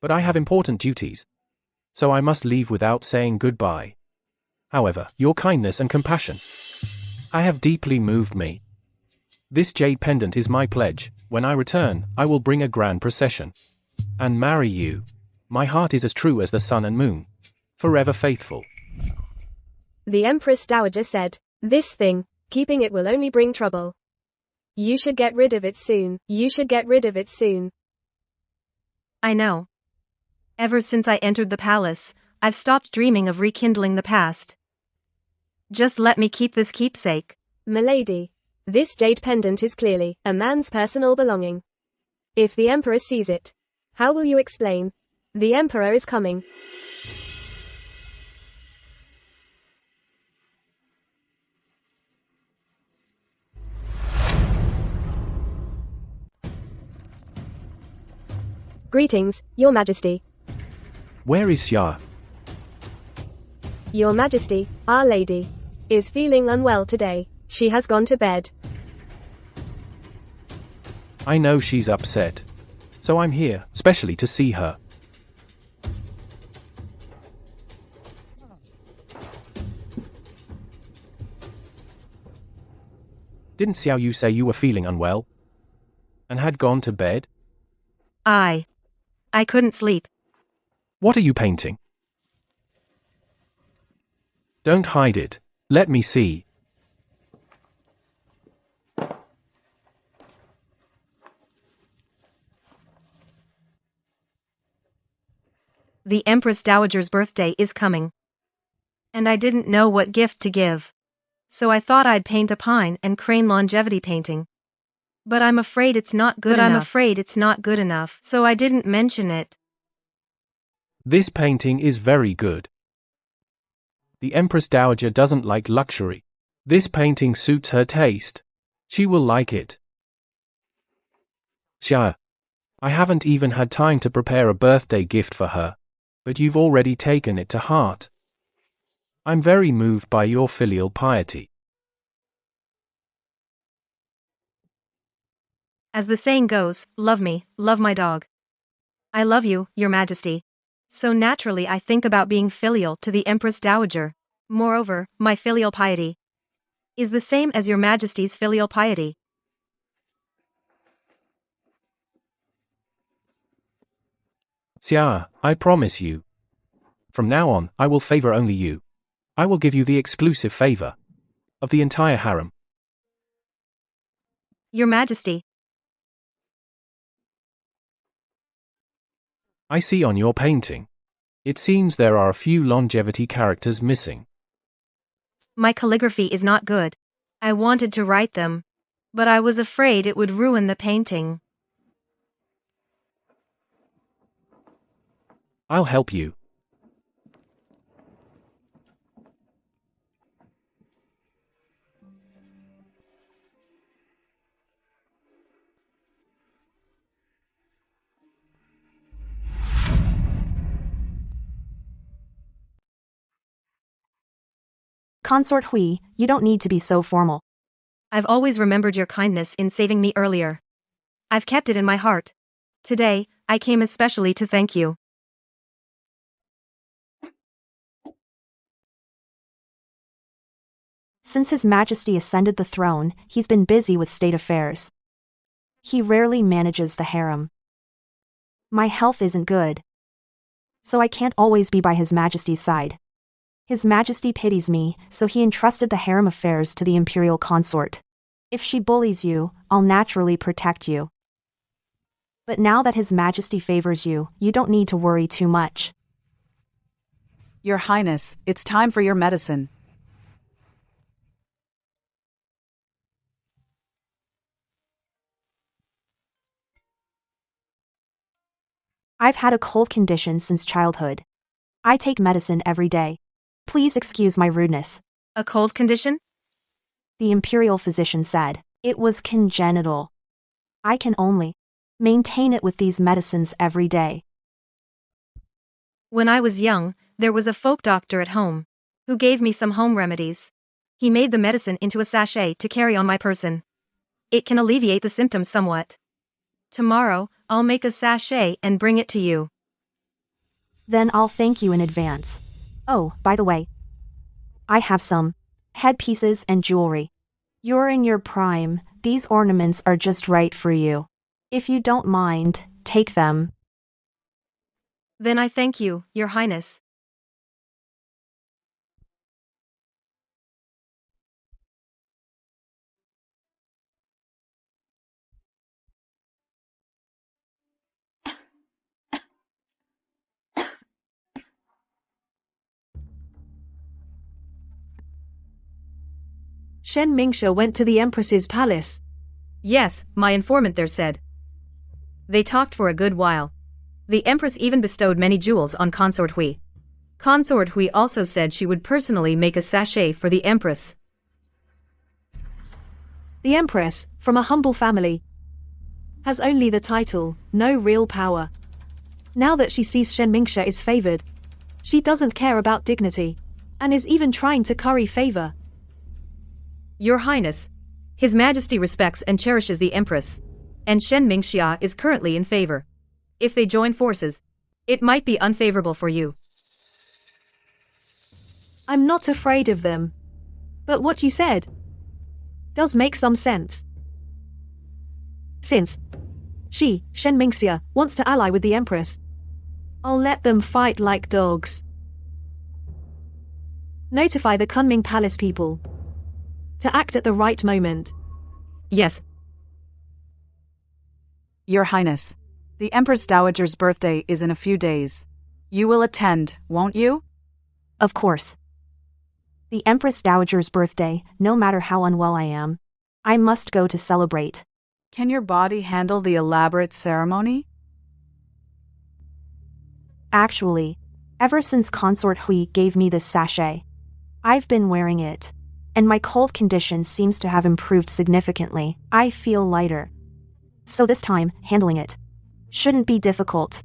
But I have important duties, so I must leave without saying goodbye. However, your kindness and compassion have deeply moved me. This jade pendant is my pledge. When I return, I will bring a grand procession and marry you. My heart is as true as the sun and moon, forever faithful. The Empress Dowager said, "This thing, keeping it will only bring trouble. You should get rid of it soon. You should get rid of it soon." I know. Ever since I entered the palace, I've stopped dreaming of rekindling the past. Just let me keep this keepsake. Milady, this jade pendant is clearly a man's personal belonging. If the Emperor sees it, how will you explain? The Emperor is coming. Greetings, Your Majesty. Where is Xia? Your Majesty, Our Lady, is feeling unwell today. She has gone to bed. I know she's upset, so I'm here, specially to see her. Didn't Xiao Yu say you were feeling unwell? And had gone to bed? I couldn't sleep. What are you painting? Don't hide it. Let me see. The Empress Dowager's birthday is coming. And I didn't know what gift to give. So I thought I'd paint a pine and crane longevity painting. But I'm afraid it's not good enough, so I didn't mention it. This painting is very good. The Empress Dowager doesn't like luxury. This painting suits her taste. She will like it. Xia, I haven't even had time to prepare a birthday gift for her, but you've already taken it to heart. I'm very moved by your filial piety. As the saying goes, love me, love my dog. I love you, Your Majesty. So naturally I think about being filial to the Empress Dowager. Moreover, my filial piety is the same as Your Majesty's filial piety. Xia, I promise you. From now on, I will favor only you. I will give you the exclusive favor of the entire harem. Your Majesty. I see on your painting. It seems there are a few longevity characters missing. My calligraphy is not good. I wanted to write them, but I was afraid it would ruin the painting. I'll help you. Consort Hui, you don't need to be so formal. I've always remembered your kindness in saving me earlier. I've kept it in my heart. Today, I came especially to thank you. Since His Majesty ascended the throne, he's been busy with state affairs. He rarely manages the harem. My health isn't good, so I can't always be by His Majesty's side. His Majesty pities me, so he entrusted the harem affairs to the imperial consort. If she bullies you, I'll naturally protect you. But now that His Majesty favors you, you don't need to worry too much. Your Highness, it's time for your medicine. I've had a cold condition since childhood. I take medicine every day. Please excuse my rudeness. A cold condition? The imperial physician said it was congenital. I can only maintain it with these medicines every day. When I was young, there was a folk doctor at home who gave me some home remedies. He made the medicine into a sachet to carry on my person. It can alleviate the symptoms somewhat. Tomorrow, I'll make a sachet and bring it to you. Then I'll thank you in advance. Oh, by the way, I have some headpieces and jewelry. You're in your prime, these ornaments are just right for you. If you don't mind, take them. Then I thank you, Your Highness. Shen Mingxia went to the Empress's palace. Yes, my informant there said. They talked for a good while. The Empress even bestowed many jewels on Consort Hui. Consort Hui also said she would personally make a sachet for the Empress. The Empress, from a humble family, has only the title, no real power. Now that she sees Shen Mingxia is favored, she doesn't care about dignity, and is even trying to curry favor. Your Highness, His Majesty respects and cherishes the Empress, and Shen Mingxia is currently in favor. If they join forces, it might be unfavorable for you. I'm not afraid of them. But what you said does make some sense. Since she, Shen Mingxia, wants to ally with the Empress, I'll let them fight like dogs. Notify the Kunming Palace people to act at the right moment. Yes. Your Highness, the Empress Dowager's birthday is in a few days. You will attend, won't you? Of course. The Empress Dowager's birthday, no matter how unwell I am, I must go to celebrate. Can your body handle the elaborate ceremony? Actually, ever since Consort Hui gave me this sachet, I've been wearing it, and my cold condition seems to have improved significantly. I feel lighter. So this time, handling it shouldn't be difficult.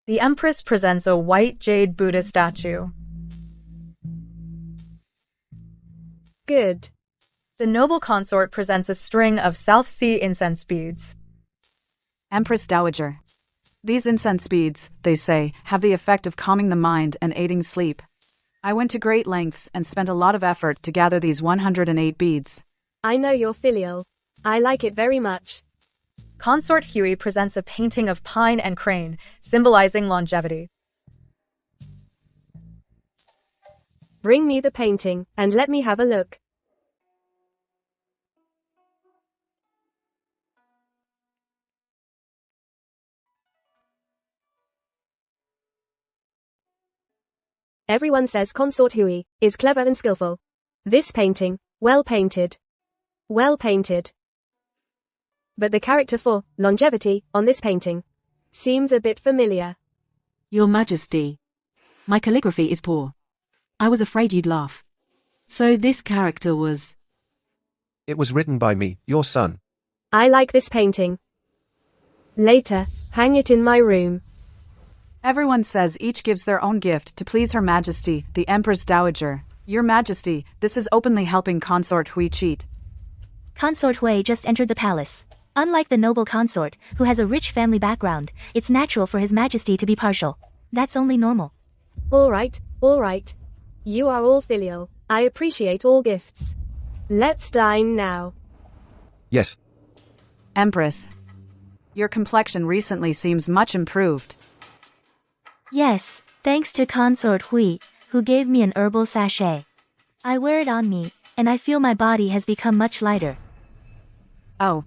The Empress presents a white jade Buddha statue. Good. The noble consort presents a string of South Sea incense beads. Empress Dowager. These incense beads, they say, have the effect of calming the mind and aiding sleep. I went to great lengths and spent a lot of effort to gather these 108 beads. I know you're filial. I like it very much. Consort Hui presents a painting of pine and crane, symbolizing longevity. Bring me the painting, and let me have a look. Everyone says Consort Hui is clever and skillful. This painting, well painted. Well painted. But the character for longevity on this painting seems a bit familiar. Your Majesty, my calligraphy is poor. I was afraid you'd laugh. So this character was... It was written by me, your son. I like this painting. Later, hang it in my room. Everyone says each gives their own gift to please Her Majesty, the Empress Dowager. Your Majesty, this is openly helping Consort Hui cheat. Consort Hui just entered the palace. Unlike the noble consort, who has a rich family background, it's natural for His Majesty to be partial. That's only normal. All right. You are all filial. I appreciate all gifts. Let's dine now. Yes. Empress, your complexion recently seems much improved. Yes, thanks to Consort Hui, who gave me an herbal sachet. I wear it on me, and I feel my body has become much lighter. Oh,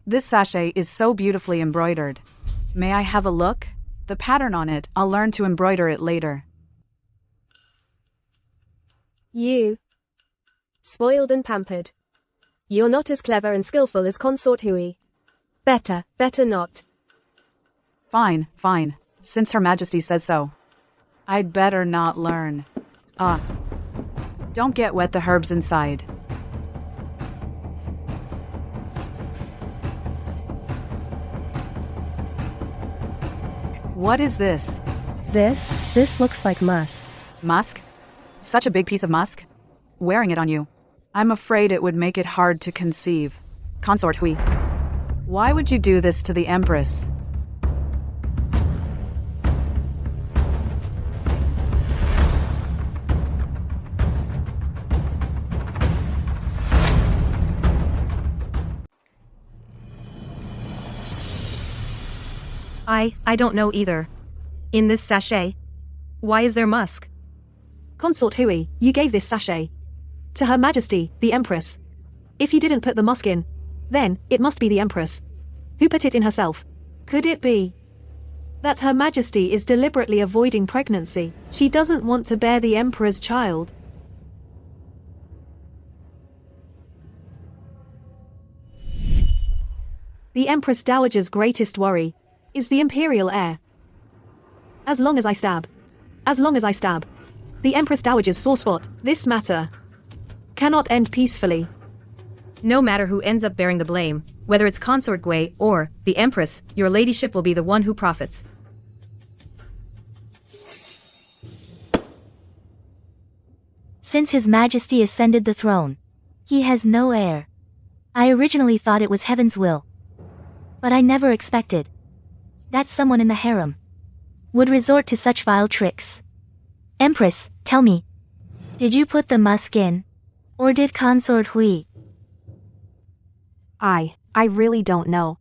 This sachet is so beautifully embroidered. May I have a look? The pattern on it, I'll learn to embroider it later. You. Spoiled and pampered. You're not as clever and skillful as Consort Hui. Better not. Fine, fine. Since Her Majesty says so. I'd better not learn. Don't get wet the herbs inside. What is this? This looks like musk. Musk? Such a big piece of musk? Wearing it on you. I'm afraid it would make it hard to conceive. Consort Hui. Why would you do this to the Empress? I don't know either. In this sachet? Why is there musk? Consort Hui, you gave this sachet to Her Majesty, the Empress. If you didn't put the musk in, then it must be the Empress who put it in herself. Could it be that Her Majesty is deliberately avoiding pregnancy? She doesn't want to bear the Emperor's child. The Empress Dowager's greatest worry is the imperial heir. As long as I stab, the Empress Dowager's sore spot, this matter cannot end peacefully. No matter who ends up bearing the blame, whether it's Consort Gui or the Empress, your ladyship will be the one who profits. Since His Majesty ascended the throne, he has no heir. I originally thought it was heaven's will, but I never expected that someone in the harem would resort to such vile tricks. Empress, tell me, did you put the musk in, or did Consort Hui? I really don't know.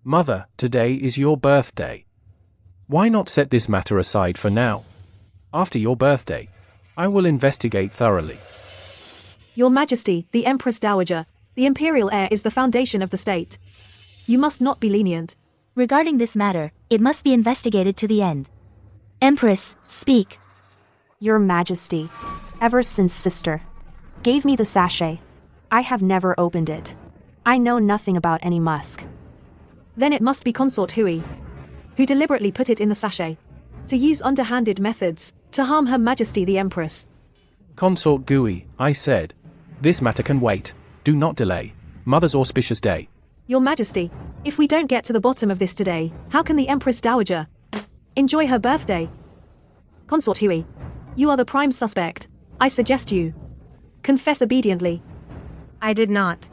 Mother, today is your birthday. Why not set this matter aside for now? After your birthday, I will investigate thoroughly. Your Majesty, the Empress Dowager, the imperial heir is the foundation of the state. You must not be lenient. Regarding this matter, it must be investigated to the end. Empress, speak. Your Majesty, ever since sister gave me the sachet, I have never opened it. I know nothing about any musk. Then it must be Consort Hui, who deliberately put it in the sachet to use underhanded methods to harm Her Majesty the Empress. Consort Gui, I said. This matter can wait. Do not delay. Mother's auspicious day. Your Majesty, if we don't get to the bottom of this today, how can the Empress Dowager enjoy her birthday? Consort Hui, you are the prime suspect. I suggest you confess obediently. I did not.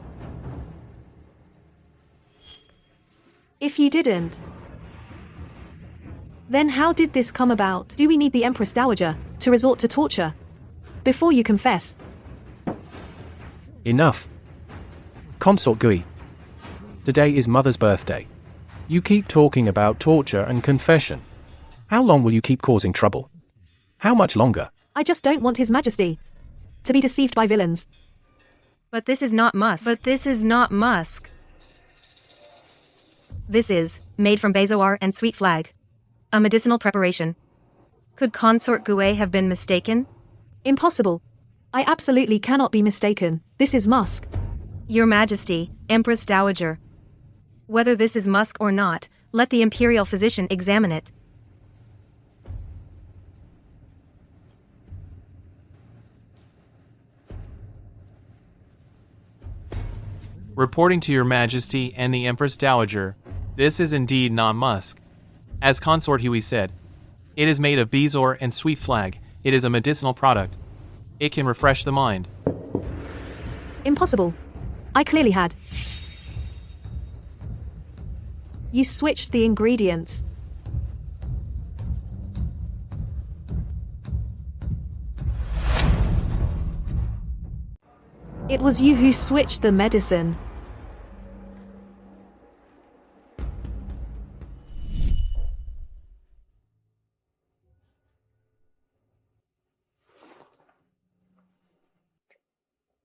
If you didn't, then how did this come about? Do we need the Empress Dowager to resort to torture before you confess? Enough. Consort Gui. Today is Mother's birthday. You keep talking about torture and confession. How long will you keep causing trouble? How much longer? I just don't want His Majesty to be deceived by villains. But this is not musk. This is made from bezoar and sweet flag. A medicinal preparation. Could Consort Gui have been mistaken? Impossible. I absolutely cannot be mistaken. This is musk. Your Majesty, Empress Dowager. Whether this is musk or not, let the imperial physician examine it. Reporting to Your Majesty and the Empress Dowager, this is indeed not musk. As Consort Hui said, it is made of bezoar and sweet flag. It is a medicinal product. It can refresh the mind. Impossible. I clearly had. You switched the ingredients. It was you who switched the medicine.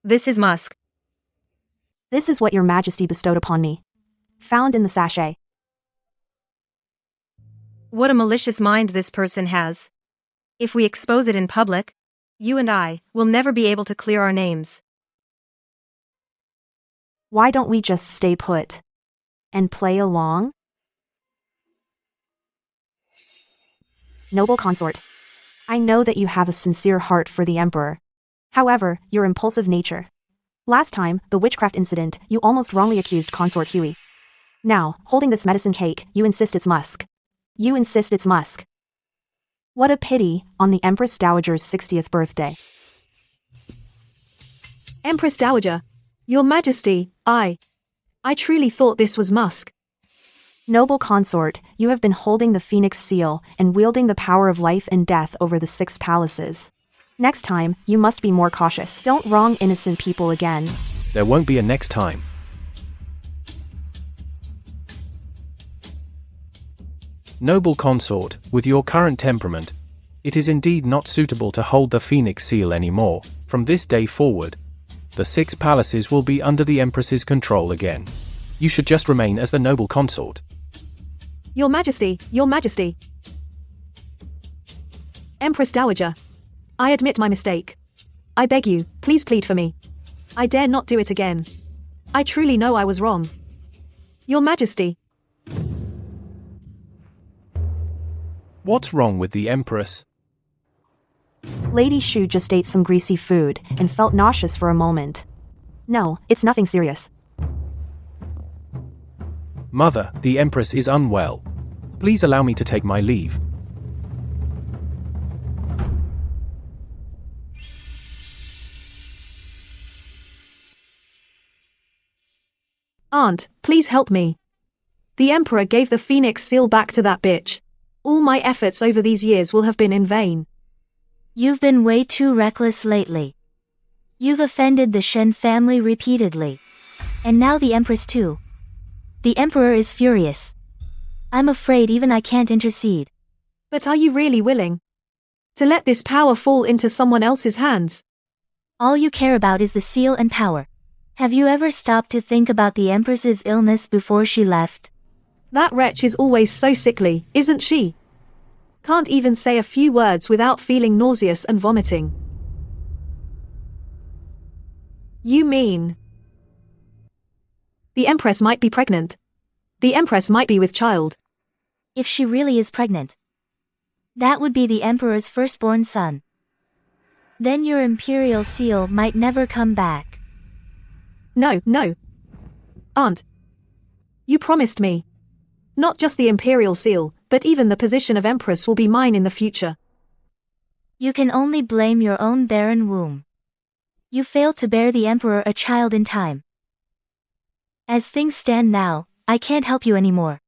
This is musk. This is what Your Majesty bestowed upon me. Found in the sachet. What a malicious mind this person has. If we expose it in public, you and I will never be able to clear our names. Why don't we just stay put and play along? Noble consort, I know that you have a sincere heart for the Emperor. However, your impulsive nature. Last time, the witchcraft incident, you almost wrongly accused Consort Huey. Now, holding this medicine cake, you insist it's musk. You insist it's musk. What a pity, on the Empress Dowager's 60th birthday. Empress Dowager, Your Majesty, I truly thought this was musk. Noble consort, you have been holding the Phoenix seal and wielding the power of life and death over the 6 palaces. Next time, you must be more cautious. Don't wrong innocent people again. There won't be a next time. Noble consort, with your current temperament, it is indeed not suitable to hold the Phoenix seal anymore. From this day forward, the 6 palaces will be under the Empress's control again. You should just remain as the noble consort. Your Majesty, Your Majesty. Empress Dowager, I admit my mistake. I beg you, please plead for me. I dare not do it again. I truly know I was wrong. Your Majesty. What's wrong with the Empress? Lady Shu just ate some greasy food and felt nauseous for a moment. No, it's nothing serious. Mother, the Empress is unwell. Please allow me to take my leave. Aunt, please help me. The Emperor gave the Phoenix seal back to that bitch. All my efforts over these years will have been in vain. You've been way too reckless lately. You've offended the Shen family repeatedly. And now the Empress too. The Emperor is furious. I'm afraid even I can't intercede. But are you really willing to let this power fall into someone else's hands? All you care about is the seal and power. Have you ever stopped to think about the Empress's illness before she left? That wretch is always so sickly, isn't she? Can't even say a few words without feeling nauseous and vomiting. You mean the Empress might be pregnant? The Empress might be with child. If she really is pregnant, that would be the Emperor's firstborn son. Then your imperial seal might never come back. No. Aunt, you promised me. Not just the imperial seal, but even the position of Empress will be mine in the future. You can only blame your own barren womb. You failed to bear the Emperor a child in time. As things stand now, I can't help you anymore.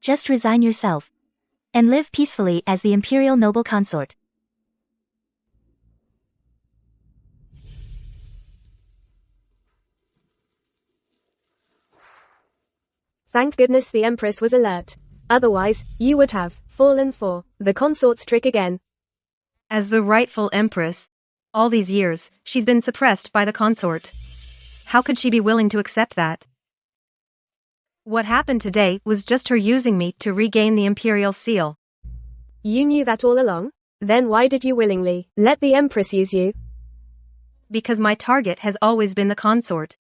Just resign yourself and live peacefully as the imperial noble consort. Thank goodness the Empress was alert. Otherwise, you would have fallen for the consort's trick again. As the rightful Empress, all these years, she's been suppressed by the consort. How could she be willing to accept that? What happened today was just her using me to regain the imperial seal. You knew that all along? Then why did you willingly let the Empress use you? Because my target has always been the consort.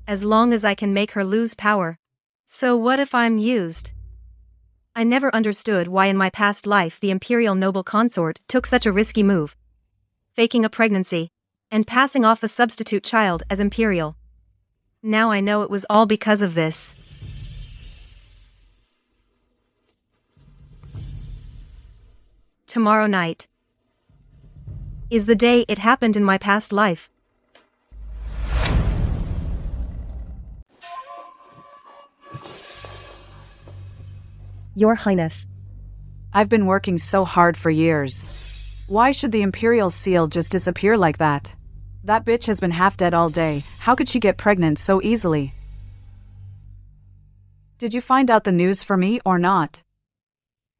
As long as I can make her lose power. So what if I'm used? I never understood why in my past life the imperial noble consort took such a risky move. Faking a pregnancy and passing off a substitute child as imperial. Now I know it was all because of this. Tomorrow night is the day it happened in my past life. Your Highness. I've been working so hard for years. Why should the Imperial seal just disappear like that? That bitch has been half dead all day. How could she get pregnant so easily? Did you find out the news for me or not?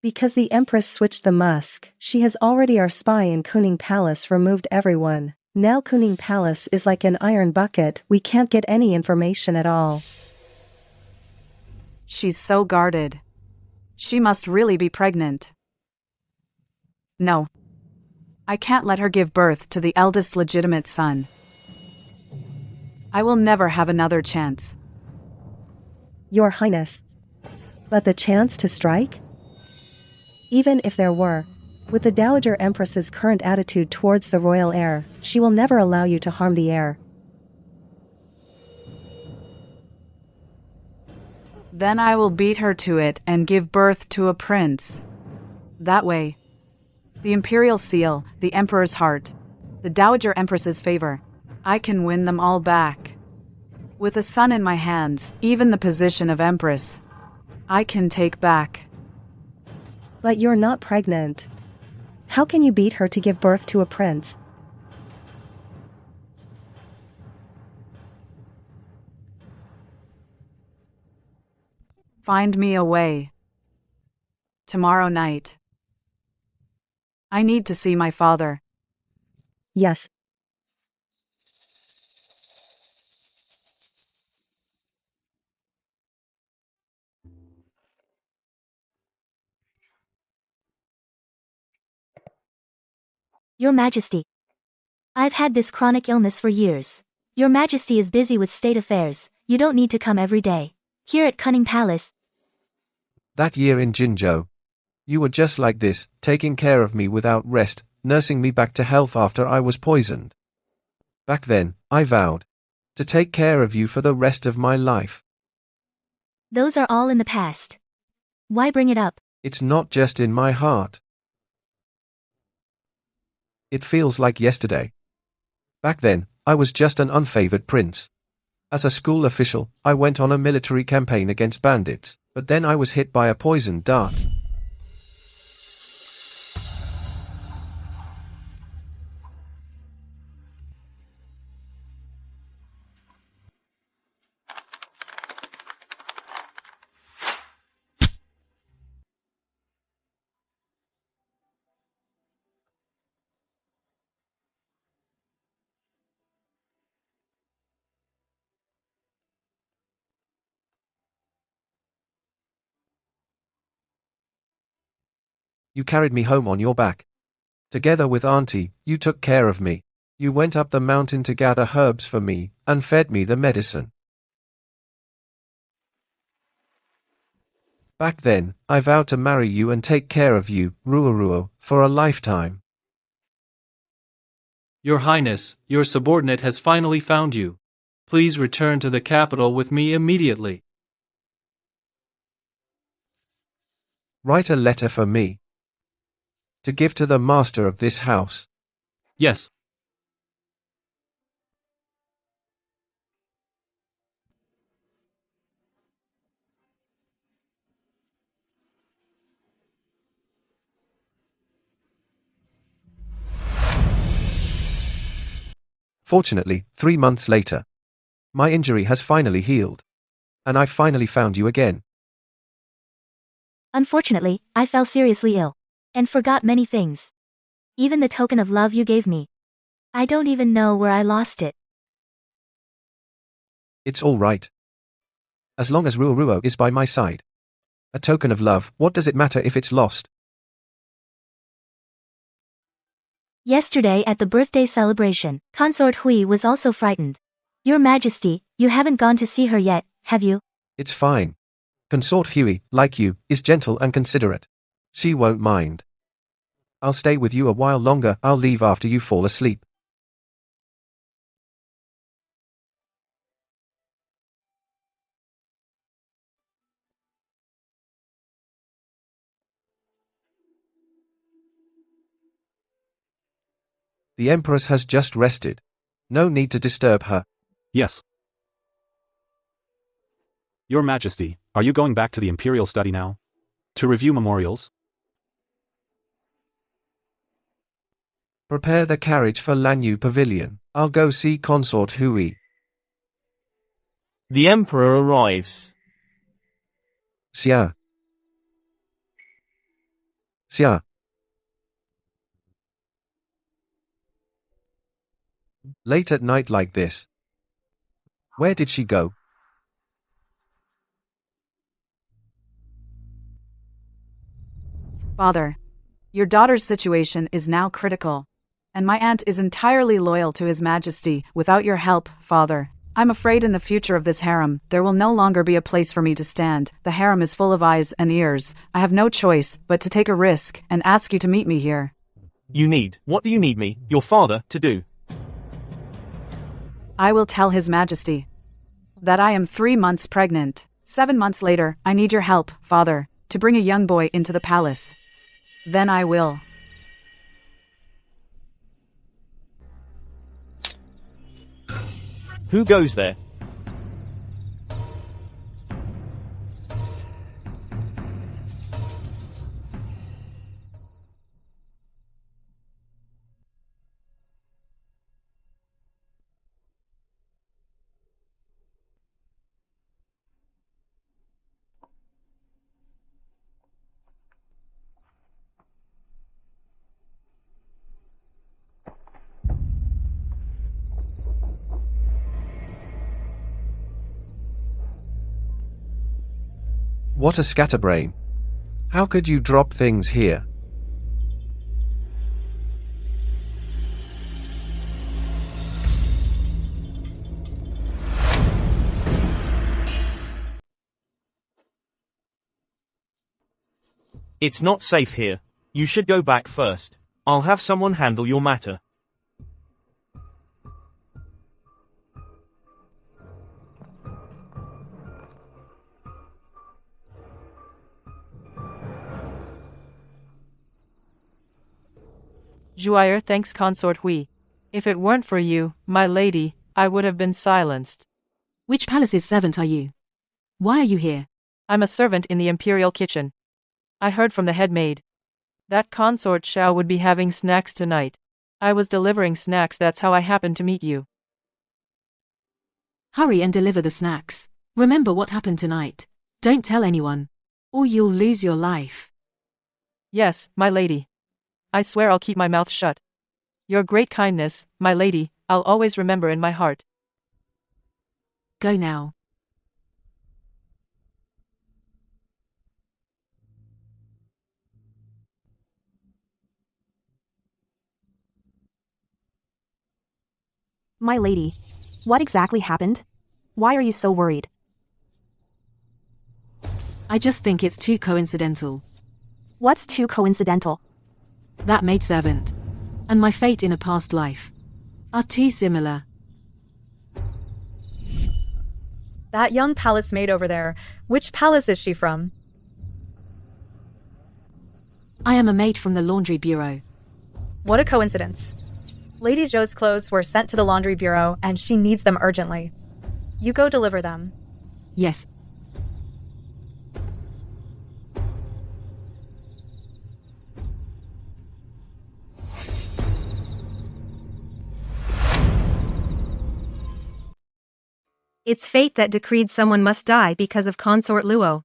Because the Empress switched the musk, she has already our spy in Kuning Palace removed everyone. Now Kuning Palace is like an iron bucket, we can't get any information at all. She's so guarded. She must really be pregnant. No. I can't let her give birth to the eldest legitimate son. I will never have another chance. Your Highness. But the chance to strike? Even if there were, with the Dowager Empress's current attitude towards the royal heir, she will never allow you to harm the heir. Then I will beat her to it and give birth to a prince. That way. The imperial seal, the emperor's heart, the Dowager Empress's favor. I can win them all back. With a son in my hands, even the position of empress, I can take back. But you're not pregnant. How can you beat her to give birth to a prince? Find me a way. Tomorrow night. I need to see my father. Yes. Your Majesty. I've had this chronic illness for years. Your Majesty is busy with state affairs, you don't need to come every day. Here at Cunning Palace. That year in Jinzhou, you were just like this, taking care of me without rest, nursing me back to health after I was poisoned. Back then, I vowed to take care of you for the rest of my life. Those are all in the past. Why bring it up? It's not just in my heart. It feels like yesterday. Back then, I was just an unfavored prince. As a school official, I went on a military campaign against bandits, but then I was hit by a poisoned dart. You carried me home on your back. Together with Auntie, you took care of me. You went up the mountain to gather herbs for me, and fed me the medicine. Back then, I vowed to marry you and take care of you, Ruo, for a lifetime. Your Highness, your subordinate has finally found you. Please return to the capital with me immediately. Write a letter for me. To give to the master of this house. Yes. Fortunately, 3 months later, my injury has finally healed. And I finally found you again. Unfortunately, I fell seriously ill. And forgot many things. Even the token of love you gave me. I don't even know where I lost it. It's all right. As long as Ruo is by my side. A token of love, what does it matter if it's lost? Yesterday at the birthday celebration, Consort Hui was also frightened. Your Majesty, you haven't gone to see her yet, have you? It's fine. Consort Hui, like you, is gentle and considerate. She won't mind. I'll stay with you a while longer. I'll leave after you fall asleep. The Empress has just rested. No need to disturb her. Yes. Your Majesty, are you going back to the Imperial study now? To review memorials? Prepare the carriage for Lanyu Pavilion. I'll go see Consort Hui. The Emperor arrives. Xia. Xia. Late at night like this. Where did she go? Father, your daughter's situation is now critical, and my aunt is entirely loyal to His Majesty. Without your help, Father, I'm afraid in the future of this harem, there will no longer be a place for me to stand. The harem is full of eyes and ears. I have no choice but to take a risk and ask you to meet me here. What do you need me, your father, to do? I will tell His Majesty that I am 3 months pregnant. 7 months later, I need your help, Father, to bring a young boy into the palace. Then I will. Who goes there? What a scatterbrain. How could you drop things here? It's not safe here. You should go back first. I'll have someone handle your matter. Jouir thanks Consort Hui. If it weren't for you, my lady, I would have been silenced. Which palace's servant are you? Why are you here? I'm a servant in the imperial kitchen. I heard from the head maid that Consort Xiao would be having snacks tonight. I was delivering snacks, that's how I happened to meet you. Hurry and deliver the snacks. Remember what happened tonight. Don't tell anyone, or you'll lose your life. Yes, my lady. I swear I'll keep my mouth shut. Your great kindness, my lady, I'll always remember in my heart. Go now. My lady, what exactly happened? Why are you so worried? I just think it's too coincidental. What's too coincidental? That maidservant and my fate in a past life are too similar. That young palace maid over there, which palace is she from? I am a maid from the laundry bureau. What a coincidence. Lady Zhou's clothes were sent to the laundry bureau and she needs them urgently. You go deliver them. Yes. It's fate that decreed someone must die because of Consort Luo.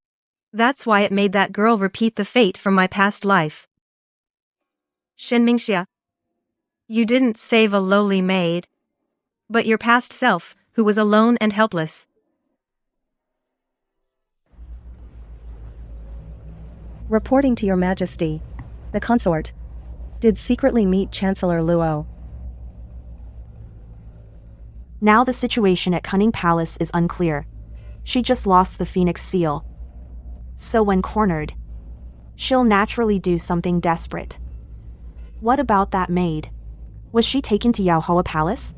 That's why it made that girl repeat the fate from my past life. Shen Mingxia, you didn't save a lowly maid, but your past self, who was alone and helpless. Reporting to Your Majesty, the consort did secretly meet Chancellor Luo. Now the situation at Cunning Palace is unclear. She just lost the Phoenix Seal. So when cornered, she'll naturally do something desperate. What about that maid? Was she taken to Yaohua Palace?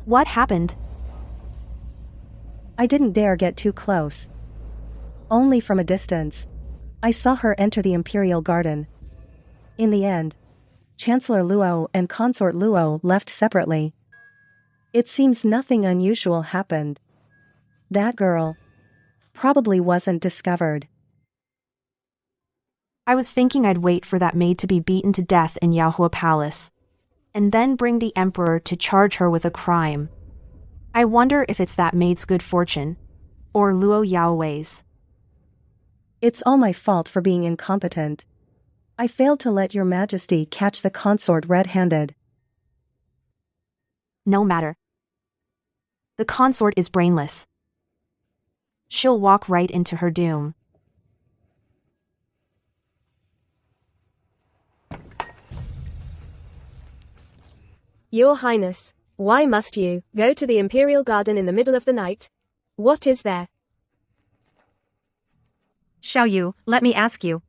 What happened? I didn't dare get too close. Only from a distance. I saw her enter the Imperial Garden. In the end, Chancellor Luo and Consort Luo left separately. It seems nothing unusual happened. That girl probably wasn't discovered. I was thinking I'd wait for that maid to be beaten to death in Yaohua Palace, and then bring the Emperor to charge her with a crime. I wonder if it's that maid's good fortune, or Luo Yaowei's. It's all my fault for being incompetent. I failed to let Your Majesty catch the consort red-handed. No matter. The consort is brainless. She'll walk right into her doom. Your Highness, why must you go to the Imperial Garden in the middle of the night? What is there? Xiao Yu, let me ask you.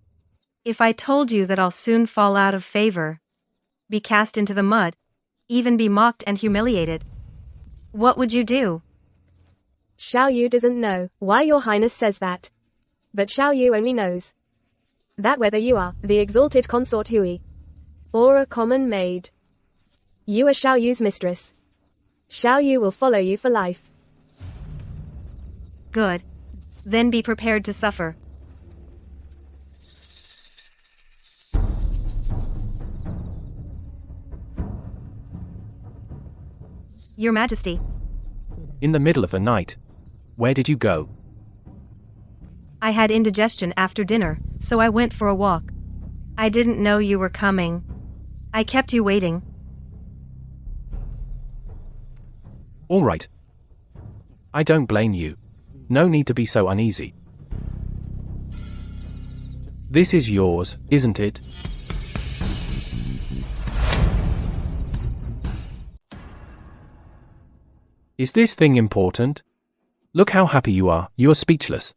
If I told you that I'll soon fall out of favor, be cast into the mud, even be mocked and humiliated, what would you do? Xiao Yu doesn't know why Your Highness says that. But Xiao Yu only knows that whether you are the exalted consort Hui, or a common maid, you are Xiao Yu's mistress. Xiao Yu will follow you for life. Good. Then be prepared to suffer. Your Majesty. In the middle of the night. Where did you go? I had indigestion after dinner, so I went for a walk. I didn't know you were coming. I kept you waiting. All right. I don't blame you. No need to be so uneasy. This is yours, isn't it? Is this thing important? Look how happy you are, you're speechless.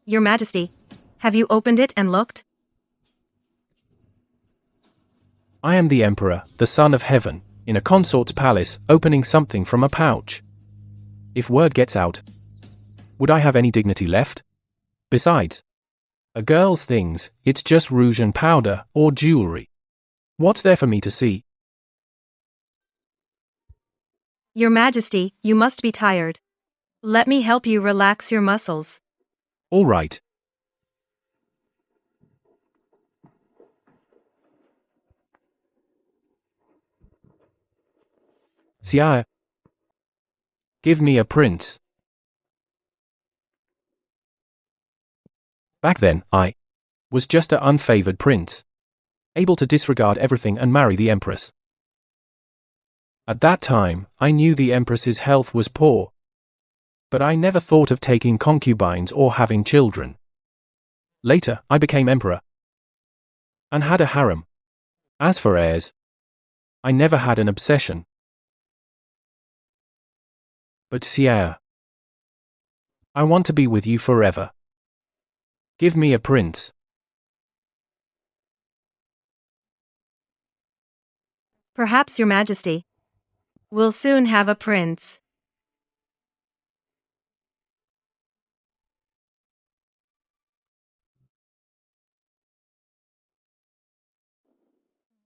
Your Majesty, have you opened it and looked? I am the Emperor, the Son of Heaven, in a consort's palace, opening something from a pouch. If word gets out, would I have any dignity left? Besides, a girl's things, it's just rouge and powder, or jewelry. What's there for me to see? Your Majesty, you must be tired. Let me help you relax your muscles. All right. Sire, give me a prince. Back then, I was just an unfavored prince, able to disregard everything and marry the Empress. At that time, I knew the Empress's health was poor, but I never thought of taking concubines or having children. Later, I became Emperor and had a harem. As for heirs, I never had an obsession. But Sire, I want to be with you forever. Give me a prince. Perhaps, Your Majesty, we'll soon have a prince.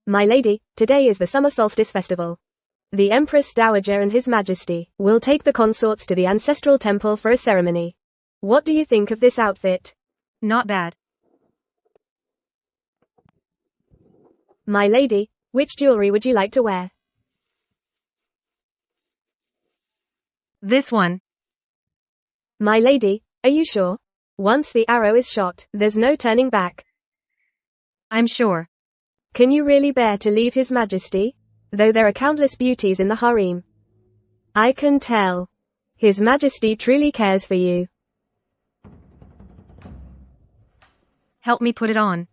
My lady, today is the summer solstice festival. The Empress Dowager and His Majesty will take the consorts to the ancestral temple for a ceremony. What do you think of this outfit? Not bad. My lady, which jewelry would you like to wear? This one. My lady, are you sure? Once the arrow is shot, there's no turning back. I'm sure. Can you really bear to leave His Majesty? Though there are countless beauties in the harem. I can tell. His Majesty truly cares for you. Help me put it on.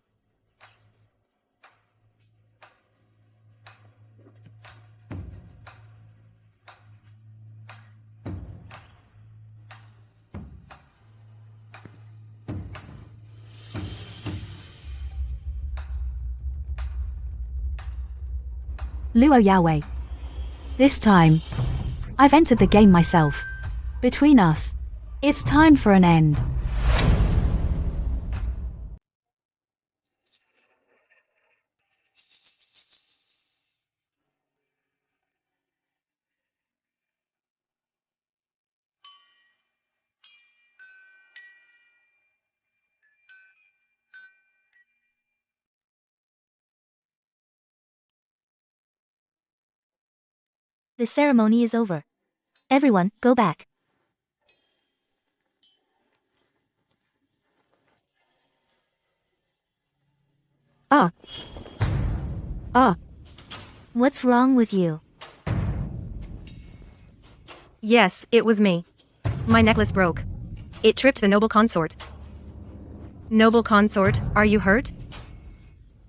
Luo Yahweh. This time, I've entered the game myself. Between us, it's time for an end. The ceremony is over. Everyone, go back. What's wrong with you? Yes, it was me. My necklace broke. It tripped the noble consort. Noble consort, are you hurt?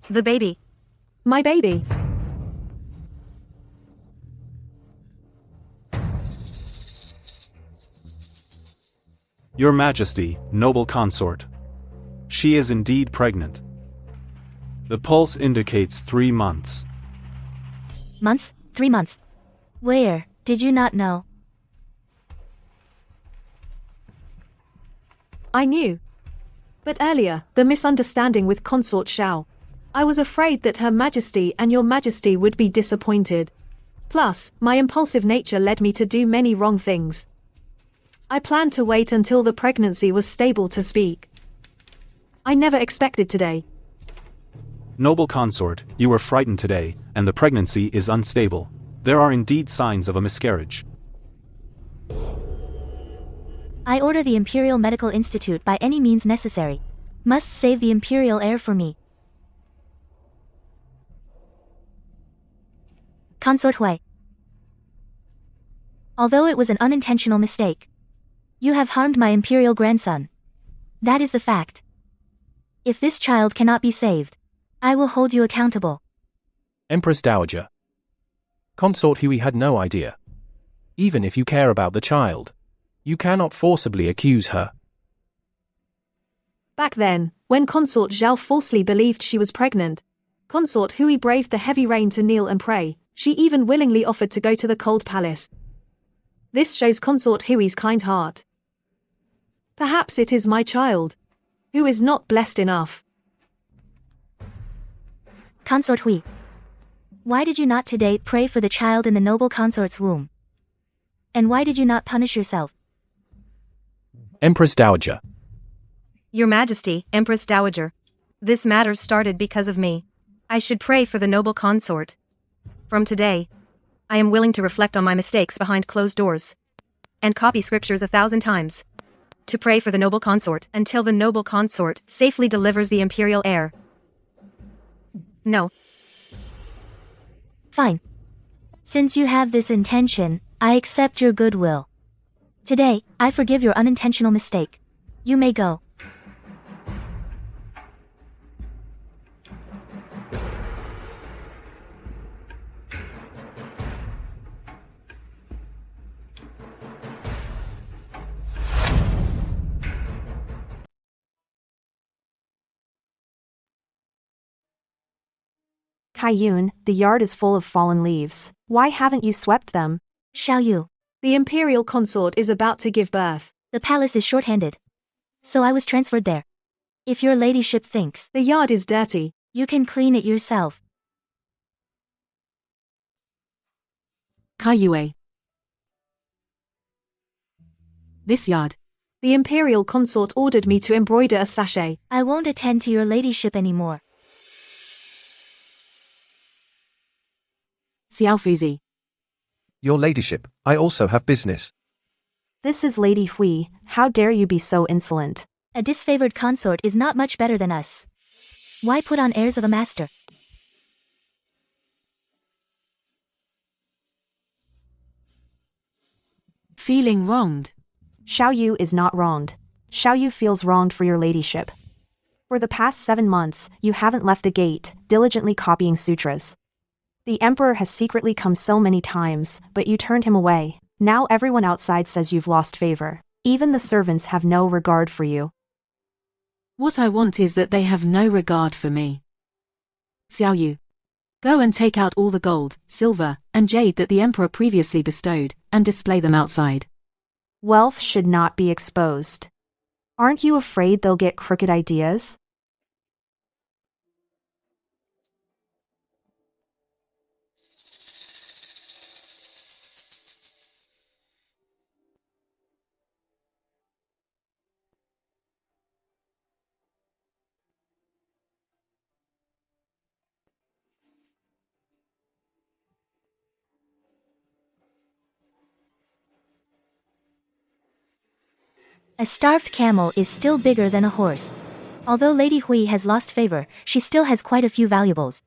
The baby. My baby. Your Majesty, noble consort. She is indeed pregnant. The pulse indicates 3 months. Months? 3 months. Where, did you not know? I knew. But earlier, the misunderstanding with Consort Xiao. I was afraid that Her Majesty and Your Majesty would be disappointed. Plus, my impulsive nature led me to do many wrong things. I planned to wait until the pregnancy was stable to speak. I never expected today. Noble consort, you were frightened today, and the pregnancy is unstable. There are indeed signs of a miscarriage. I order the Imperial Medical Institute by any means necessary. Must save the Imperial heir for me. Consort Hui. Although it was an unintentional mistake, you have harmed my Imperial grandson. That is the fact. If this child cannot be saved, I will hold you accountable. Empress Dowager. Consort Hui had no idea. Even if you care about the child, you cannot forcibly accuse her. Back then, when Consort Zhao falsely believed she was pregnant, Consort Hui braved the heavy rain to kneel and pray. She even willingly offered to go to the cold palace. This shows Consort Hui's kind heart. Perhaps it is my child, who is not blessed enough. Consort Hui. Why did you not today pray for the child in the noble consort's womb? And why did you not punish yourself? Empress Dowager. Your Majesty, Empress Dowager. This matter started because of me. I should pray for the noble consort. From today, I am willing to reflect on my mistakes behind closed doors and copy scriptures 1,000 times to pray for the noble consort until the noble consort safely delivers the imperial heir. No. Fine. Since you have this intention, I accept your goodwill. Today, I forgive your unintentional mistake. You may go. Kaiyun, the yard is full of fallen leaves. Why haven't you swept them? Xiao Yu. The imperial consort is about to give birth. The palace is short-handed, so I was transferred there. If your ladyship thinks the yard is dirty, you can clean it yourself. Kaiyue. This yard. The imperial consort ordered me to embroider a sachet. I won't attend to your ladyship anymore. Xiao Fizi. Your ladyship, I also have business. This is Lady Hui. How dare you be so insolent? A disfavored consort is not much better than us. Why put on airs of a master? Feeling wronged. Xiao Yu is not wronged. Xiao Yu feels wronged for your ladyship. For the past 7 months, you haven't left the gate, diligently copying sutras. The emperor has secretly come so many times, but you turned him away. Now everyone outside says you've lost favor. Even the servants have no regard for you. What I want is that they have no regard for me. Xiao Yu. Go and take out all the gold, silver, and jade that the emperor previously bestowed, and display them outside. Wealth should not be exposed. Aren't you afraid they'll get crooked ideas? A starved camel is still bigger than a horse. Although Lady Hui has lost favor, she still has quite a few valuables.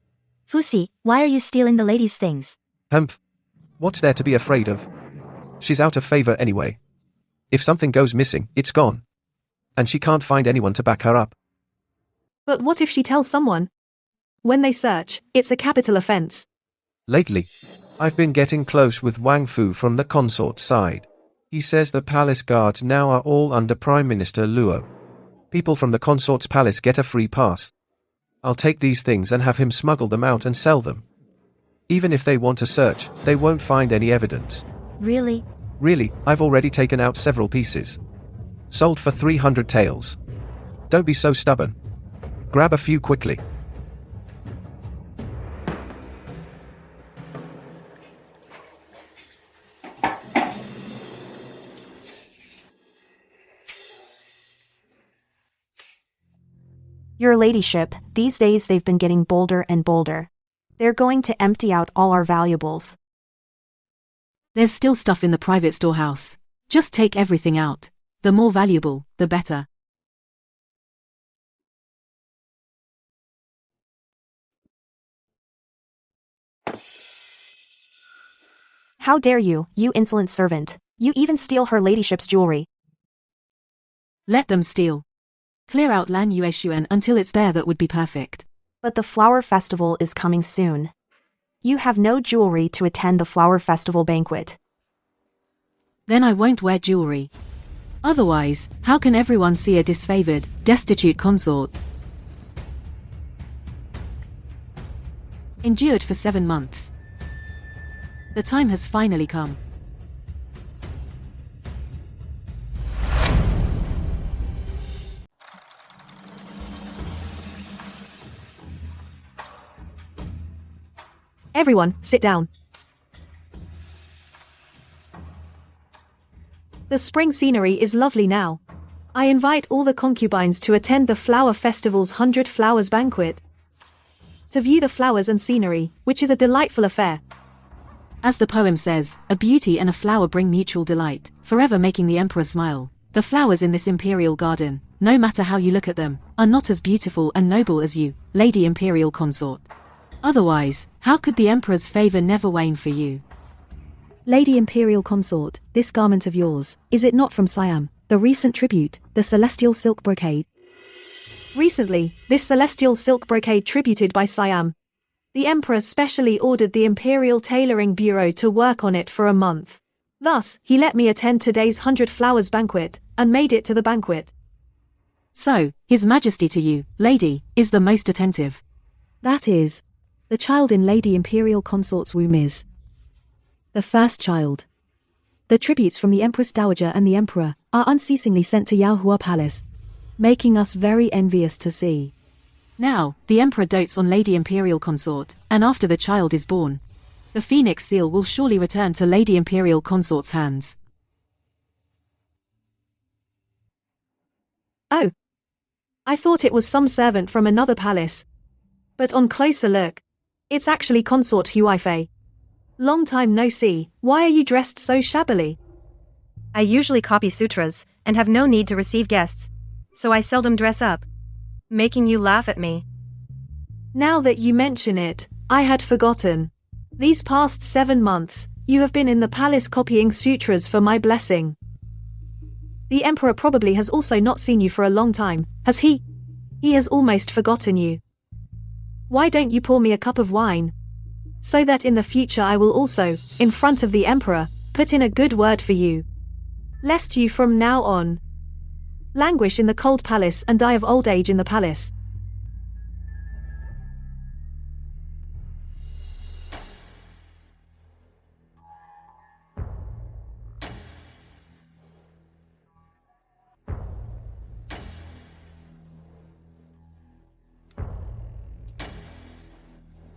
Fuxi, why are you stealing the lady's things? Humph. What's there to be afraid of? She's out of favor anyway. If something goes missing, it's gone. And she can't find anyone to back her up. But what if she tells someone? When they search, it's a capital offense. Lately, I've been getting close with Wang Fu from the consort side. He says the palace guards now are all under Prime Minister Luo. People from the consort's palace get a free pass. I'll take these things and have him smuggle them out and sell them. Even if they want to search, they won't find any evidence. Really? Really, I've already taken out several pieces. Sold for 300 taels. Don't be so stubborn. Grab a few quickly. Your ladyship, these days they've been getting bolder and bolder. They're going to empty out all our valuables. There's still stuff in the private storehouse. Just take everything out. The more valuable, the better. How dare you, you insolent servant. You even steal her ladyship's jewelry. Let them steal. Clear out Lan Yueshuan until it's there. That would be perfect. But the flower festival is coming soon. You have no jewelry to attend the flower festival banquet. Then I won't wear jewelry. Otherwise, how can everyone see a disfavored, destitute consort? Endured for 7 months. The time has finally come. Everyone, sit down. The spring scenery is lovely now. I invite all the concubines to attend the Flower Festival's 100 Flowers banquet. To view the flowers and scenery, which is a delightful affair. As the poem says, a beauty and a flower bring mutual delight, forever making the emperor smile. The flowers in this imperial garden, no matter how you look at them, are not as beautiful and noble as you, Lady Imperial Consort. Otherwise, how could the emperor's favor never wane for you? Lady Imperial Consort, this garment of yours, is it not from Siam, the recent tribute, the celestial silk brocade? Recently, this celestial silk brocade tributed by Siam. The emperor specially ordered the Imperial Tailoring Bureau to work on it for a month. Thus, he let me attend today's 100 Flowers banquet, and made it to the banquet. So, His Majesty to you, lady, is the most attentive. That is. The child in Lady Imperial Consort's womb is the first child. The tributes from the Empress Dowager and the Emperor are unceasingly sent to Yaohua Palace, making us very envious to see. Now, the Emperor dotes on Lady Imperial Consort, and after the child is born, the Phoenix Seal will surely return to Lady Imperial Consort's hands. Oh. I thought it was some servant from another palace. But on closer look, it's actually Consort Huaifei. Long time no see, why are you dressed so shabbily? I usually copy sutras, and have no need to receive guests. So I seldom dress up. Making you laugh at me. Now that you mention it, I had forgotten. These past 7 months, you have been in the palace copying sutras for my blessing. The emperor probably has also not seen you for a long time, has he? He has almost forgotten you. Why don't you pour me a cup of wine? So that in the future I will also, in front of the emperor, put in a good word for you. Lest you from now on languish in the cold palace and die of old age in the palace.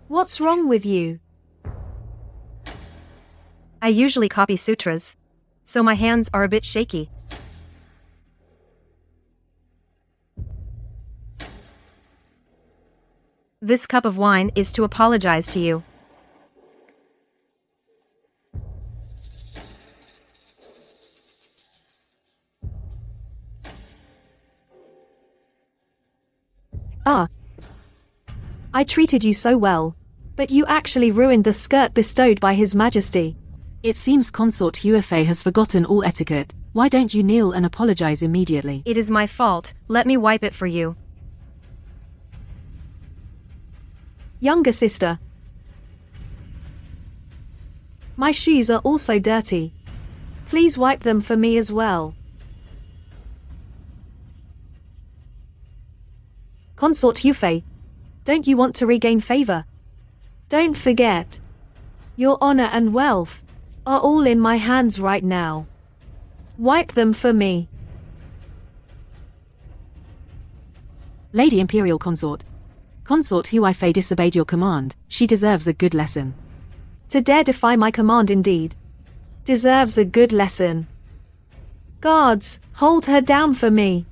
What's wrong with you? I usually copy sutras, so my hands are a bit shaky. This cup of wine is to apologize to you. Ah. I treated you so well. But you actually ruined the skirt bestowed by His Majesty. It seems Consort Huaifei has forgotten all etiquette. Why don't you kneel and apologize immediately? It is my fault, let me wipe it for you. Younger sister. My shoes are also dirty. Please wipe them for me as well. Consort Yufei, don't you want to regain favor? Don't forget, your honor and wealth are all in my hands right now. Wipe them for me. Lady Imperial Consort. Consort Huaifei disobeyed your command. She deserves a good lesson. To dare defy my command indeed. Deserves a good lesson. Guards, hold her down for me.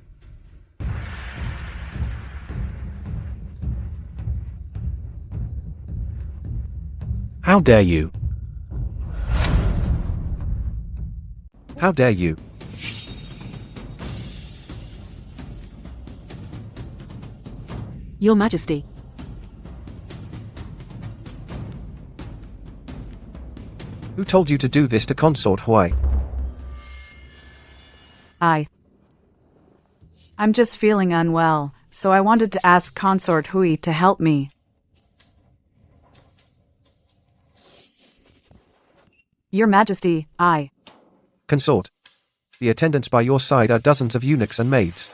How dare you? How dare you? Your Majesty. Who told you to do this to Consort Huai? I'm just feeling unwell, so I wanted to ask Consort Hui to help me. Your Majesty, Consort. The attendants by your side are dozens of eunuchs and maids.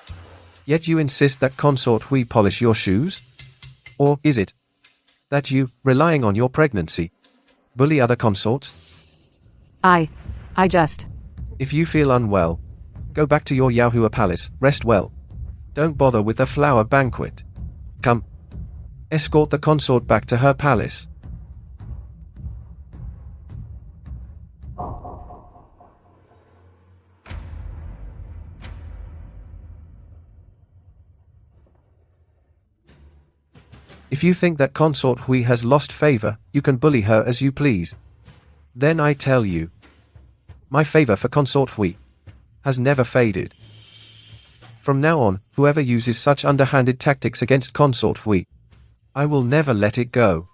Yet you insist that Consort Hui polish your shoes? Or is it that you, relying on your pregnancy, bully other consorts? I just... If you feel unwell, go back to your Yaohua palace, rest well. Don't bother with the flower banquet. Come. Escort the consort back to her palace. If you think that Consort Hui has lost favor, you can bully her as you please. Then I tell you, my favor for Consort Hui has never faded. From now on, whoever uses such underhanded tactics against Consort Hui, I will never let it go.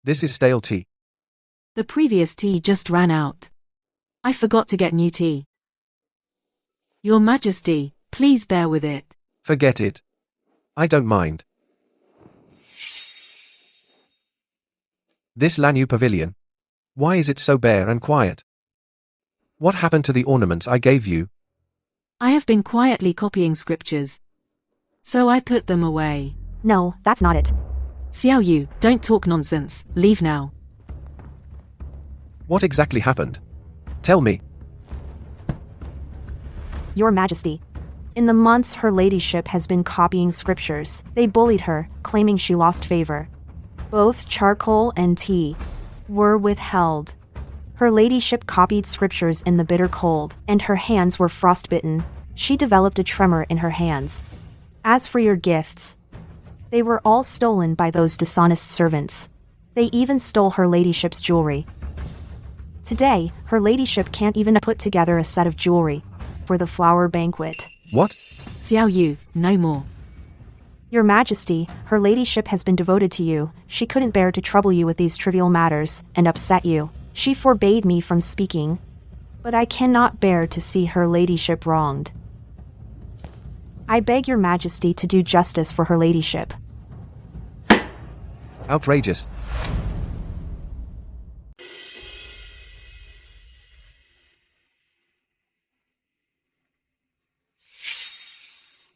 This is stale tea. The previous tea just ran out. I forgot to get new tea. Your Majesty, please bear with it. Forget it. I don't mind. This Lanyu pavilion. Why is it so bare and quiet? What happened to the ornaments I gave you? I have been quietly copying scriptures, so I put them away. No, that's not it. Xiao Yu, don't talk nonsense. Leave now. What exactly happened? Tell me. Your Majesty. In the months her ladyship has been copying scriptures, they bullied her, claiming she lost favor. Both charcoal and tea were withheld. Her ladyship copied scriptures in the bitter cold, and her hands were frostbitten. She developed a tremor in her hands. As for your gifts, they were all stolen by those dishonest servants. They even stole her ladyship's jewelry. Today, her ladyship can't even put together a set of jewelry for the flower banquet. What? Xiao Yu, no more. Your Majesty, her ladyship has been devoted to you. She couldn't bear to trouble you with these trivial matters and upset you. She forbade me from speaking, but I cannot bear to see her ladyship wronged. I beg your Majesty to do justice for her ladyship. Outrageous.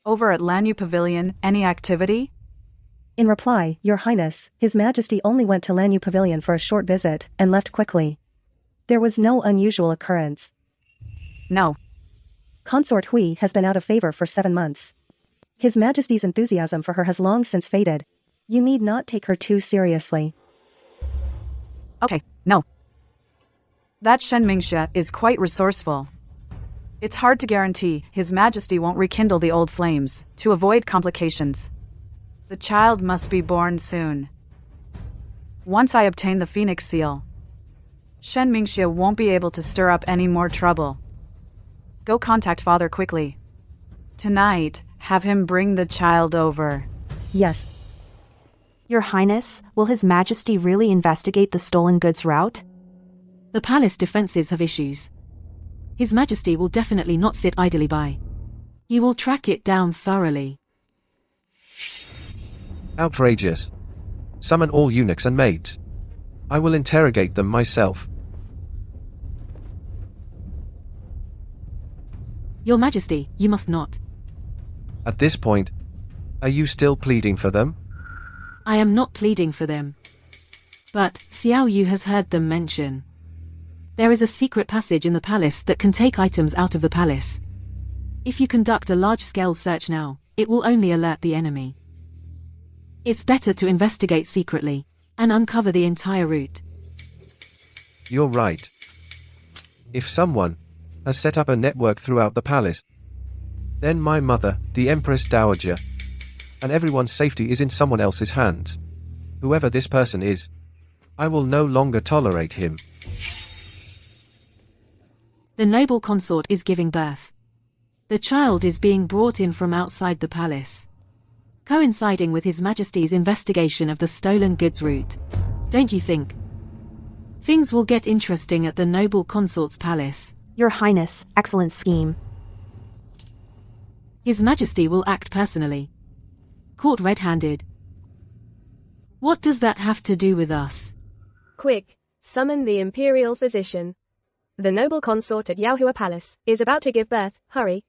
Over at Lanyu Pavilion, any activity? In reply, Your Highness, His Majesty only went to Lanyu Pavilion for a short visit and left quickly. There was no unusual occurrence. No. Consort Hui has been out of favor for 7 months. His Majesty's enthusiasm for her has long since faded. You need not take her too seriously. Okay, no. That Shen Mingxia is quite resourceful. It's hard to guarantee His Majesty won't rekindle the old flames to avoid complications. The child must be born soon. Once I obtain the Phoenix Seal, Shen Mingxia won't be able to stir up any more trouble. Go contact father quickly. Tonight, have him bring the child over. Yes. Your Highness, will His Majesty really investigate the stolen goods route? The palace defenses have issues. His Majesty will definitely not sit idly by. He will track it down thoroughly. Outrageous. Summon all eunuchs and maids. I will interrogate them myself. Your Majesty, you must not. At this point, are you still pleading for them? I am not pleading for them. But Xiao Yu has heard them mention. There is a secret passage in the palace that can take items out of the palace. If you conduct a large-scale search now, it will only alert the enemy. It's better to investigate secretly and uncover the entire route. You're right. If someone has set up a network throughout the palace, then my mother, the Empress Dowager, and everyone's safety is in someone else's hands. Whoever this person is, I will no longer tolerate him. The noble consort is giving birth. The child is being brought in from outside the palace, coinciding with His Majesty's investigation of the stolen goods route. Don't you think? Things will get interesting at the noble consort's palace. Your Highness, excellent scheme. His Majesty will act personally. Caught red-handed. What does that have to do with us? Quick, summon the imperial physician. The noble consort at Yaohua Palace is about to give birth. Hurry.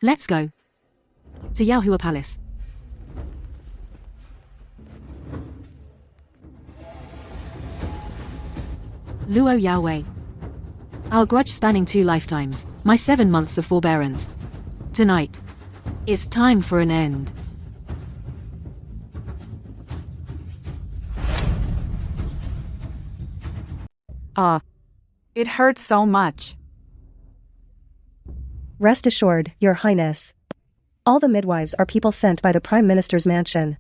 Let's go. To Yaohua Palace. Luo Yaowei. Our grudge spanning 2 lifetimes, my 7 months of forbearance. Tonight, it's time for an end. It hurts so much. Rest assured, Your Highness. All the midwives are people sent by the Prime Minister's mansion.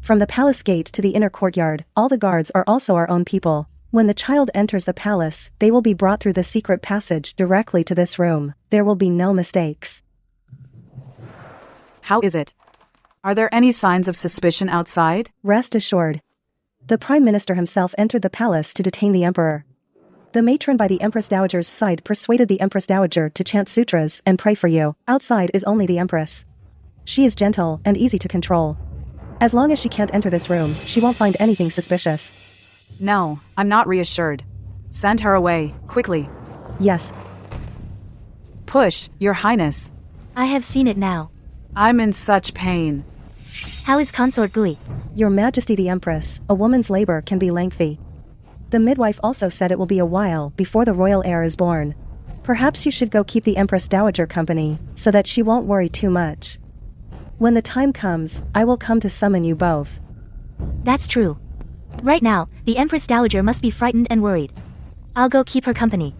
From the palace gate to the inner courtyard, all the guards are also our own people. When the child enters the palace, they will be brought through the secret passage directly to this room. There will be no mistakes. How is it? Are there any signs of suspicion outside? Rest assured. The Prime Minister himself entered the palace to detain the Emperor. The matron by the Empress Dowager's side persuaded the Empress Dowager to chant sutras and pray for you. Outside is only the Empress. She is gentle and easy to control. As long as she can't enter this room, she won't find anything suspicious. No, I'm not reassured. Send her away, quickly. Yes. Push, Your Highness. I have seen it now. I'm in such pain. How is Consort Gui? Your Majesty the Empress, a woman's labor can be lengthy. The midwife also said it will be a while before the royal heir is born. Perhaps you should go keep the Empress Dowager company, so that she won't worry too much. When the time comes, I will come to summon you both. That's true. Right now, the Empress Dowager must be frightened and worried. I'll go keep her company.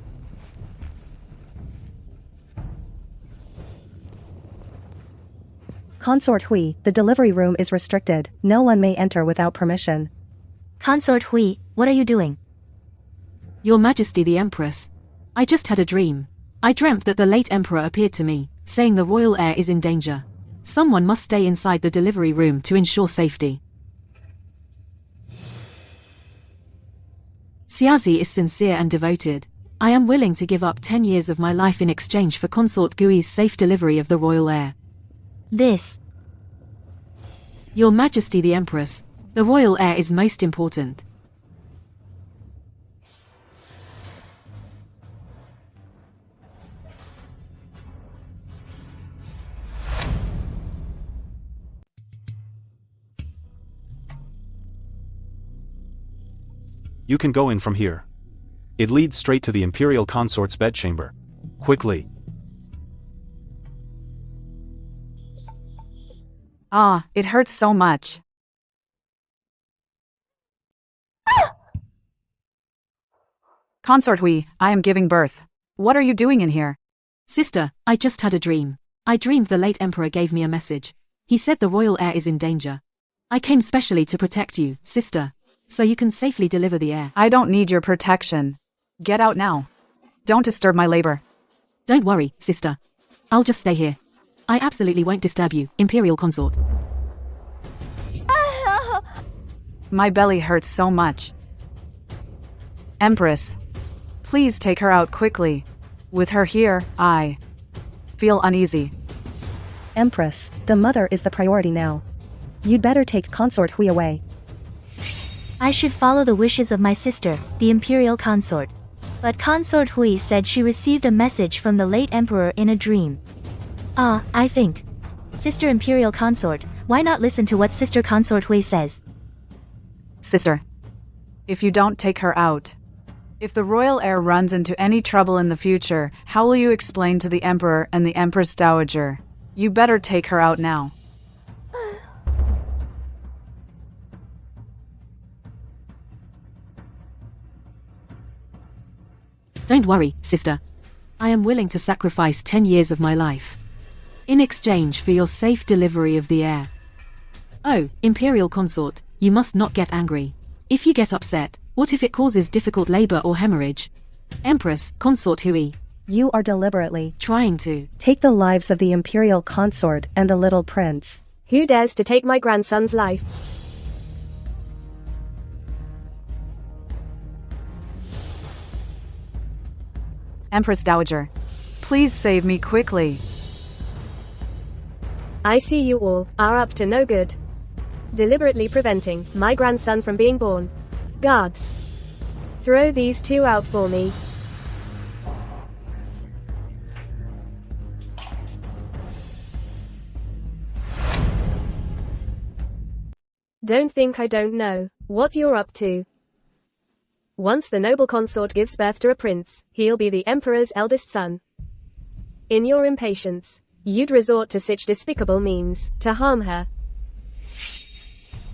Consort Hui, the delivery room is restricted. No one may enter without permission. Consort Hui, what are you doing? Your Majesty the Empress. I just had a dream. I dreamt that the late Emperor appeared to me, saying the royal heir is in danger. Someone must stay inside the delivery room to ensure safety. Xiaozi is sincere and devoted. I am willing to give up 10 years of my life in exchange for Consort Gui's safe delivery of the royal heir. This. Your Majesty the Empress, the royal heir is most important. You can go in from here. It leads straight to the Imperial Consort's bedchamber. Quickly. It hurts so much. Consort Hui, I am giving birth. What are you doing in here? Sister, I just had a dream. I dreamed the late Emperor gave me a message. He said the royal heir is in danger. I came specially to protect you, sister, so you can safely deliver the heir. I don't need your protection. Get out now. Don't disturb my labor. Don't worry, sister. I'll just stay here. I absolutely won't disturb you, Imperial Consort. My belly hurts so much. Empress, please take her out quickly. With her here, I feel uneasy. Empress, the mother is the priority now. You'd better take Consort Hui away. I should follow the wishes of my sister, the Imperial Consort. But Consort Hui said she received a message from the late Emperor in a dream. I think. Sister Imperial Consort, why not listen to what Sister Consort Hui says? Sister, if you don't take her out, if the royal heir runs into any trouble in the future, how will you explain to the Emperor and the Empress Dowager? You better take her out now. Don't worry, sister. I am willing to sacrifice 10 years of my life in exchange for your safe delivery of the heir. Oh, Imperial Consort, you must not get angry. If you get upset, what if it causes difficult labor or hemorrhage? Empress, Consort Hui. You are deliberately trying to take the lives of the Imperial Consort and the little prince. Who dares to take my grandson's life? Empress Dowager, please save me quickly. I see you all are up to no good. Deliberately preventing my grandson from being born. Guards, throw these two out for me. Don't think I don't know what you're up to. Once the noble consort gives birth to a prince, he'll be the emperor's eldest son. In your impatience, you'd resort to such despicable means to harm her.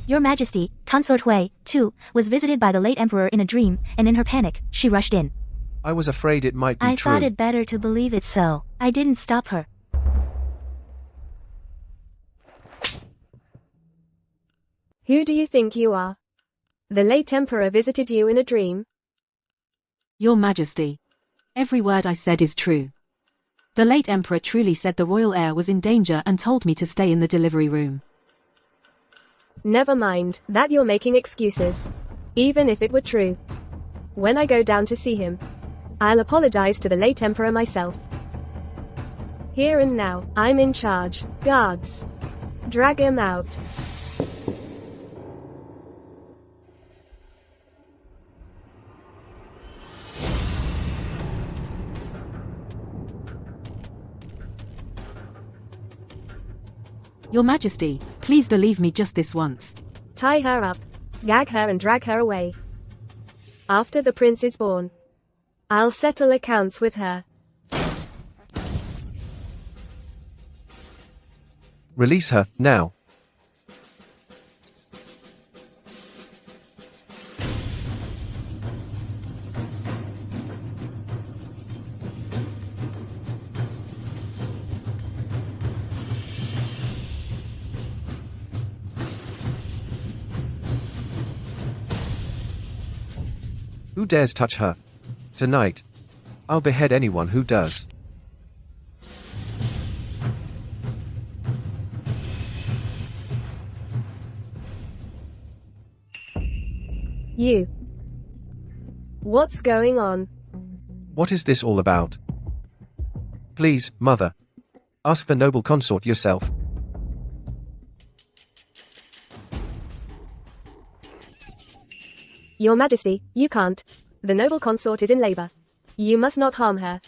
Your Majesty, Consort Hui, too, was visited by the late Emperor in a dream, and in her panic, she rushed in. I was afraid it might be I true. thought it better to believe it so. I didn't stop her. Who do you think you are? The late Emperor visited you in a dream? Your Majesty, every word I said is true. The late Emperor truly said the royal heir was in danger and told me to stay in the delivery room. Never mind that you're making excuses. Even if it were true. When I go down to see him, I'll apologize to the late Emperor myself. Here and now, I'm in charge. Guards, drag him out. Your Majesty, please believe me just this once. Tie her up, gag her and drag her away. After the prince is born, I'll settle accounts with her. Release her, now. Who dares touch her? Tonight, I'll behead anyone who does. You. What's going on? What is this all about? Please, mother. Ask the noble consort yourself. Your Majesty, you can't. The noble consort is in labor. You must not harm her.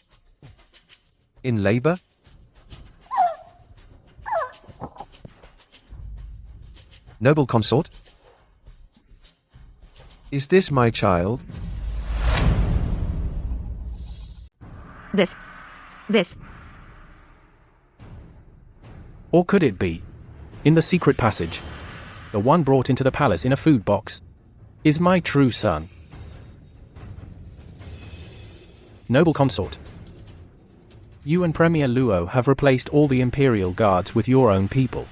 In labor? Noble consort? Is this my child? This. Or could it be? In the secret passage, the one brought into the palace in a food box, is my true son. Noble consort, you and Premier Luo have replaced all the Imperial guards with your own people,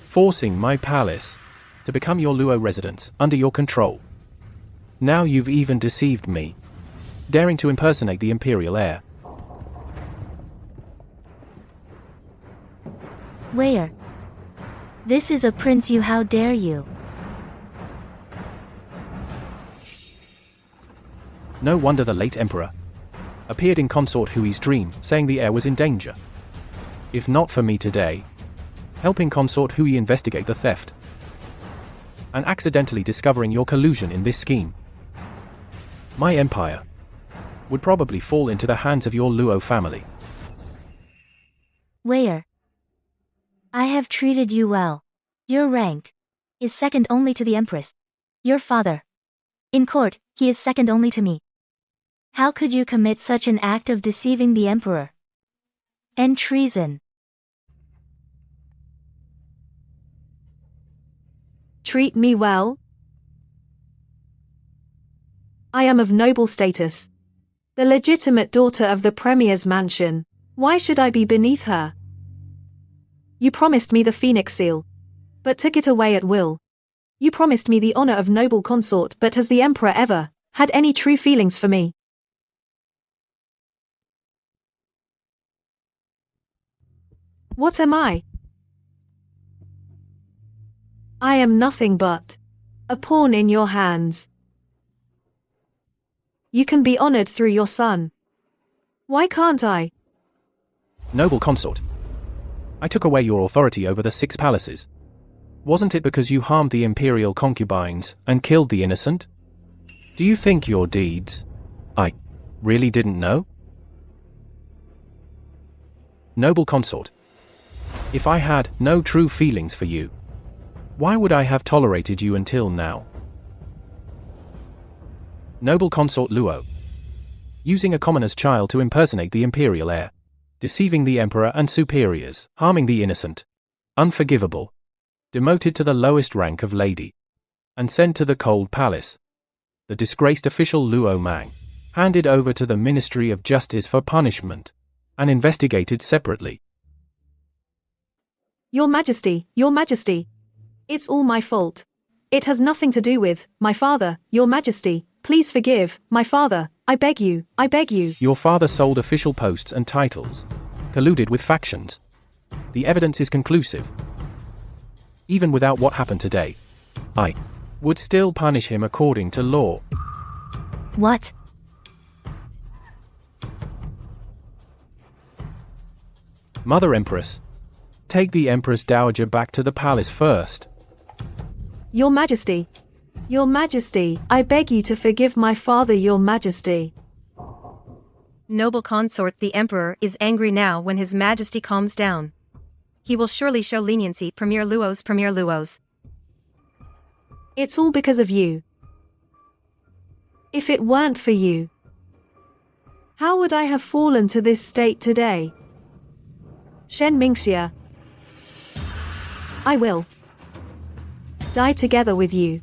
forcing my palace to become your Luo residence, under your control. Now you've even deceived me, daring to impersonate the imperial heir. Where? This is a prince you, how dare you? No wonder the late emperor appeared in Consort Hui's dream, saying the heir was in danger. If not for me today, helping Consort Hui investigate the theft, and accidentally discovering your collusion in this scheme, my empire would probably fall into the hands of your Luo family. Where? I have treated you well. Your rank is second only to the Empress, your father. In court, he is second only to me. How could you commit such an act of deceiving the Emperor? And treason. Treat me well? I am of noble status, the legitimate daughter of the Premier's mansion. Why should I be beneath her? You promised me the Phoenix Seal, but took it away at will. You promised me the honor of noble consort, but has the Emperor ever had any true feelings for me? What am I? I am nothing but a pawn in your hands. You can be honored through your son. Why can't I? Noble consort, I took away your authority over the 6 palaces. Wasn't it because you harmed the imperial concubines and killed the innocent? Do you think your deeds I really didn't know? Noble consort, if I had no true feelings for you, why would I have tolerated you until now? Noble consort Luo, using a commoner's child to impersonate the imperial heir, deceiving the emperor and superiors, harming the innocent, unforgivable, demoted to the lowest rank of lady, and sent to the cold palace. The disgraced official Luo Mang, handed over to the Ministry of Justice for punishment, and investigated separately. Your Majesty, Your Majesty. It's all my fault. It has nothing to do with my father, Your Majesty. Please forgive my father. I beg you, I beg you. Your father sold official posts and titles, colluded with factions. The evidence is conclusive. Even without what happened today, I would still punish him according to law. What? Mother Empress, take the Empress Dowager back to the palace first. Your Majesty. Your Majesty, I beg you to forgive my father, Your Majesty. Noble consort, the Emperor is angry now. When His Majesty calms down, he will surely show leniency. Premier Luos. It's all because of you. If it weren't for you, how would I have fallen to this state today? Shen Mingxia, I will die together with you.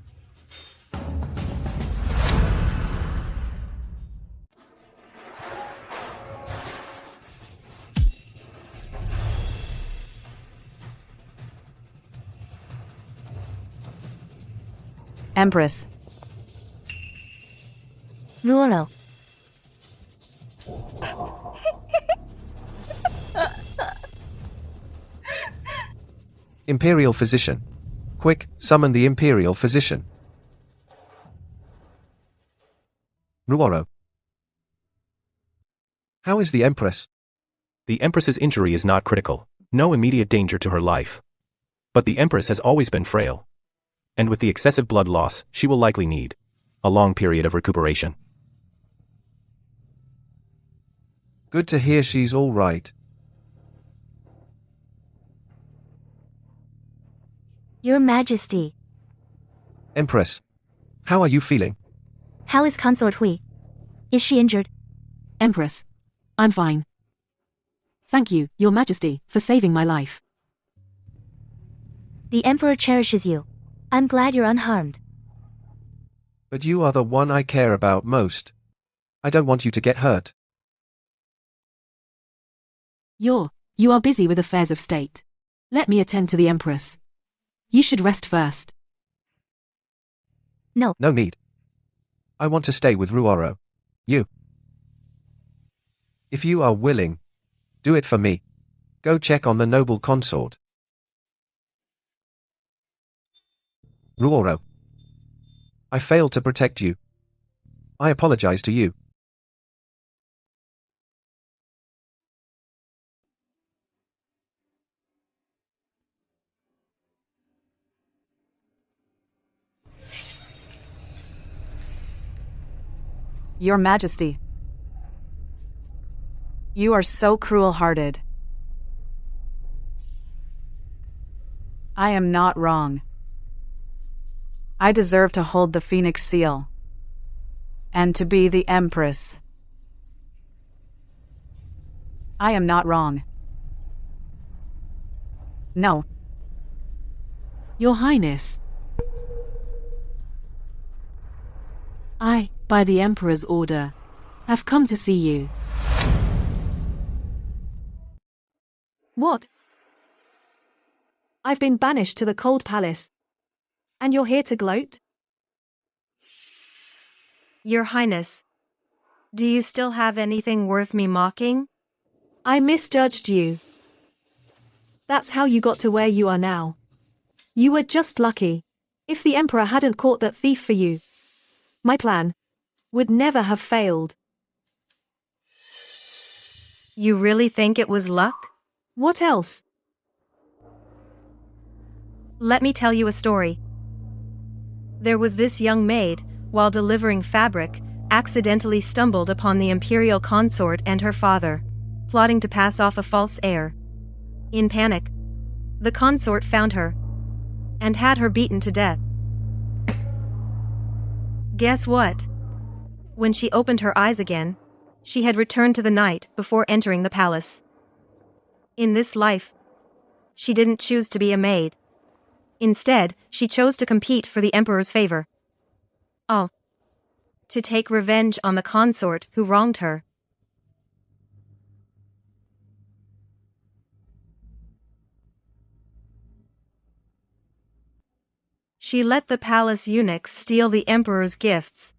Empress. Ruoro. Imperial Physician. Quick, summon the Imperial Physician. Ruoro. How is the Empress? The Empress's injury is not critical, no immediate danger to her life. But the Empress has always been frail. And with the excessive blood loss, she will likely need a long period of recuperation. Good to hear she's all right. Your Majesty. Empress, how are you feeling? How is Consort Hui? Is she injured? Empress, I'm fine. Thank you, Your Majesty, for saving my life. The Emperor cherishes you. I'm glad you're unharmed. But you are the one I care about most. I don't want you to get hurt. You are busy with affairs of state. Let me attend to the Empress. You should rest first. No. No need. I want to stay with Ruoro. You. If you are willing, do it for me. Go check on the noble consort. Ruoro. I failed to protect you. I apologize to you. Your Majesty. You are so cruel-hearted. I am not wrong. I deserve to hold the Phoenix Seal. And to be the Empress. I am not wrong. No. Your Highness. I, by the Emperor's order, have come to see you. What? I've been banished to the cold palace. And you're here to gloat? Your Highness, do you still have anything worth me mocking? I misjudged you. That's how you got to where you are now. You were just lucky. If the Emperor hadn't caught that thief for you, my plan would never have failed. You really think it was luck? What else? Let me tell you a story. There was this young maid, while delivering fabric, accidentally stumbled upon the imperial consort and her father, plotting to pass off a false heir. In panic, the consort found her and had her beaten to death. Guess what? When she opened her eyes again, she had returned to the night before entering the palace. In this life, she didn't choose to be a maid. Instead, she chose to compete for the Emperor's favor. All to take revenge on the consort who wronged her. She let the palace eunuchs steal the Emperor's gifts,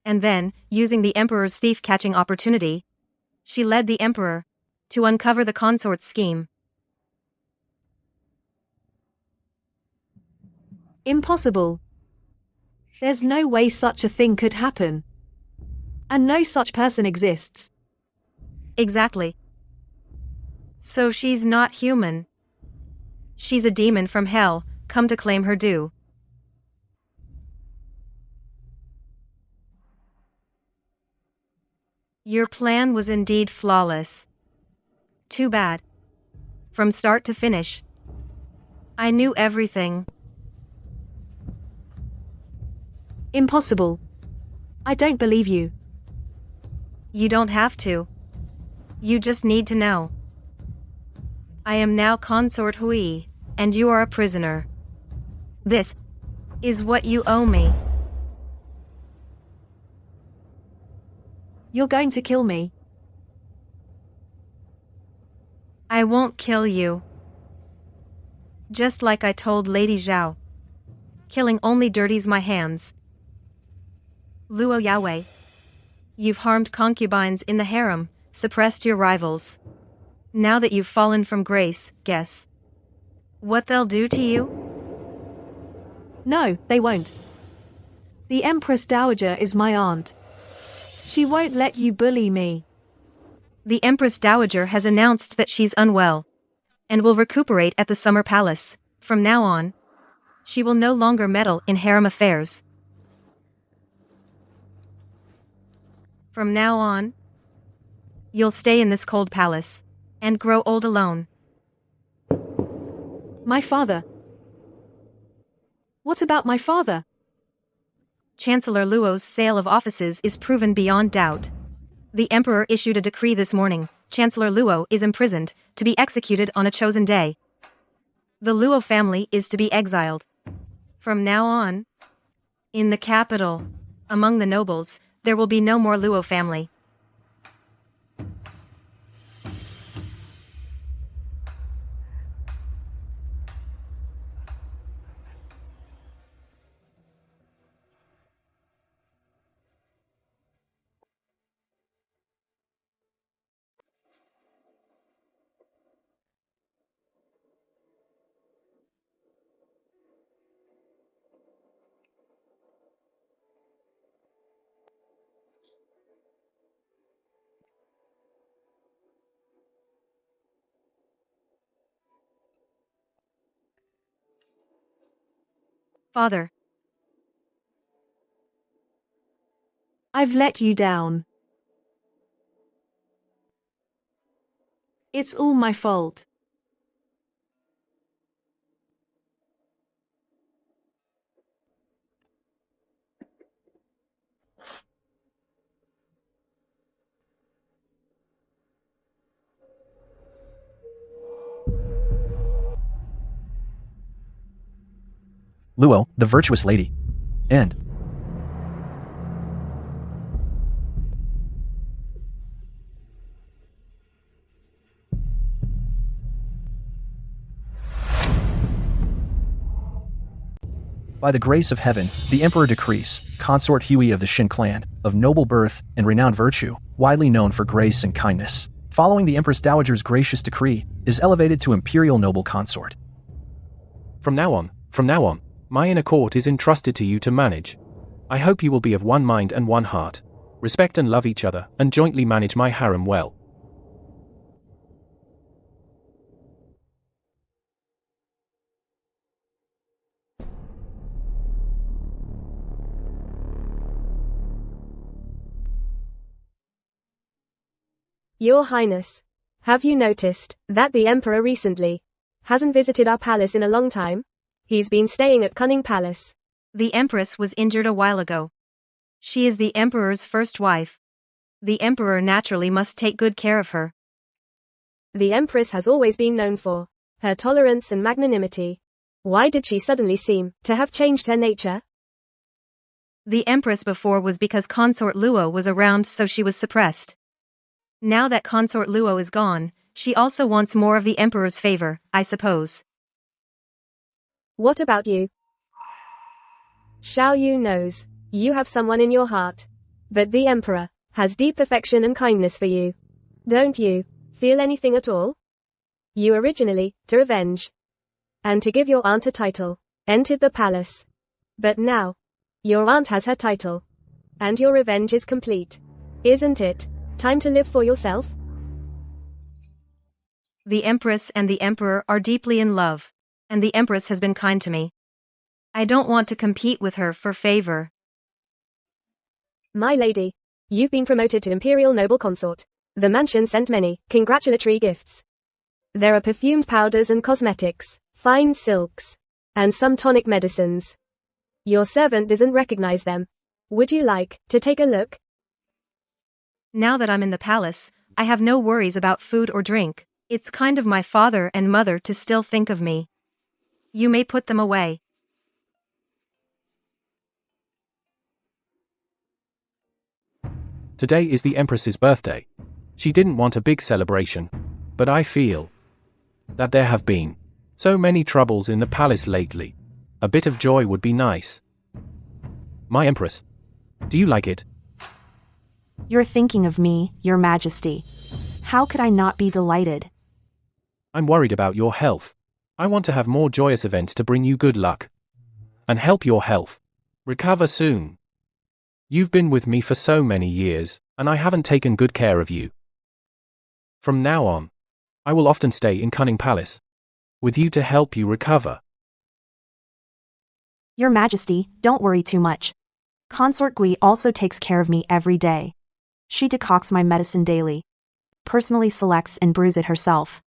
and then, using the Emperor's thief-catching opportunity, she led the Emperor to uncover the consort's scheme. Impossible. There's no way such a thing could happen. And no such person exists. Exactly. So she's not human. She's a demon from hell, come to claim her due. Your plan was indeed flawless. Too bad. From start to finish, I knew everything. Impossible. I don't believe you. You don't have to. You just need to know. I am now Consort Hui, and you are a prisoner. This is what you owe me. You're going to kill me. I won't kill you. Just like I told Lady Zhao. Killing only dirties my hands. Luo Yahweh. You've harmed concubines in the harem, suppressed your rivals. Now that you've fallen from grace, guess what they'll do to you? No, they won't. The Empress Dowager is my aunt. She won't let you bully me. The Empress Dowager has announced that she's unwell and will recuperate at the Summer Palace. From now on, she will no longer meddle in harem affairs. From now on, you'll stay in this cold palace and grow old alone. My father. What about my father? Chancellor Luo's sale of offices is proven beyond doubt. The Emperor issued a decree this morning. Chancellor Luo is imprisoned, to be executed on a chosen day. The Luo family is to be exiled. From now on, in the capital, among the nobles, there will be no more Luo family. Father. I've let you down. It's all my fault. Luo, the virtuous lady. End. By the grace of heaven, the Emperor decrees, consort Hui of the Shen clan, of noble birth and renowned virtue, widely known for grace and kindness, following the Empress Dowager's gracious decree, is elevated to imperial noble consort. From now on, my inner court is entrusted to you to manage. I hope you will be of one mind and one heart, respect and love each other, and jointly manage my harem well. Your Highness, have you noticed that the Emperor recently hasn't visited our palace in a long time? He's been staying at Cunning Palace. The Empress was injured a while ago. She is the Emperor's first wife. The Emperor naturally must take good care of her. The Empress has always been known for her tolerance and magnanimity. Why did she suddenly seem to have changed her nature? The Empress before was because Consort Luo was around, so she was suppressed. Now that Consort Luo is gone, she also wants more of the Emperor's favor, I suppose. What about you? Xiao Yu knows you have someone in your heart. But the Emperor has deep affection and kindness for you. Don't you feel anything at all? You originally, to revenge and to give your aunt a title, entered the palace. But now, your aunt has her title, and your revenge is complete. Isn't it time to live for yourself? The Empress and the Emperor are deeply in love, and the Empress has been kind to me. I don't want to compete with her for favor. My lady, you've been promoted to Imperial Noble Consort. The mansion sent many congratulatory gifts. There are perfumed powders and cosmetics, fine silks, and some tonic medicines. Your servant doesn't recognize them. Would you like to take a look? Now that I'm in the palace, I have no worries about food or drink. It's kind of my father and mother to still think of me. You may put them away. Today is the Empress's birthday. She didn't want a big celebration, but I feel that there have been so many troubles in the palace lately. A bit of joy would be nice. My Empress, do you like it? You're thinking of me, Your Majesty. How could I not be delighted? I'm worried about your health. I want to have more joyous events to bring you good luck and help your health recover soon. You've been with me for so many years, and I haven't taken good care of you. From now on, I will often stay in Cunning Palace with you to help you recover. Your Majesty, don't worry too much. Consort Gui also takes care of me every day. She decocts my medicine daily, personally selects and brews it herself.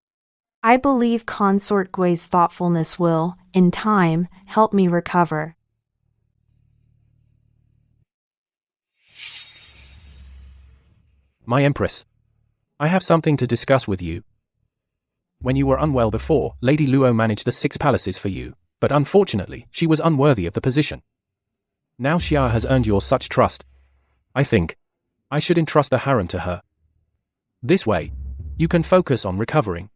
I believe Consort Gui's thoughtfulness will, in time, help me recover. My Empress, I have something to discuss with you. When you were unwell before, Lady Luo managed the 6 palaces for you, but unfortunately, she was unworthy of the position. Now Xia has earned your such trust. I think I should entrust the harem to her. This way, you can focus on recovering.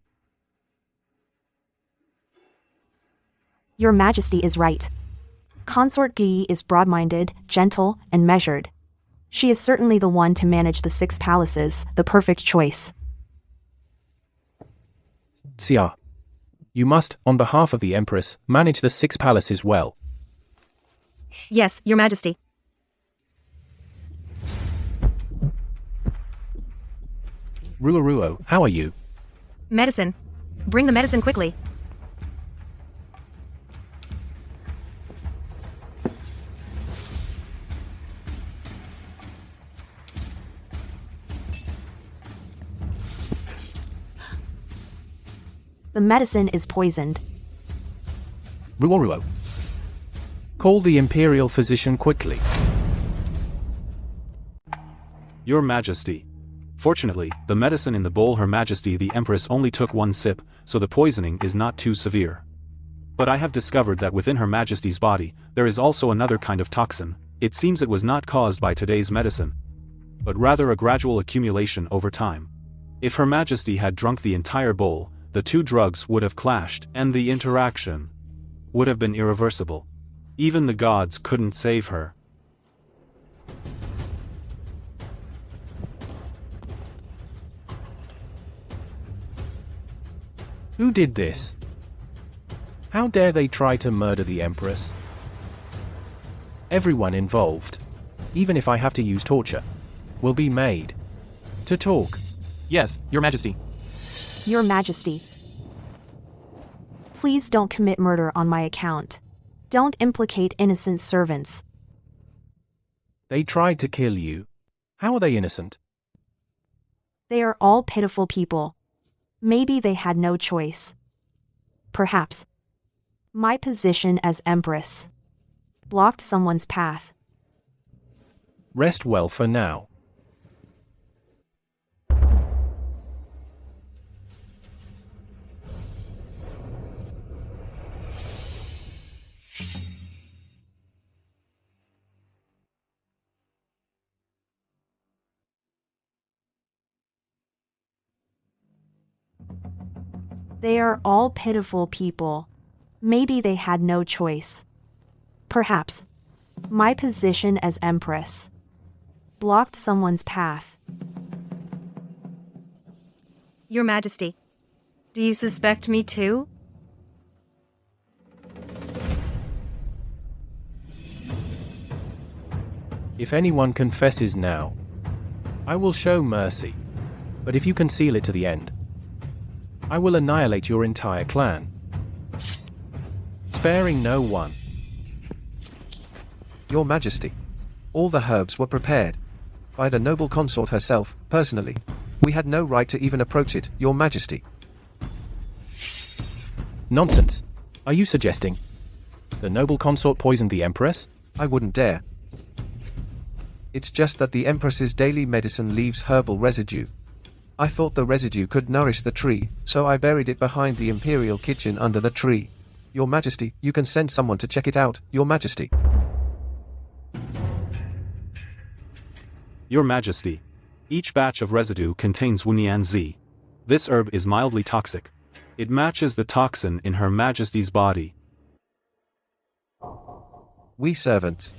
Your Majesty is right. Consort Gui is broad-minded, gentle, and measured. She is certainly the one to manage the 6 palaces, the perfect choice. Xia, you must, on behalf of the Empress, manage the 6 palaces well. Yes, Your Majesty. Ruo, how are you? Medicine. Bring the medicine quickly. The medicine is poisoned. Ruo. Call the Imperial physician quickly. Your Majesty. Fortunately, the medicine in the bowl Her Majesty the Empress only took one sip, so the poisoning is not too severe. But I have discovered that within Her Majesty's body, there is also another kind of toxin. It seems it was not caused by today's medicine, but rather a gradual accumulation over time. If Her Majesty had drunk the entire bowl, the two drugs would have clashed, and the interaction would have been irreversible. Even the gods couldn't save her. Who did this? How dare they try to murder the Empress? Everyone involved, even if I have to use torture, will be made to talk. Yes, Your Majesty. Your Majesty. Please don't commit murder on my account. Don't implicate innocent servants. They tried to kill you. How are they innocent? They are all pitiful people. Maybe they had no choice. Perhaps my position as Empress blocked someone's path. Rest well for now. They are all pitiful people. Maybe they had no choice. Perhaps my position as Empress blocked someone's path. Your Majesty, do you suspect me too? If anyone confesses now, I will show mercy. But if you conceal it to the end, I will annihilate your entire clan, sparing no one. Your Majesty, all the herbs were prepared by the noble consort herself, personally. We had no right to even approach it, Your Majesty. Nonsense. Are you suggesting the noble consort poisoned the Empress? I wouldn't dare. It's just that the Empress's daily medicine leaves herbal residue. I thought the residue could nourish the tree, so I buried it behind the Imperial kitchen under the tree. Your Majesty, you can send someone to check it out, Your Majesty. Your Majesty. Each batch of residue contains Wunian Z. This herb is mildly toxic. It matches the toxin in Her Majesty's body. We servants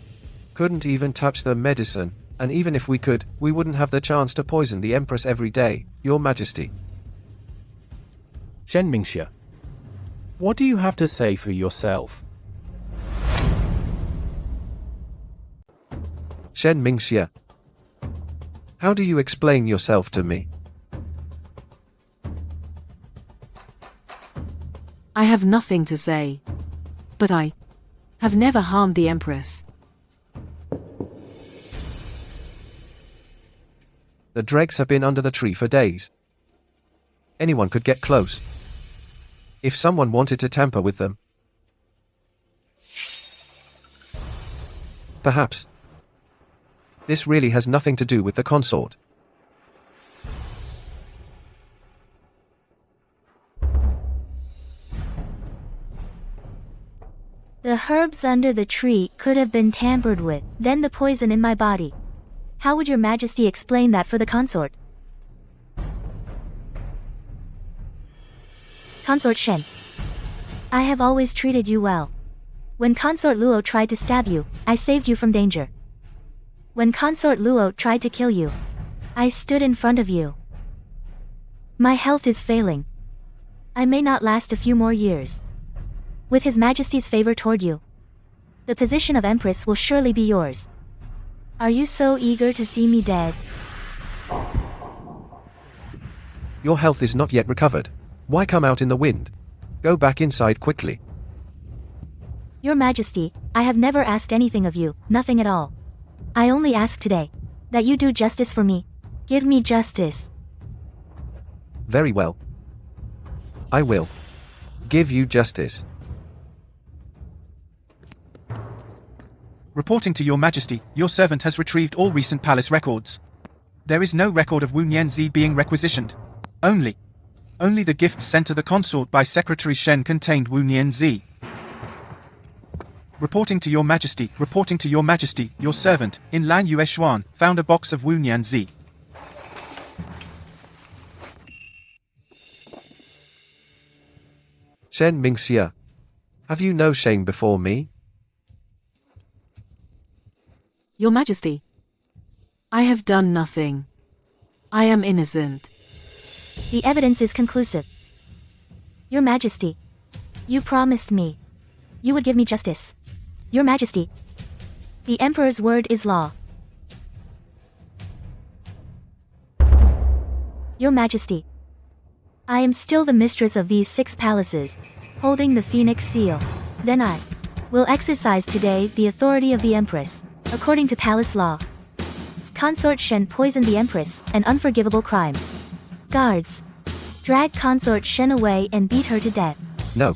couldn't even touch the medicine, and even if we could, we wouldn't have the chance to poison the Empress every day, Your Majesty. Shen Mingxia, what do you have to say for yourself? Shen Mingxia, how do you explain yourself to me? I have nothing to say. But I have never harmed the Empress. The dregs have been under the tree for days. Anyone could get close. If someone wanted to tamper with them. Perhaps. This really has nothing to do with the consort. The herbs under the tree could have been tampered with, then the poison in my body. How would your Majesty explain that for the consort? Consort Shen, I have always treated you well. When Consort Luo tried to stab you, I saved you from danger. When Consort Luo tried to kill you, I stood in front of you. My health is failing. I may not last a few more years. With His Majesty's favor toward you, the position of Empress will surely be yours. Are you so eager to see me dead? Your health is not yet recovered. Why come out in the wind? Go back inside quickly. Your Majesty, I have never asked anything of you, nothing at all. I only ask today that you do justice for me. Give me justice. Very well. I will give you justice. Reporting to Your Majesty, your servant has retrieved all recent palace records. There is no record of Wu Nianzi being requisitioned. Only the gifts sent to the consort by Secretary Shen contained Wu Nianzi. Reporting to Your Majesty, your servant, in Lan Yueshuan, found a box of Wu Nianzi. Shen Mingxia, have you no shame before me? Your Majesty, I have done nothing. I am innocent. The evidence is conclusive. Your Majesty, you promised me you would give me justice. Your Majesty, the Emperor's word is law. Your Majesty, I am still the mistress of these 6 palaces, holding the Phoenix Seal. Then I will exercise today the authority of the Empress, according to palace law. Consort Shen poisoned the Empress, an unforgivable crime. Guards, drag Consort Shen away and beat her to death. No.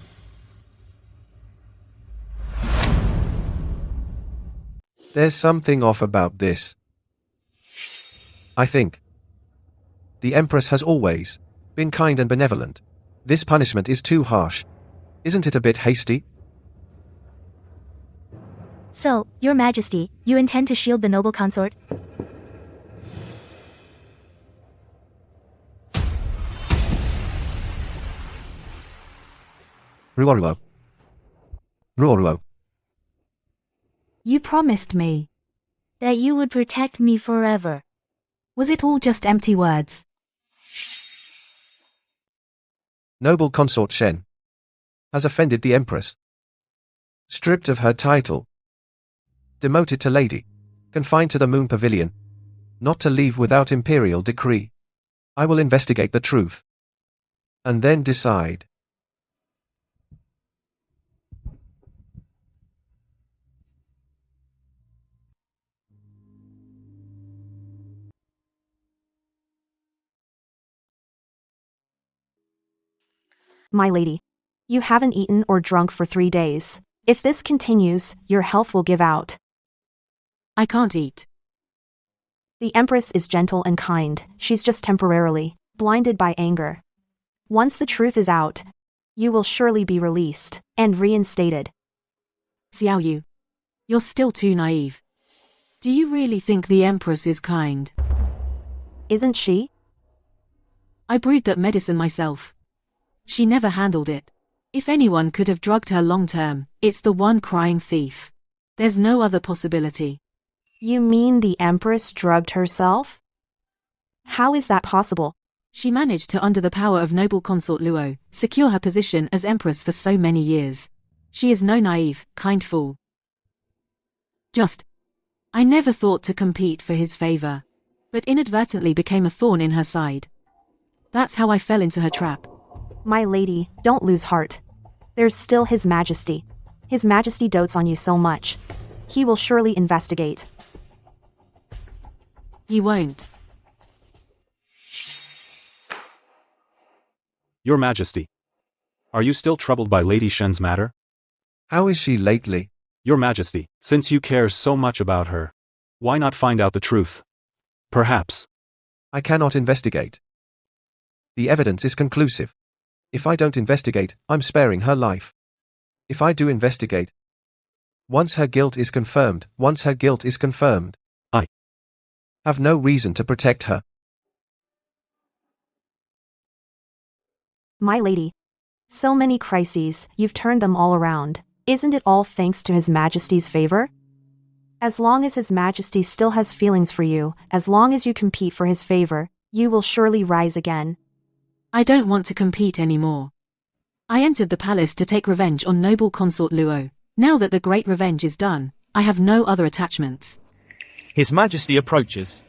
There's something off about this. I think the Empress has always been kind and benevolent. This punishment is too harsh. Isn't it a bit hasty? So, Your Majesty, you intend to shield the noble consort? Ruoruo. Ruoruo. You promised me that you would protect me forever. Was it all just empty words? Noble consort Shen has offended the Empress. Stripped of her title. Demoted to lady. Confined to the Moon Pavilion. Not to leave without imperial decree. I will investigate the truth. And then decide. My lady, you haven't eaten or drunk for 3 days. If this continues, your health will give out. I can't eat. The Empress is gentle and kind. She's just temporarily blinded by anger. Once the truth is out, you will surely be released and reinstated. Xiao Yu, you're still too naive. Do you really think the Empress is kind? Isn't she? I brewed that medicine myself. She never handled it. If anyone could have drugged her long term, it's the one crying thief. There's no other possibility. You mean the Empress drugged herself? How is that possible? She managed to, under the power of noble consort Luo, secure her position as Empress for so many years. She is no naive, kind fool. I never thought to compete for his favor, but inadvertently became a thorn in her side. That's how I fell into her trap. My lady, don't lose heart. There's still His Majesty. His Majesty dotes on you so much. He will surely investigate. He won't. Your Majesty. Are you still troubled by Lady Shen's matter? How is she lately? Your Majesty, since you care so much about her, why not find out the truth? Perhaps. I cannot investigate. The evidence is conclusive. If I don't investigate, I'm sparing her life. If I do investigate, once her guilt is confirmed, I have no reason to protect her. My lady, so many crises, you've turned them all around. Isn't it all thanks to His Majesty's favor? As long as His Majesty still has feelings for you, as long as you compete for his favor, you will surely rise again. I don't want to compete anymore. I entered the palace to take revenge on noble consort Luo. Now that the great revenge is done, I have no other attachments. His Majesty approaches.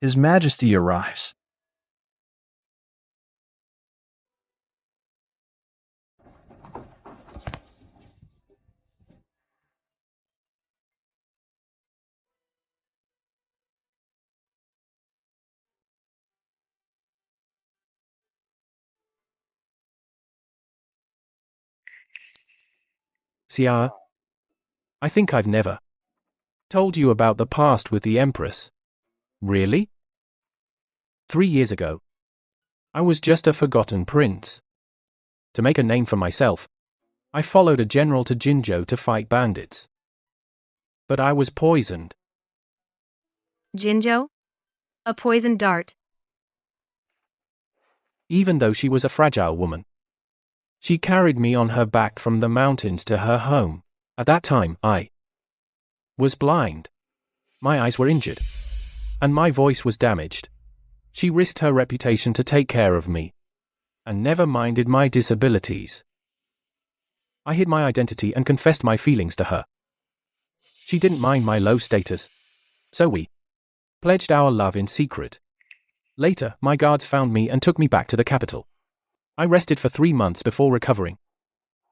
His Majesty arrives. Xia, I think I've never told you about the past with the Empress. Really? 3 years ago, I was just a forgotten prince. To make a name for myself, I followed a general to Jinzhou to fight bandits. But I was poisoned. Jinzhou? A poisoned dart. Even though she was a fragile woman, she carried me on her back from the mountains to her home. At that time, I was blind. My eyes were injured, and my voice was damaged. She risked her reputation to take care of me, and never minded my disabilities. I hid my identity and confessed my feelings to her. She didn't mind my low status, so we pledged our love in secret. Later, my guards found me and took me back to the capital. I rested for 3 months before recovering.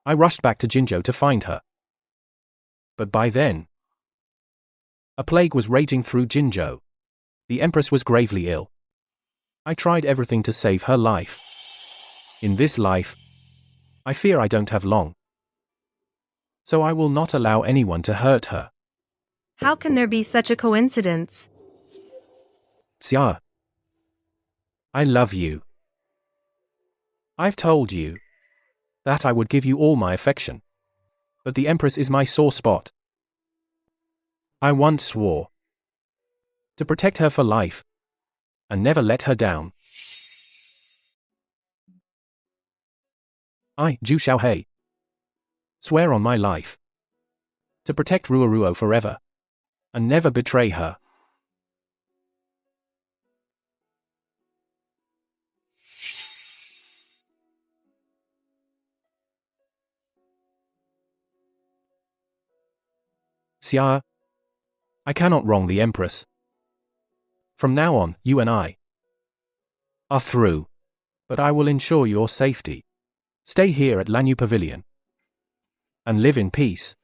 I rushed back to Jinzhou to find her. But by then, a plague was raging through Jinzhou. The Empress was gravely ill. I tried everything to save her life. In this life, I fear I don't have long. So I will not allow anyone to hurt her. How can there be such a coincidence? Xia, I love you. I've told you that I would give you all my affection. But the Empress is my sore spot. I once swore to protect her for life and never let her down. I, Zhu Xiaohei, swear on my life to protect Ruoruo forever and never betray her. Xia, I cannot wrong the Empress. From now on, you and I are through, but I will ensure your safety. Stay here at Lanyu Pavilion and live in peace.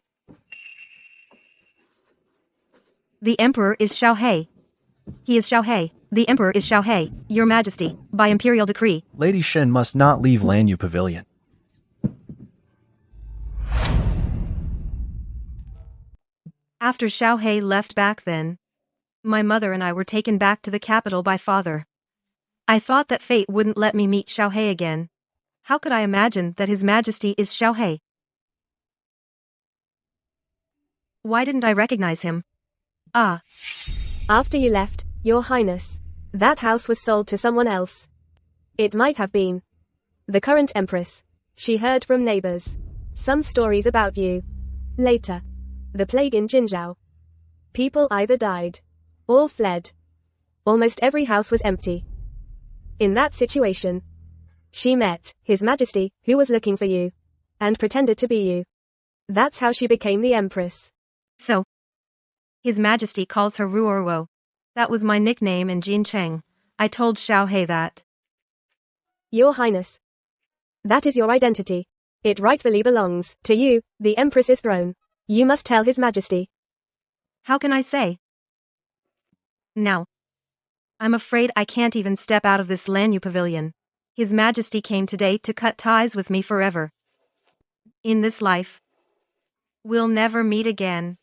The Emperor is Xiaohei. He is Xiaohei. The Emperor is Xiaohei, Your Majesty, by imperial decree. Lady Shen must not leave Lanyu Pavilion. After Xiaohei left back then, my mother and I were taken back to the capital by father. I thought that fate wouldn't let me meet Xiaohei again. How could I imagine that His Majesty is Xiaohei? Why didn't I recognize him? Ah. After you left, Your Highness, that house was sold to someone else. It might have been the current Empress. She heard from neighbors some stories about you. Later, the plague in Jinzhou. People either died or fled. Almost every house was empty. In that situation, she met His Majesty, who was looking for you, and pretended to be you. That's how she became the Empress. So, His Majesty calls her Ruoruo. That was my nickname in Jincheng. I told Xiaohei that. Your Highness, that is your identity. It rightfully belongs to you, the Empress's throne. You must tell His Majesty. How can I say? Now, I'm afraid I can't even step out of this Lanyu Pavilion. His Majesty came today to cut ties with me forever. In this life, we'll never meet again.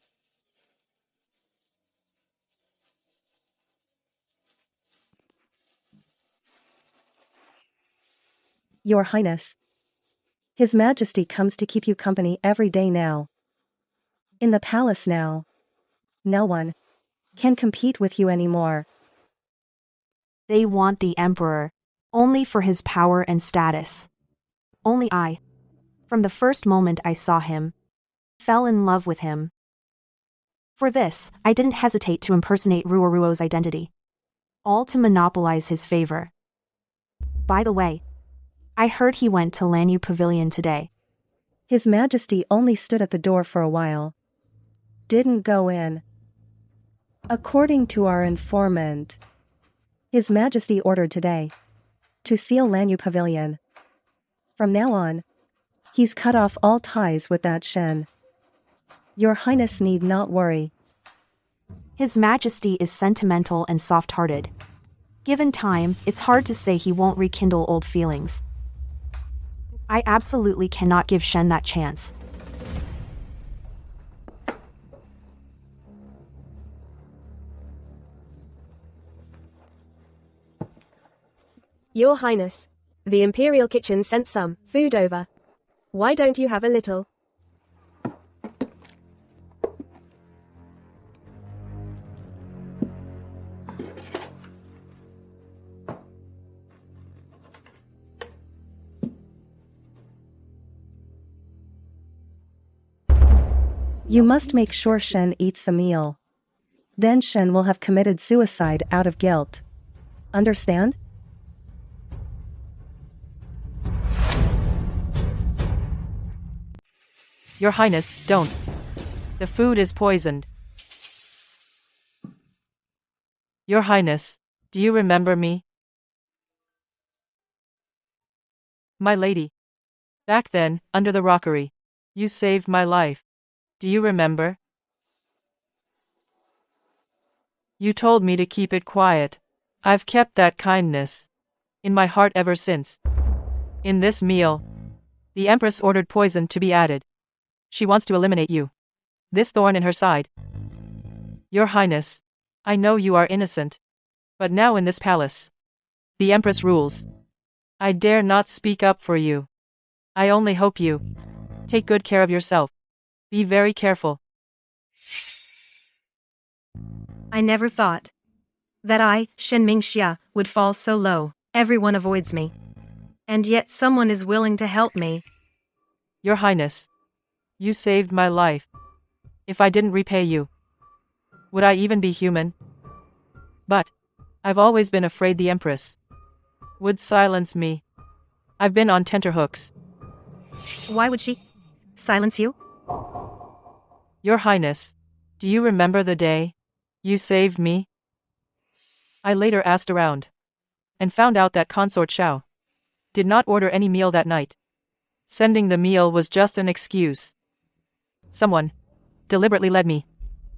Your Highness, His Majesty comes to keep you company every day now. In the palace now, no one can compete with you anymore. They want the Emperor only for his power and status. Only I, from the first moment I saw him, fell in love with him. For this, I didn't hesitate to impersonate Ruoruo's identity, all to monopolize his favor. By the way, I heard he went to Lanyu Pavilion today. His Majesty only stood at the door for a while. Didn't go in. According to our informant, His Majesty ordered today to seal Lanyu Pavilion. From now on, he's cut off all ties with that Shen. Your Highness need not worry. His Majesty is sentimental and soft-hearted. Given time, it's hard to say he won't rekindle old feelings. I absolutely cannot give Shen that chance. Your Highness. The Imperial Kitchen sent some food over. Why don't you have a little? You must make sure Shen eats the meal. Then Shen will have committed suicide out of guilt. Understand? Your Highness, don't. The food is poisoned. Your Highness, do you remember me? My lady. Back then, under the rockery. You saved my life. Do you remember? You told me to keep it quiet. I've kept that kindness in my heart ever since. In this meal, the Empress ordered poison to be added. She wants to eliminate you. This thorn in her side. Your Highness, I know you are innocent. But now in this palace, the Empress rules. I dare not speak up for you. I only hope you take good care of yourself. Be very careful. I never thought that I, Shen Mingxia, would fall so low. Everyone avoids me. And yet someone is willing to help me. Your Highness, you saved my life. If I didn't repay you, would I even be human? But I've always been afraid the Empress would silence me. I've been on tenterhooks. Why would she silence you? Your Highness, do you remember the day you saved me? I later asked around and found out that Consort Xiao did not order any meal that night. Sending the meal was just an excuse. Someone deliberately led me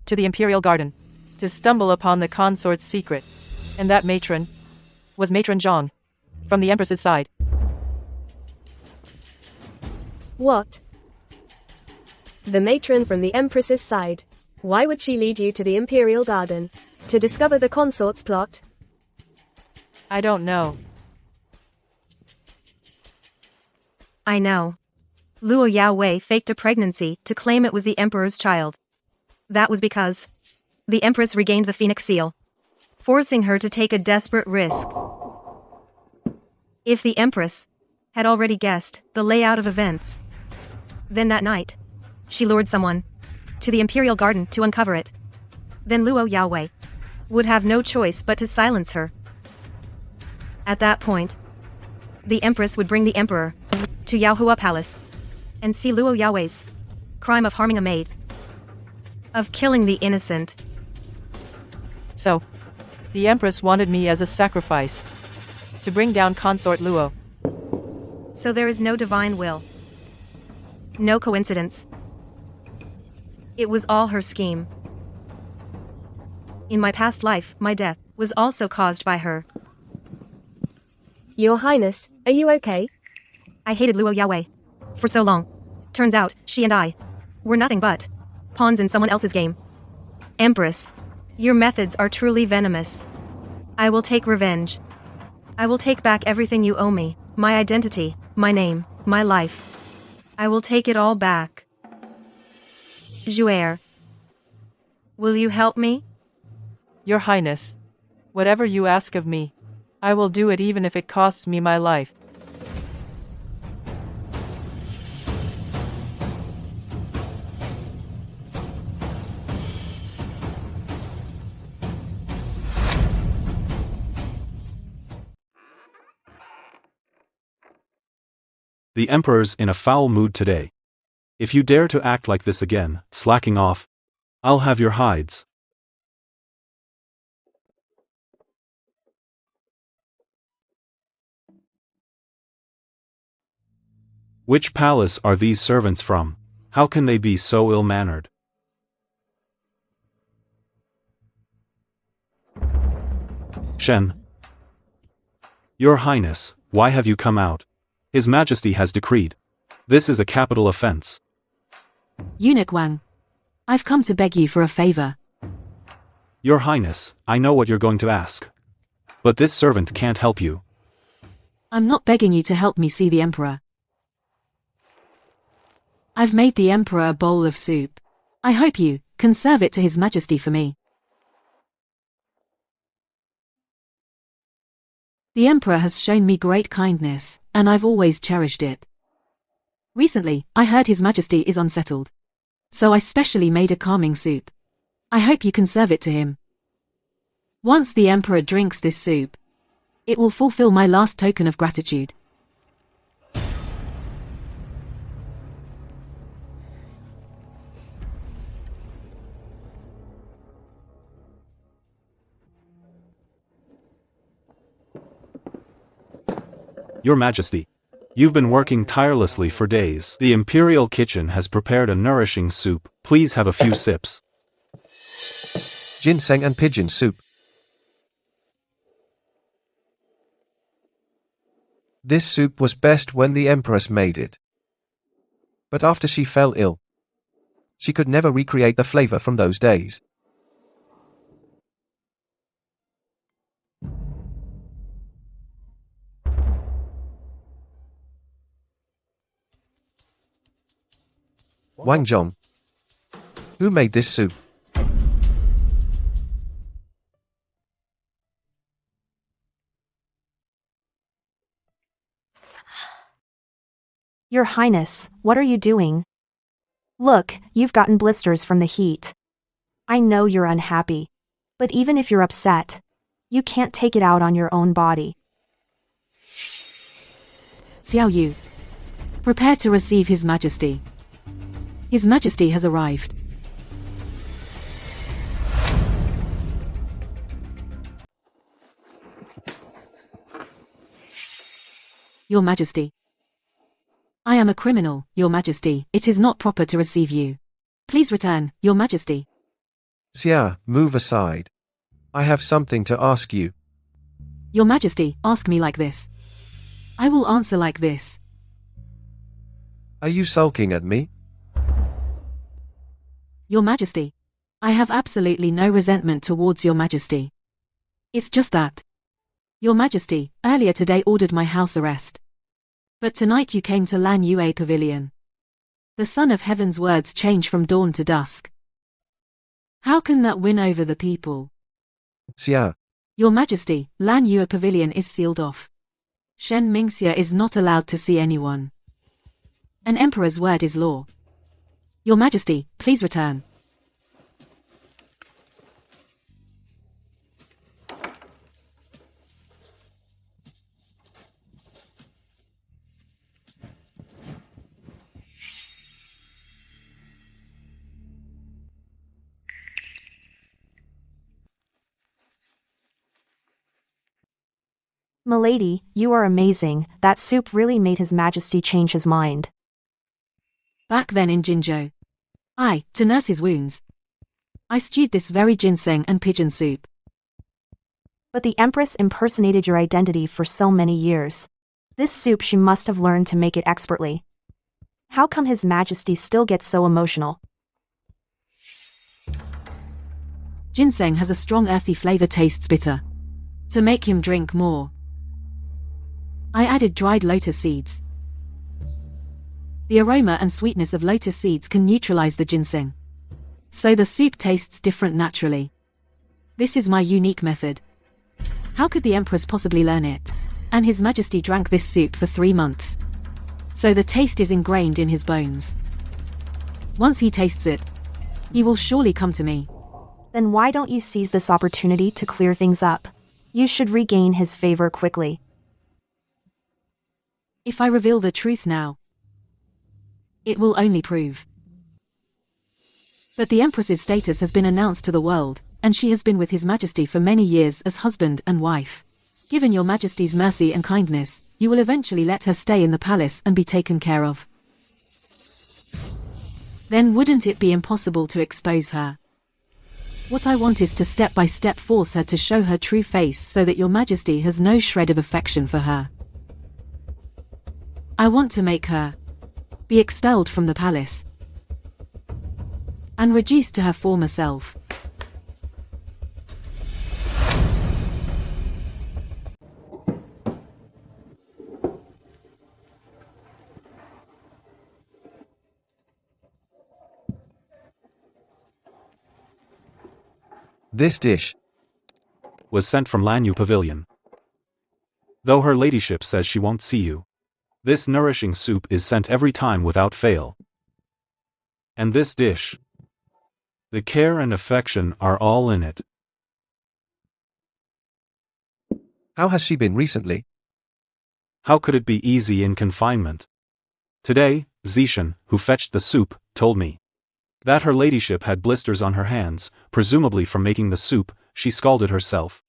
to the Imperial Garden to stumble upon the consort's secret, and that matron was Matron Zhang from the Empress's side. What? The matron from the Empress's side. Why would she lead you to the Imperial Garden? To discover the consort's plot? I don't know. I know. Luo Yaowei faked a pregnancy to claim it was the Emperor's child. That was because the Empress regained the Phoenix Seal, forcing her to take a desperate risk. If the Empress had already guessed the layout of events, then that night, she lured someone to the Imperial Garden to uncover it. Then Luo Yaowei would have no choice but to silence her. At that point, the Empress would bring the Emperor to Yaohua Palace and see Luo Yaowei's crime of harming a maid, of killing the innocent. So, the Empress wanted me as a sacrifice to bring down Consort Luo. So there is no divine will. No coincidence. It was all her scheme. In my past life, my death was also caused by her. Your Highness, are you okay? I hated Luo Yaowei for so long. Turns out, she and I were nothing but pawns in someone else's game. Empress, your methods are truly venomous. I will take revenge. I will take back everything you owe me, my identity, my name, my life. I will take it all back. Jouer, will you help me? Your Highness, whatever you ask of me, I will do it even if it costs me my life. The Emperor's in a foul mood today. If you dare to act like this again, slacking off, I'll have your hides. Which palace are these servants from? How can they be so ill-mannered? Shen. Your Highness, why have you come out? His Majesty has decreed. This is a capital offense. Eunuch Wang. I've come to beg you for a favor. Your Highness, I know what you're going to ask. But this servant can't help you. I'm not begging you to help me see the Emperor. I've made the Emperor a bowl of soup. I hope you can serve it to His Majesty for me. The Emperor has shown me great kindness, and I've always cherished it. Recently, I heard His Majesty is unsettled. So I specially made a calming soup. I hope you can serve it to him. Once the Emperor drinks this soup, it will fulfill my last token of gratitude. Your Majesty, you've been working tirelessly for days. The Imperial Kitchen has prepared a nourishing soup. Please have a few sips. Ginseng and pigeon soup. This soup was best when the Empress made it. But after she fell ill, she could never recreate the flavor from those days. Wang Zhong. Who made this soup? Your Highness, what are you doing? Look, you've gotten blisters from the heat. I know you're unhappy. But even if you're upset, you can't take it out on your own body. Xiao Yu. Prepare to receive His Majesty. His Majesty has arrived. Your Majesty. I am a criminal, Your Majesty. It is not proper to receive you. Please return, Your Majesty. Xia, move aside. I have something to ask you. Your Majesty, ask me like this. I will answer like this. Are you sulking at me? Your Majesty. I have absolutely no resentment towards Your Majesty. It's just that Your Majesty earlier today ordered my house arrest. But tonight you came to Lan Yue Pavilion. The Son of Heaven's words change from dawn to dusk. How can that win over the people? Xia. Your Majesty, Lan Yue Pavilion is sealed off. Shen Mingxia is not allowed to see anyone. An emperor's word is law. Your Majesty, please return. Milady, you are amazing. That soup really made His Majesty change his mind. Back then in Jinzhou, to nurse his wounds, I stewed this very ginseng and pigeon soup. But the Empress impersonated your identity for so many years. This soup she must have learned to make it expertly. How come His Majesty still gets so emotional? Ginseng has a strong earthy flavor, tastes bitter. To make him drink more, I added dried lotus seeds. The aroma and sweetness of lotus seeds can neutralize the ginseng. So the soup tastes different naturally. This is my unique method. How could the Empress possibly learn it? And His Majesty drank this soup for 3 months. So the taste is ingrained in his bones. Once he tastes it, he will surely come to me. Then why don't you seize this opportunity to clear things up? You should regain his favor quickly. If I reveal the truth now, it will only prove that the Empress's status has been announced to the world, and she has been with His Majesty for many years as husband and wife. Given Your Majesty's mercy and kindness, you will eventually let her stay in the palace and be taken care of. Then wouldn't it be impossible to expose her? What I want is to step by step force her to show her true face so that Your Majesty has no shred of affection for her. I want to make her be expelled from the palace and reduced to her former self. This dish was sent from Lanyu Pavilion. Though her ladyship says she won't see you, this nourishing soup is sent every time without fail. And this dish, the care and affection are all in it. How has she been recently? How could it be easy in confinement? Today, Zishan, who fetched the soup, told me that her ladyship had blisters on her hands, presumably from making the soup. She scalded herself.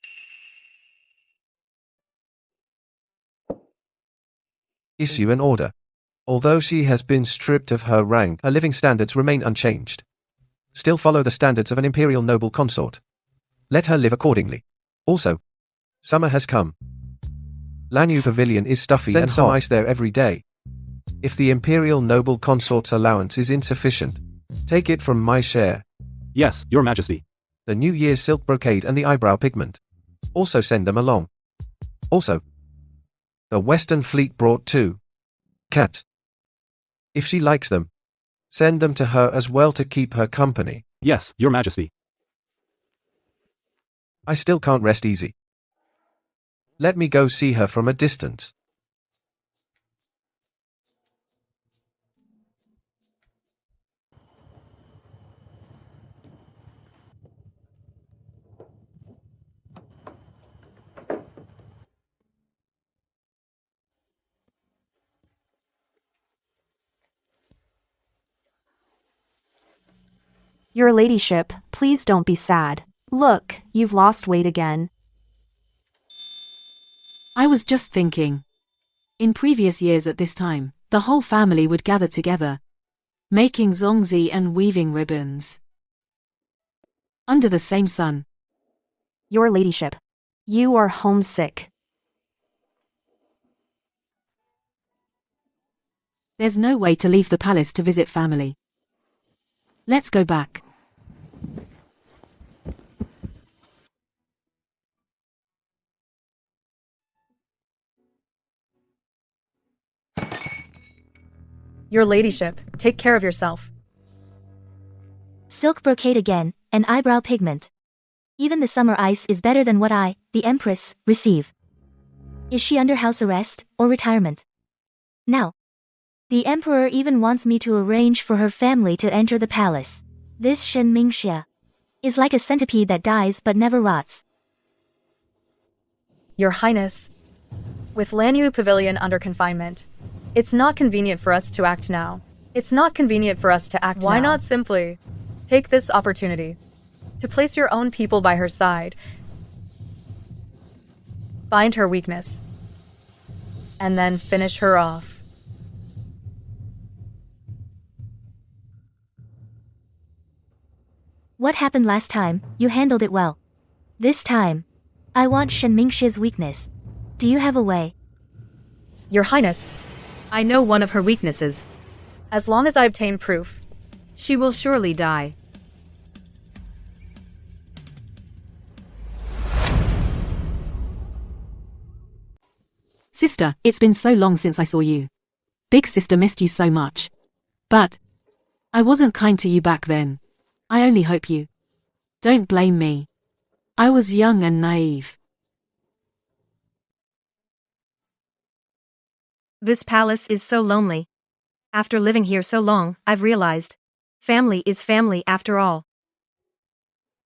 Issue an order. Although she has been stripped of her rank, her living standards remain unchanged. Still follow the standards of an imperial noble consort. Let her live accordingly. Also, summer has come. Lanyu Pavilion is stuffy and some ice there every day. If the imperial noble consort's allowance is insufficient, take it from my share. Yes, Your Majesty. The New Year's silk brocade and the eyebrow pigment. Also send them along. Also, the Western Fleet brought 2 cats. If she likes them, send them to her as well to keep her company. Yes, Your Majesty. I still can't rest easy. Let me go see her from a distance. Your ladyship, please don't be sad. Look, you've lost weight again. I was just thinking. In previous years at this time, the whole family would gather together, making zongzi and weaving ribbons. Under the same sun. Your ladyship, you are homesick. There's no way to leave the palace to visit family. Let's go back. Your ladyship, take care of yourself. Silk brocade again, and eyebrow pigment. Even the summer ice is better than what I, the Empress, receive. Is she under house arrest, or retirement? Now, the Emperor even wants me to arrange for her family to enter the palace. This Shen Mingxia is like a centipede that dies but never rots. Your Highness, with Lanyu Pavilion under confinement, it's not convenient for us to act now. It's not convenient for us to act now. Why not simply take this opportunity to place your own people by her side, find her weakness, and then finish her off? What happened last time? You handled it well. This time, I want Shen Mingxia's weakness. Do you have a way? Your Highness, I know one of her weaknesses. as long as I obtain proof, she will surely die. Sister, it's been so long since I saw you. Big sister missed you so much. But I wasn't kind to you back then. I only hope you don't blame me. I was young and naive. This palace is so lonely. After living here so long, I've realized family is family after all.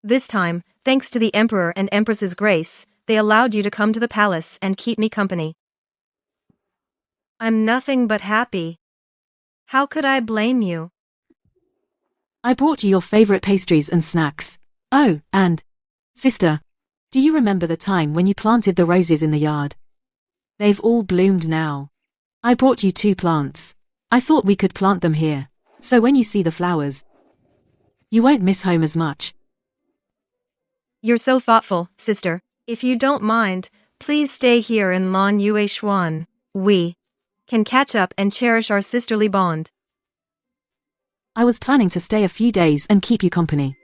This time, thanks to the Emperor and Empress's grace, they allowed you to come to the palace and keep me company. I'm nothing but happy. How could I blame you? I brought you your favorite pastries and snacks. Oh, and, sister, do you remember the time when you planted the roses in the yard? They've all bloomed now. I brought you 2 plants. I thought we could plant them here, so when you see the flowers, you won't miss home as much. You're so thoughtful, sister. If you don't mind, please stay here in Lan Yue Xuan. We can catch up and cherish our sisterly bond. I was planning to stay a few days and keep you company.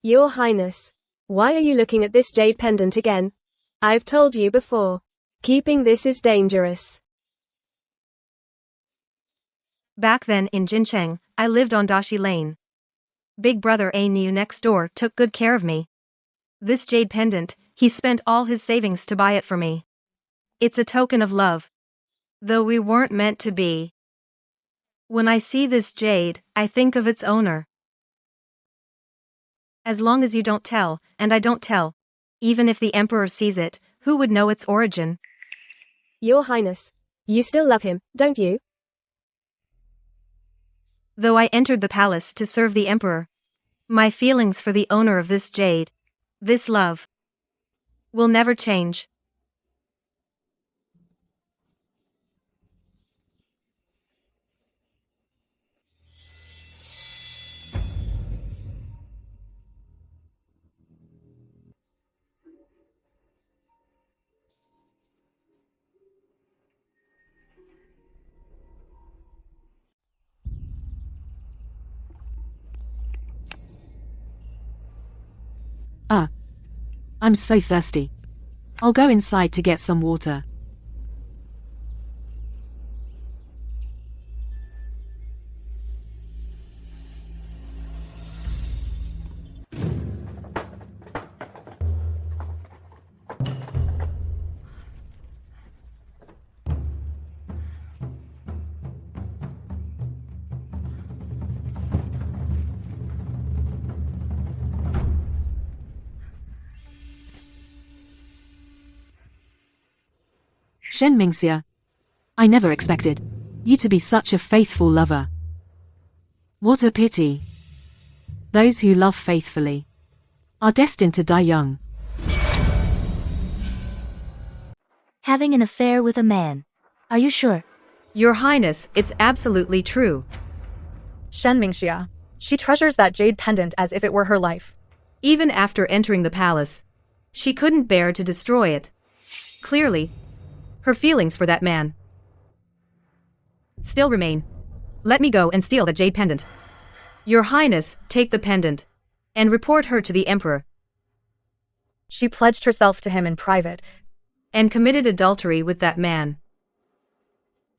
Your Highness. Why are you looking at this jade pendant again? I've told you before. Keeping this is dangerous. Back then in Jincheng, I lived on Dashi Lane. Big brother A Niu next door took good care of me. This jade pendant, he spent all his savings to buy it for me. It's a token of love. Though we weren't meant to be. When I see this jade, I think of its owner. As long as you don't tell, and I don't tell, even if the Emperor sees it, who would know its origin? Your Highness. You still love him, don't you? Though I entered the palace to serve the Emperor, my feelings for the owner of this jade, this love, will never change. I'm so thirsty. I'll go inside to get some water. Shen Mingxia, I never expected you to be such a faithful lover. What a pity. Those who love faithfully are destined to die young. Having an affair with a man. Are you sure? Your Highness, it's absolutely true. Shen Mingxia. She treasures that jade pendant as if it were her life. Even after entering the palace, she couldn't bear to destroy it. Clearly, her feelings for that man still remain. Let me go and steal the jade pendant. Your Highness, take the pendant and report her to the Emperor. She pledged herself to him in private and committed adultery with that man.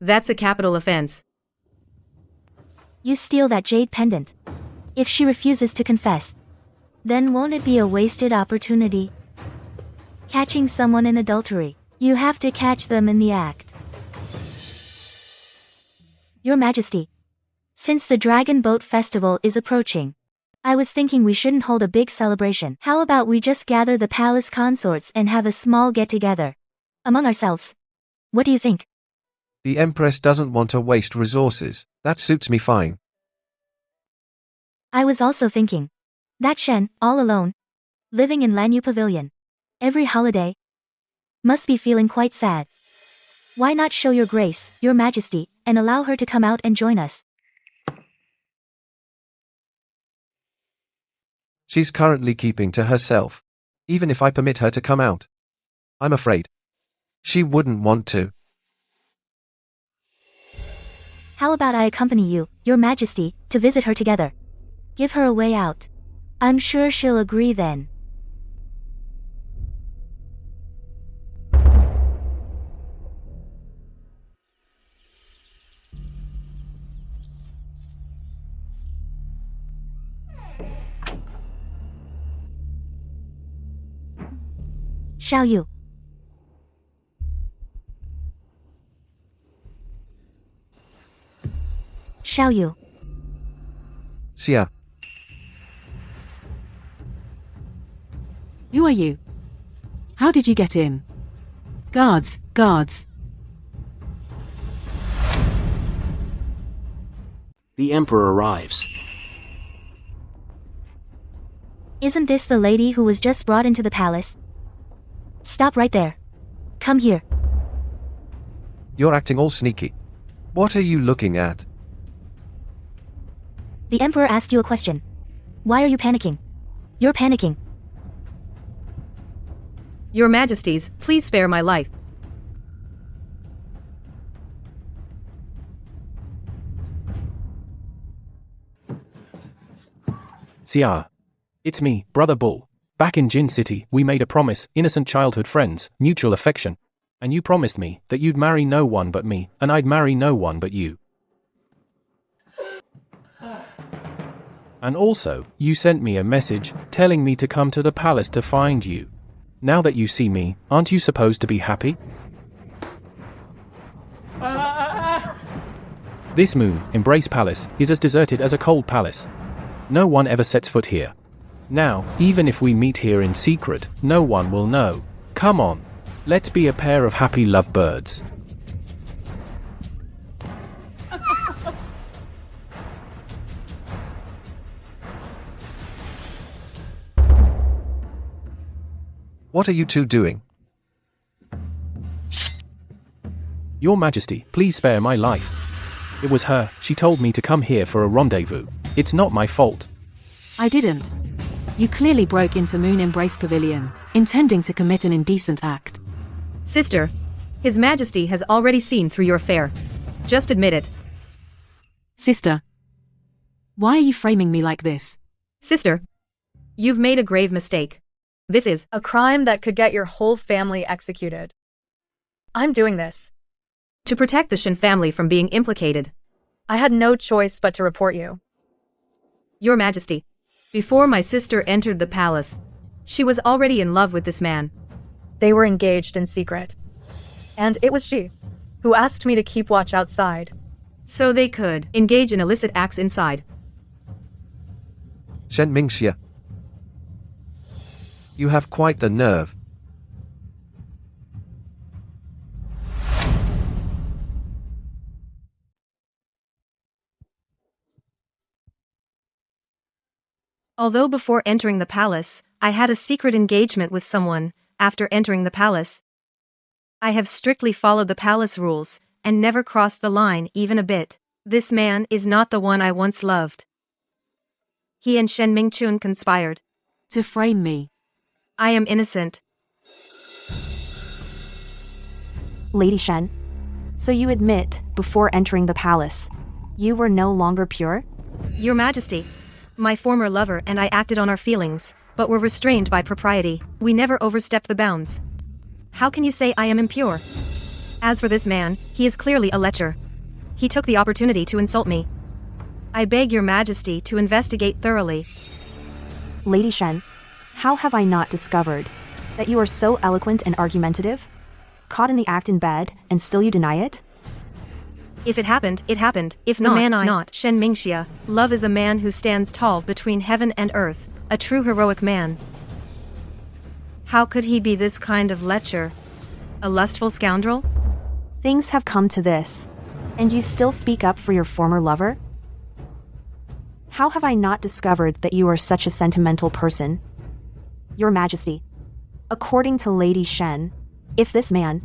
That's a capital offense. You steal that jade pendant. If she refuses to confess, then won't it be a wasted opportunity? Catching someone in adultery. You have to catch them in the act. Your Majesty. Since the Dragon Boat Festival is approaching, I was thinking we shouldn't hold a big celebration. How about we just gather the palace consorts and have a small get-together among ourselves? What do you think? The Empress doesn't want to waste resources. That suits me fine. I was also thinking that Shen, all alone, living in Lanyu Pavilion, every holiday, must be feeling quite sad. Why not show your grace, your Majesty, and allow her to come out and join us? She's currently keeping to herself. Even if I permit her to come out, I'm afraid she wouldn't want to. How about I accompany you, your Majesty, to visit her together? Give her a way out. I'm sure she'll agree then. Shall you? Shall you? Xia. Who are you? How did you get in? Guards, guards. The Emperor arrives. Isn't this the lady who was just brought into the palace? Stop right there. Come here. You're acting all sneaky. What are you looking at? The Emperor asked you a question. Why are you panicking? You're panicking. Your Majesties, please spare my life. Xia, It's me, Brother Bull. Back in Jin City, we made a promise, innocent childhood friends, mutual affection. And you promised me that you'd marry no one but me, and I'd marry no one but you. And also, you sent me a message, telling me to come to the palace to find you. Now that you see me, aren't you supposed to be happy? This moon, Embrace Palace, is as deserted as a cold palace. No one ever sets foot here. Now, even if we meet here in secret, no one will know. Come on. Let's be a pair of happy lovebirds. What are you two doing? Your Majesty, please spare my life. It was her, she told me to come here for a rendezvous. It's not my fault. I didn't. You clearly broke into Moon Embrace Pavilion, intending to commit an indecent act. Sister, His Majesty has already seen through your affair. Just admit it. Sister, why are you framing me like this? Sister, you've made a grave mistake. This is a crime that could get your whole family executed. I'm doing this to protect the Shen family from being implicated. I had no choice but to report you. Your Majesty, before my sister entered the palace, she was already in love with this man. They were engaged in secret. And it was she who asked me to keep watch outside. So they could engage in illicit acts inside. Shen Mingxia. You have quite the nerve. Although before entering the palace, I had a secret engagement with someone, after entering the palace, I have strictly followed the palace rules, and never crossed the line even a bit. This man is not the one I once loved. He and Shen Mingxia conspired to frame me. I am innocent. Lady Shen, so you admit, before entering the palace, you were no longer pure? Your Majesty, my former lover and I acted on our feelings, but were restrained by propriety. We never overstepped the bounds. How can you say I am impure? As for this man, he is clearly a lecher. He took the opportunity to insult me. I beg your Majesty to investigate thoroughly. Lady Shen, how have I not discovered that you are so eloquent and argumentative? Caught in the act in bed, and still you deny it? If it happened, it happened. If not, not. Shen Mingxia, love is a man who stands tall between heaven and earth, a true heroic man. How could he be this kind of lecher? A lustful scoundrel? Things have come to this, and you still speak up for your former lover? How have I not discovered that you are such a sentimental person? Your Majesty, according to Lady Shen, if this man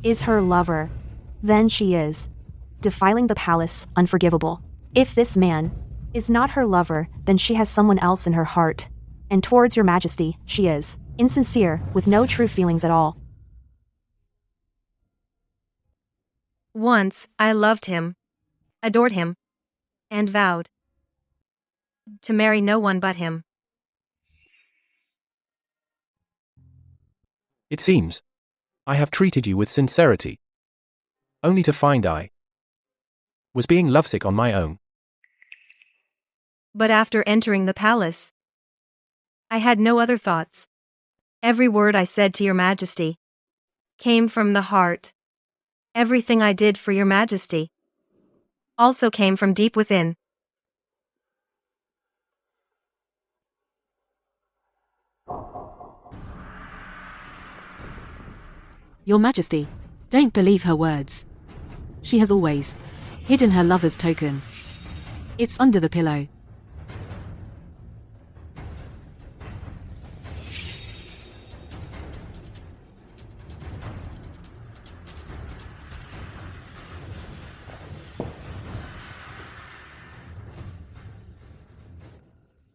is her lover, then she is defiling the palace, unforgivable. If this man is not her lover, then she has someone else in her heart, and towards your Majesty, she is insincere, with no true feelings at all. Once, I loved him, adored him, and vowed to marry no one but him. It seems I have treated you with sincerity, only to find I was being lovesick on my own. But after entering the palace, I had no other thoughts. Every word I said to your Majesty came from the heart. Everything I did for your Majesty also came from deep within. Your Majesty, don't believe her words. She has always hidden her lover's token. It's under the pillow.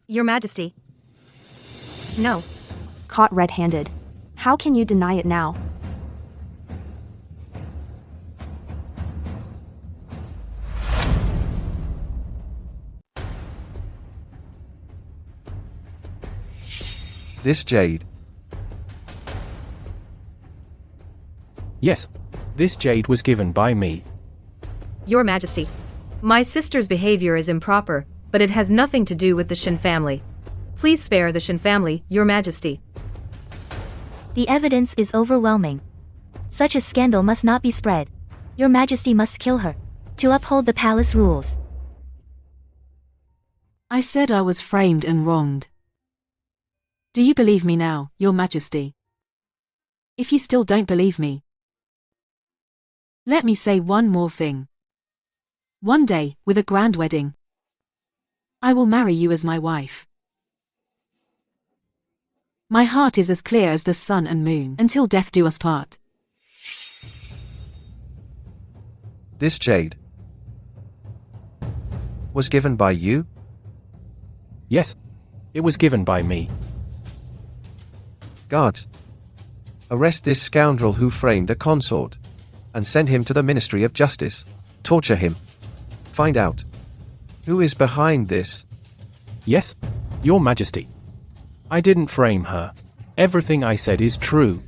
Your Majesty. No. Caught red-handed. How can you deny it now? This jade. Yes, this jade was given by me. Your Majesty, my sister's behavior is improper, but it has nothing to do with the Shen family. Please spare the Shen family, Your Majesty. The evidence is overwhelming. Such a scandal must not be spread. Your Majesty must kill her. To uphold the palace rules. I said I was framed and wronged. Do you believe me now, Your Majesty? If you still don't believe me, let me say one more thing. One day, with a grand wedding, I will marry you as my wife. My heart is as clear as the sun and moon, until death do us part. This jade was given by you? Yes, it was given by me. Guards, arrest this scoundrel who framed a consort, and send him to the Ministry of Justice. Torture him. Find out who is behind this. Yes, Your Majesty. I didn't frame her. Everything I said is true.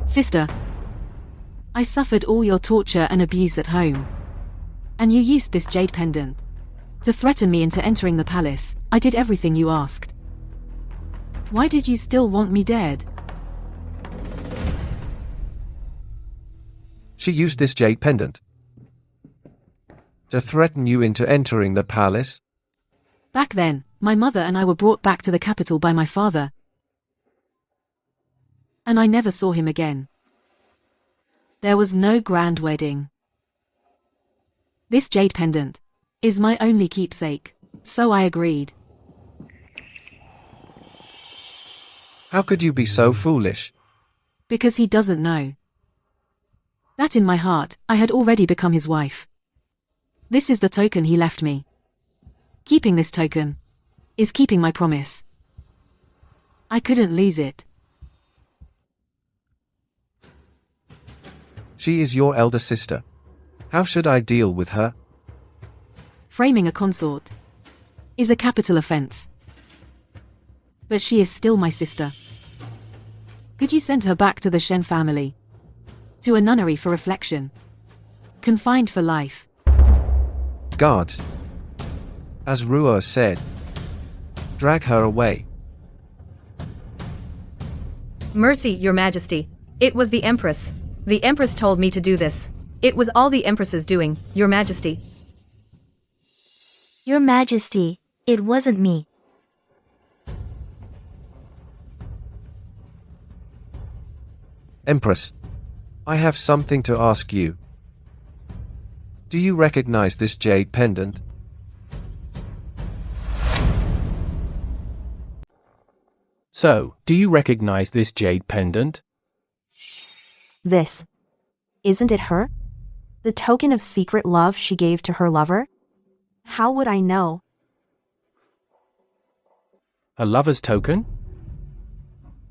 Sister, I suffered all your torture and abuse at home. And you used this jade pendant to threaten me into entering the palace. I did everything you asked. Why did you still want me dead? She used this jade pendant to threaten you into entering the palace? Back then, my mother and I were brought back to the capital by my father. And I never saw him again. There was no grand wedding. This jade pendant is my only keepsake, so I agreed. How could you be so foolish? Because he doesn't know that in my heart, I had already become his wife. This is the token he left me. Keeping this token is keeping my promise. I couldn't lose it. She is your elder sister. How should I deal with her? Framing a consort is a capital offense. But she is still my sister. Could you send her back to the Shen family? To a nunnery for reflection. Confined for life. Guards, as Ruo said, drag her away. Mercy, Your Majesty. It was the Empress. The Empress told me to do this. It was all the Empress's doing, Your Majesty. Your Majesty, it wasn't me. Empress, I have something to ask you. Do you recognize this jade pendant? So, do you recognize this jade pendant? This. Isn't it her? The token of secret love she gave to her lover? How would I know? A lover's token?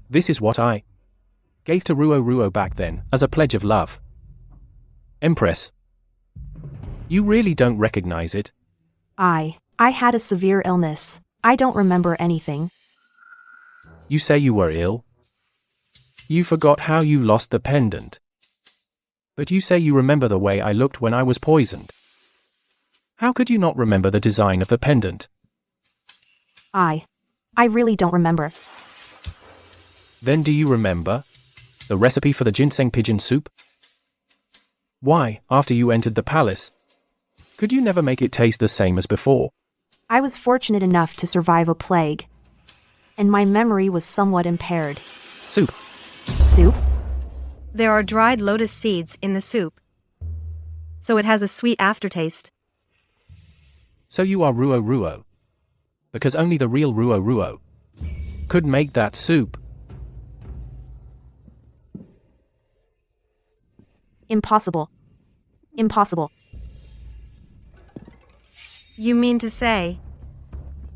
This is what I gave to Ruo back then, as a pledge of love. Empress, you really don't recognize it? I had a severe illness. I don't remember anything. You say you were ill? You forgot how you lost the pendant. But you say you remember the way I looked when I was poisoned. How could you not remember the design of the pendant? I really don't remember. Then do you remember the recipe for the ginseng pigeon soup? Why, after you entered the palace, could you never make it taste the same as before? I was fortunate enough to survive a plague, and my memory was somewhat impaired. Soup. Soup? There are dried lotus seeds in the soup, so it has a sweet aftertaste. So you are Ruo. Because only the real Ruo could make that soup. Impossible. Impossible. You mean to say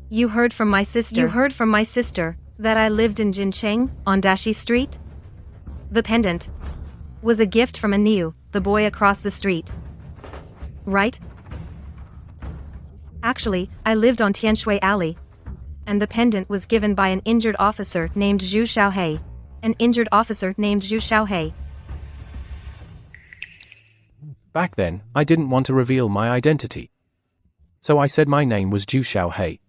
you heard from my sister? You heard from my sister that I lived in Jincheng on Dashi Street? The pendant was a gift from Aniu, the boy across the street. Right? Actually, I lived on Tianshui Alley, and the pendant was given by an injured officer named Zhu Xiaohei. An injured officer named Zhu Xiaohei. Back then, I didn't want to reveal my identity. So I said my name was Zhu Xiaohei.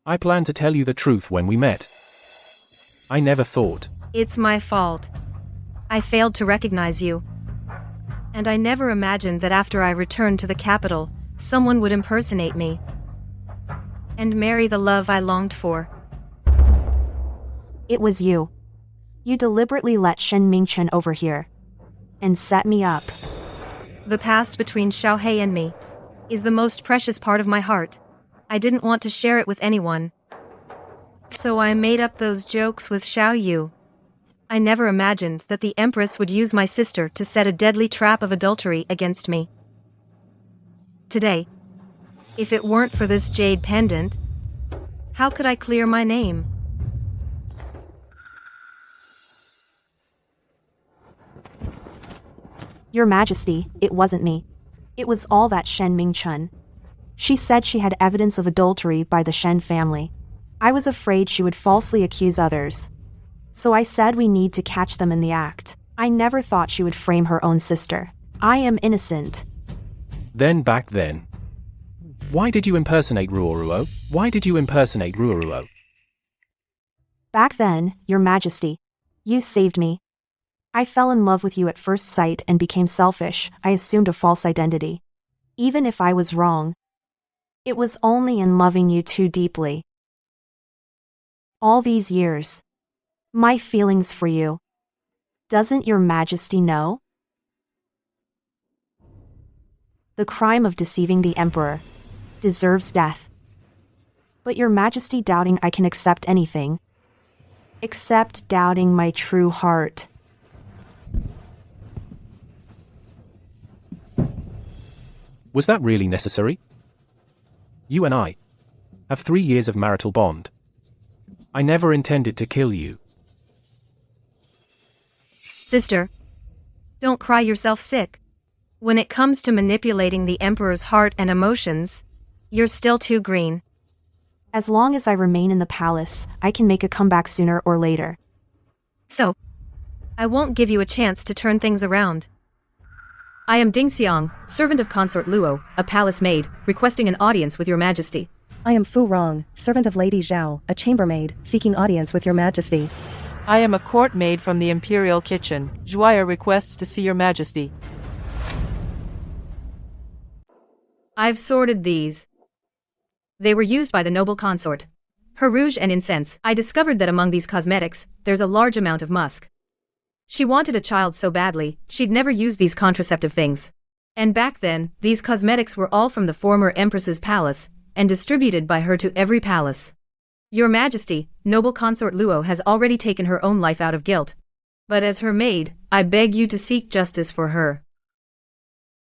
I planned to tell you the truth when we met. I never thought. It's my fault. I failed to recognize you. And I never imagined that after I returned to the capital, someone would impersonate me and marry the love I longed for. It was you. You deliberately let Shen Mingxia over here and set me up. The past between Xiaohei and me is the most precious part of my heart. I didn't want to share it with anyone. So I made up those jokes with Xiao Yu. I never imagined that the Empress would use my sister to set a deadly trap of adultery against me. Today, if it weren't for this jade pendant, how could I clear my name? Your Majesty, it wasn't me. It was all that Shen Mingxia. She said she had evidence of adultery by the Shen family. I was afraid she would falsely accuse others. So I said we need to catch them in the act. I never thought she would frame her own sister. I am innocent. Then back then. Why did you impersonate Ruoruo? Why did you impersonate Ruoruo? Back then, Your Majesty, you saved me. I fell in love with you at first sight and became selfish. I assumed a false identity. Even if I was wrong, it was only in loving you too deeply. All these years, my feelings for you. Doesn't Your Majesty know? The crime of deceiving the Emperor deserves death. But Your Majesty doubting I can accept anything, except doubting my true heart. Was that really necessary? You and I have 3 years of marital bond. I never intended to kill you. Sister, don't cry yourself sick. When it comes to manipulating the Emperor's heart and emotions, you're still too green. As long as I remain in the palace, I can make a comeback sooner or later. So, I won't give you a chance to turn things around. I am Ding Xiang, servant of Consort Luo, a palace maid, requesting an audience with Your Majesty. I am Fu Rong, servant of Lady Zhao, a chambermaid, seeking audience with Your Majesty. I am a court maid from the Imperial Kitchen. Zhuaya requests to see Your Majesty. I've sorted these. They were used by the noble consort. Her rouge and incense. I discovered that among these cosmetics, there's a large amount of musk. She wanted a child so badly, she'd never use these contraceptive things. And back then, these cosmetics were all from the former Empress's palace, and distributed by her to every palace. Your Majesty, noble consort Luo has already taken her own life out of guilt. But as her maid, I beg you to seek justice for her.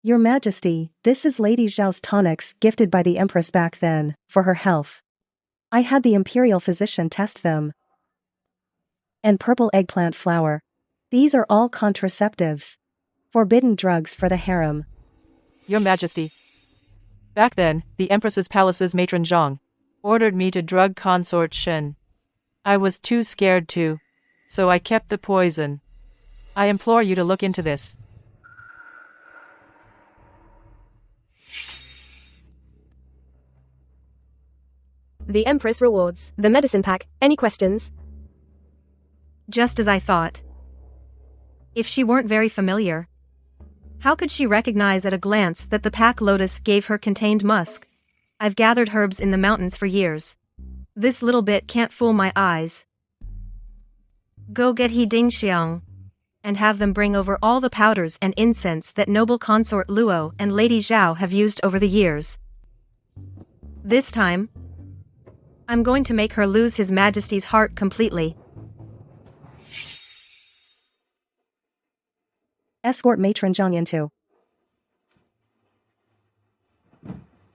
Your Majesty, this is Lady Zhao's tonics gifted by the Empress back then, for her health. I had the imperial physician test them. And purple eggplant flower. These are all contraceptives. Forbidden drugs for the harem. Your Majesty. Back then, the Empress's palace's matron Zhang ordered me to drug consort Shen. I was too scared to, so I kept the poison. I implore you to look into this. The Empress rewards. The medicine pack. Any questions? Just as I thought. If she weren't very familiar, how could she recognize at a glance that the pack lotus gave her contained musk? I've gathered herbs in the mountains for years. This little bit can't fool my eyes. Go get He Ding Xiang, and have them bring over all the powders and incense that noble consort Luo and Lady Zhao have used over the years. This time, I'm going to make her lose His Majesty's heart completely. Escort matron Zhang into.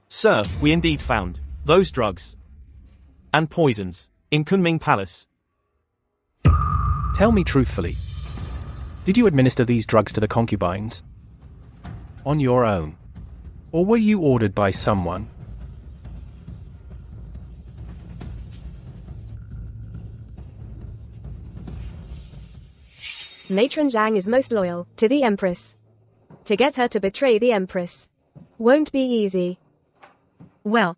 Sir, we indeed found those drugs and poisons in Kunming Palace. Tell me truthfully. Did you administer these drugs to the concubines? On your own? Or were you ordered by someone? Matron Zhang is most loyal to the Empress. To get her to betray the Empress won't be easy. Well,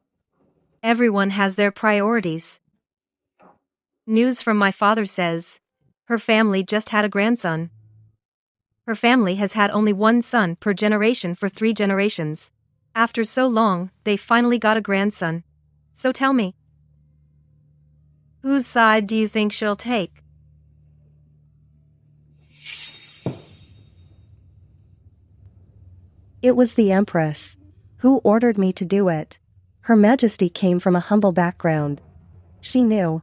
everyone has their priorities. News from my father says her family just had a grandson. Her family has had only one son per generation for 3 generations. After so long, they finally got a grandson. So tell me, whose side do you think she'll take? It was the Empress who ordered me to do it. Her Majesty came from a humble background. She knew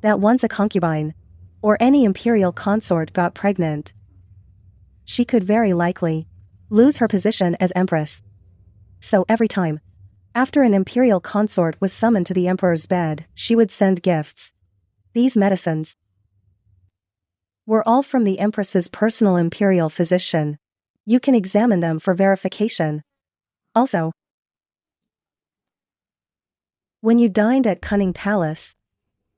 that once a concubine or any imperial consort got pregnant, she could very likely lose her position as Empress. So every time, after an imperial consort was summoned to the Emperor's bed, she would send gifts. These medicines were all from the Empress's personal imperial physician. You can examine them for verification. Also, when you dined at Cunning Palace,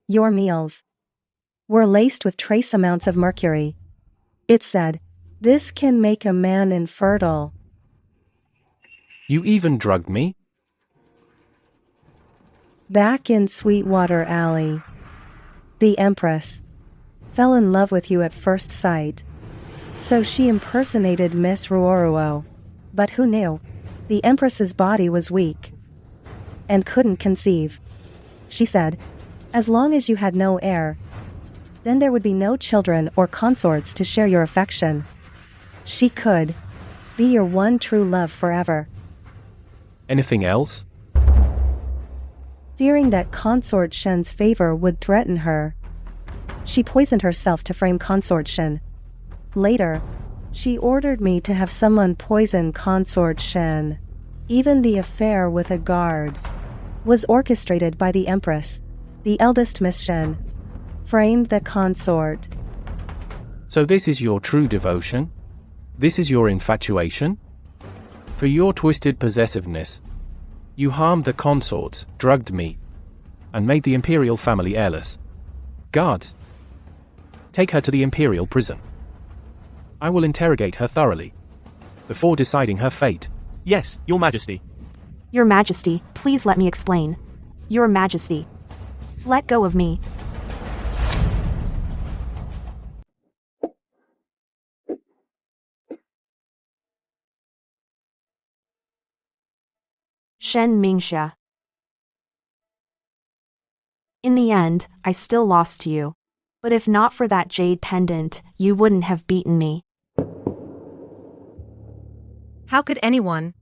your meals were laced with trace amounts of mercury. It said, "This can make a man infertile." You even drugged me? Back in Sweetwater Alley, the Empress fell in love with you at first sight. So she impersonated Miss Ruoruo. But who knew? The Empress's body was weak and couldn't conceive. She said, as long as you had no heir, then there would be no children or consorts to share your affection. She could be your one true love forever. Anything else? Fearing that consort Shen's favor would threaten her, she poisoned herself to frame consort Shen. Later, she ordered me to have someone poison consort Shen. Even the affair with a guard was orchestrated by the Empress. The eldest Miss Shen framed the consort. So this is your true devotion? This is your infatuation? For your twisted possessiveness, you harmed the consorts, drugged me, and made the imperial family heirless. Guards, take her to the imperial prison. I will interrogate her thoroughly before deciding her fate. Yes, Your Majesty. Your Majesty, please let me explain. Your Majesty, let go of me. Shen Mingxia. In the end, I still lost to you. But if not for that jade pendant, you wouldn't have beaten me. How could anyone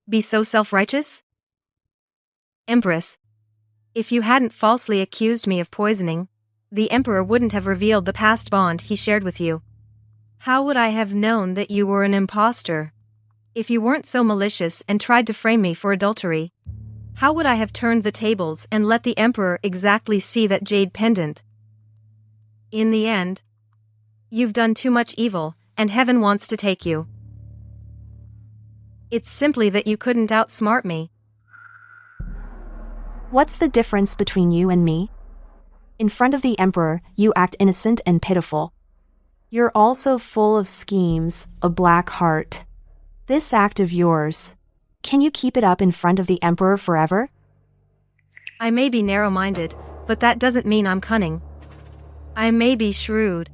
be so self-righteous? Empress, if you hadn't falsely accused me of poisoning, the Emperor wouldn't have revealed the past bond he shared with you. How would I have known that you were an impostor? If you weren't so malicious and tried to frame me for adultery, how would I have turned the tables and let the Emperor exactly see that jade pendant? In the end, you've done too much evil, and heaven wants to take you. It's simply that you couldn't outsmart me. What's the difference between you and me? In front of the Emperor, you act innocent and pitiful. You're also full of schemes, a black heart. This act of yours, can you keep it up in front of the Emperor forever? I may be narrow-minded, but that doesn't mean I'm cunning. I may be shrewd,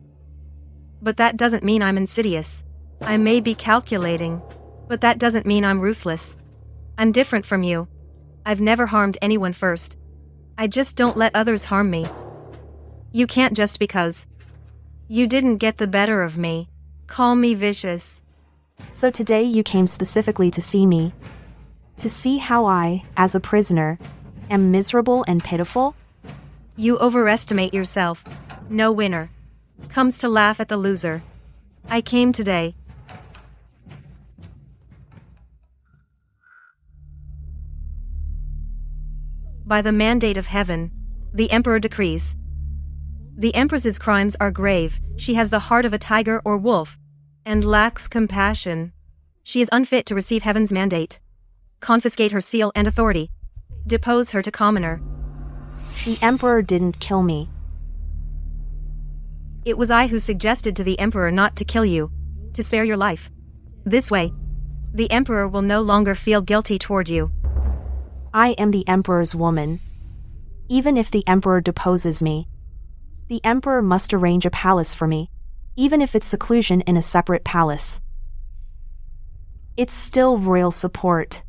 but that doesn't mean I'm insidious. I may be calculating, but that doesn't mean I'm ruthless. I'm different from you. I've never harmed anyone first. I just don't let others harm me. You can't just because you didn't get the better of me call me vicious. So today you came specifically to see me? To see how I, as a prisoner, am miserable and pitiful? You overestimate yourself. No winner comes to laugh at the loser. I came today. By the mandate of heaven, the Emperor decrees. The Empress's crimes are grave. She has the heart of a tiger or wolf, and lacks compassion. She is unfit to receive heaven's mandate. Confiscate her seal and authority. Depose her to commoner. The Emperor didn't kill me. It was I who suggested to the Emperor not to kill you, to spare your life. This way, the Emperor will no longer feel guilty toward you. I am the Emperor's woman. Even if the Emperor deposes me, the Emperor must arrange a palace for me, even if it's seclusion in a separate palace. It's still royal support.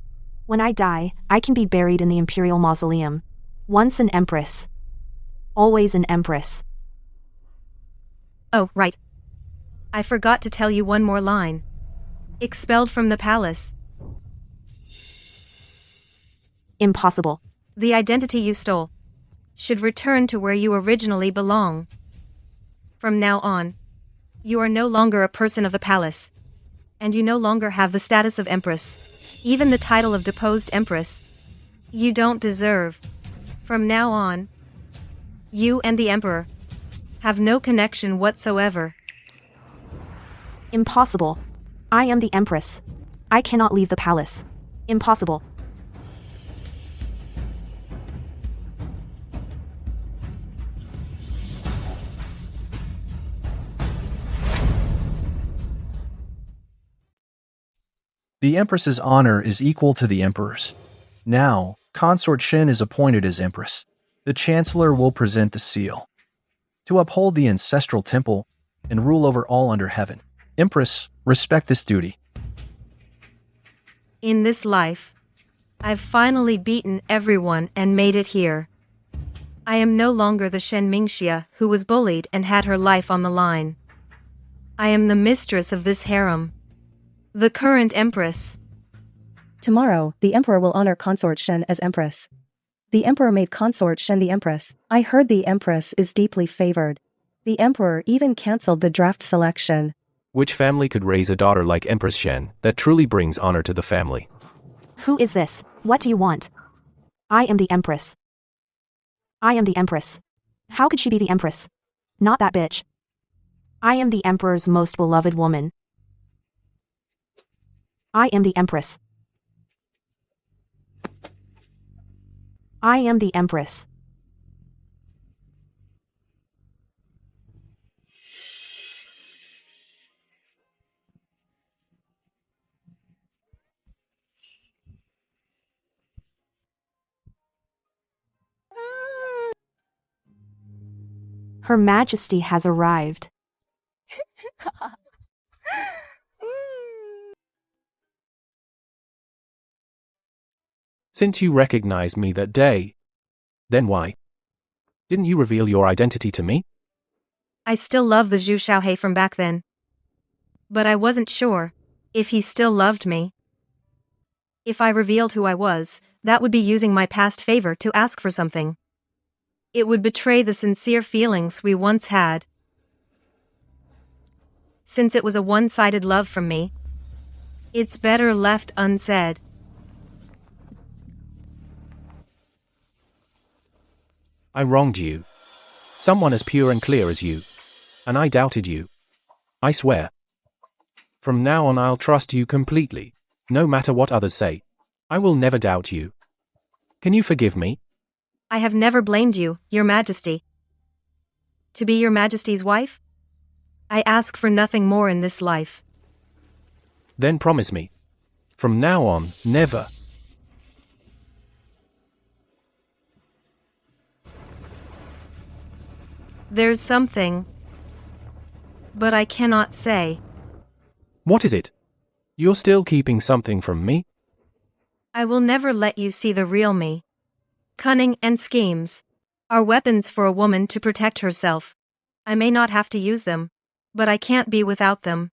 When I die, I can be buried in the Imperial Mausoleum. Once an Empress. Always an Empress. Oh, right. I forgot to tell you one more line. Expelled from the palace. Impossible. The identity you stole should return to where you originally belong. From now on, you are no longer a person of the palace, and you no longer have the status of Empress, even the title of deposed Empress. You don't deserve. From now on, you and the Emperor have no connection whatsoever. Impossible. I am the Empress. I cannot leave the palace. Impossible. The Empress's honor is equal to the Emperor's. Now, Consort Shen is appointed as Empress. The Chancellor will present the seal. To uphold the ancestral temple and rule over all under heaven. Empress, respect this duty. In this life, I've finally beaten everyone and made it here. I am no longer the Shen Mingxia who was bullied and had her life on the line. I am the mistress of this harem. The current Empress. Tomorrow, the Emperor will honor Consort Shen as Empress. The Emperor made Consort Shen the Empress. I heard the Empress is deeply favored. The Emperor even cancelled the draft selection. Which family could raise a daughter like Empress Shen that truly brings honor to the family? Who is this? What do you want? I am the Empress. I am the Empress. How could she be the Empress? Not that bitch. I am the Emperor's most beloved woman. I am the Empress. I am the Empress. Her Majesty has arrived. Since you recognized me that day, then why? Didn't you reveal your identity to me? I still love the Zhu Xiaohei from back then. But I wasn't sure if he still loved me. If I revealed who I was, that would be using my past favor to ask for something. It would betray the sincere feelings we once had. Since it was a one-sided love from me, it's better left unsaid. I wronged you. Someone as pure and clear as you. And I doubted you. I swear. From now on I'll trust you completely, no matter what others say. I will never doubt you. Can you forgive me? I have never blamed you, Your Majesty. To be Your Majesty's wife? I ask for nothing more in this life. Then promise me. From now on, never. There's something, but I cannot say. What is it? You're still keeping something from me? I will never let you see the real me. Cunning and schemes are weapons for a woman to protect herself. I may not have to use them, but I can't be without them.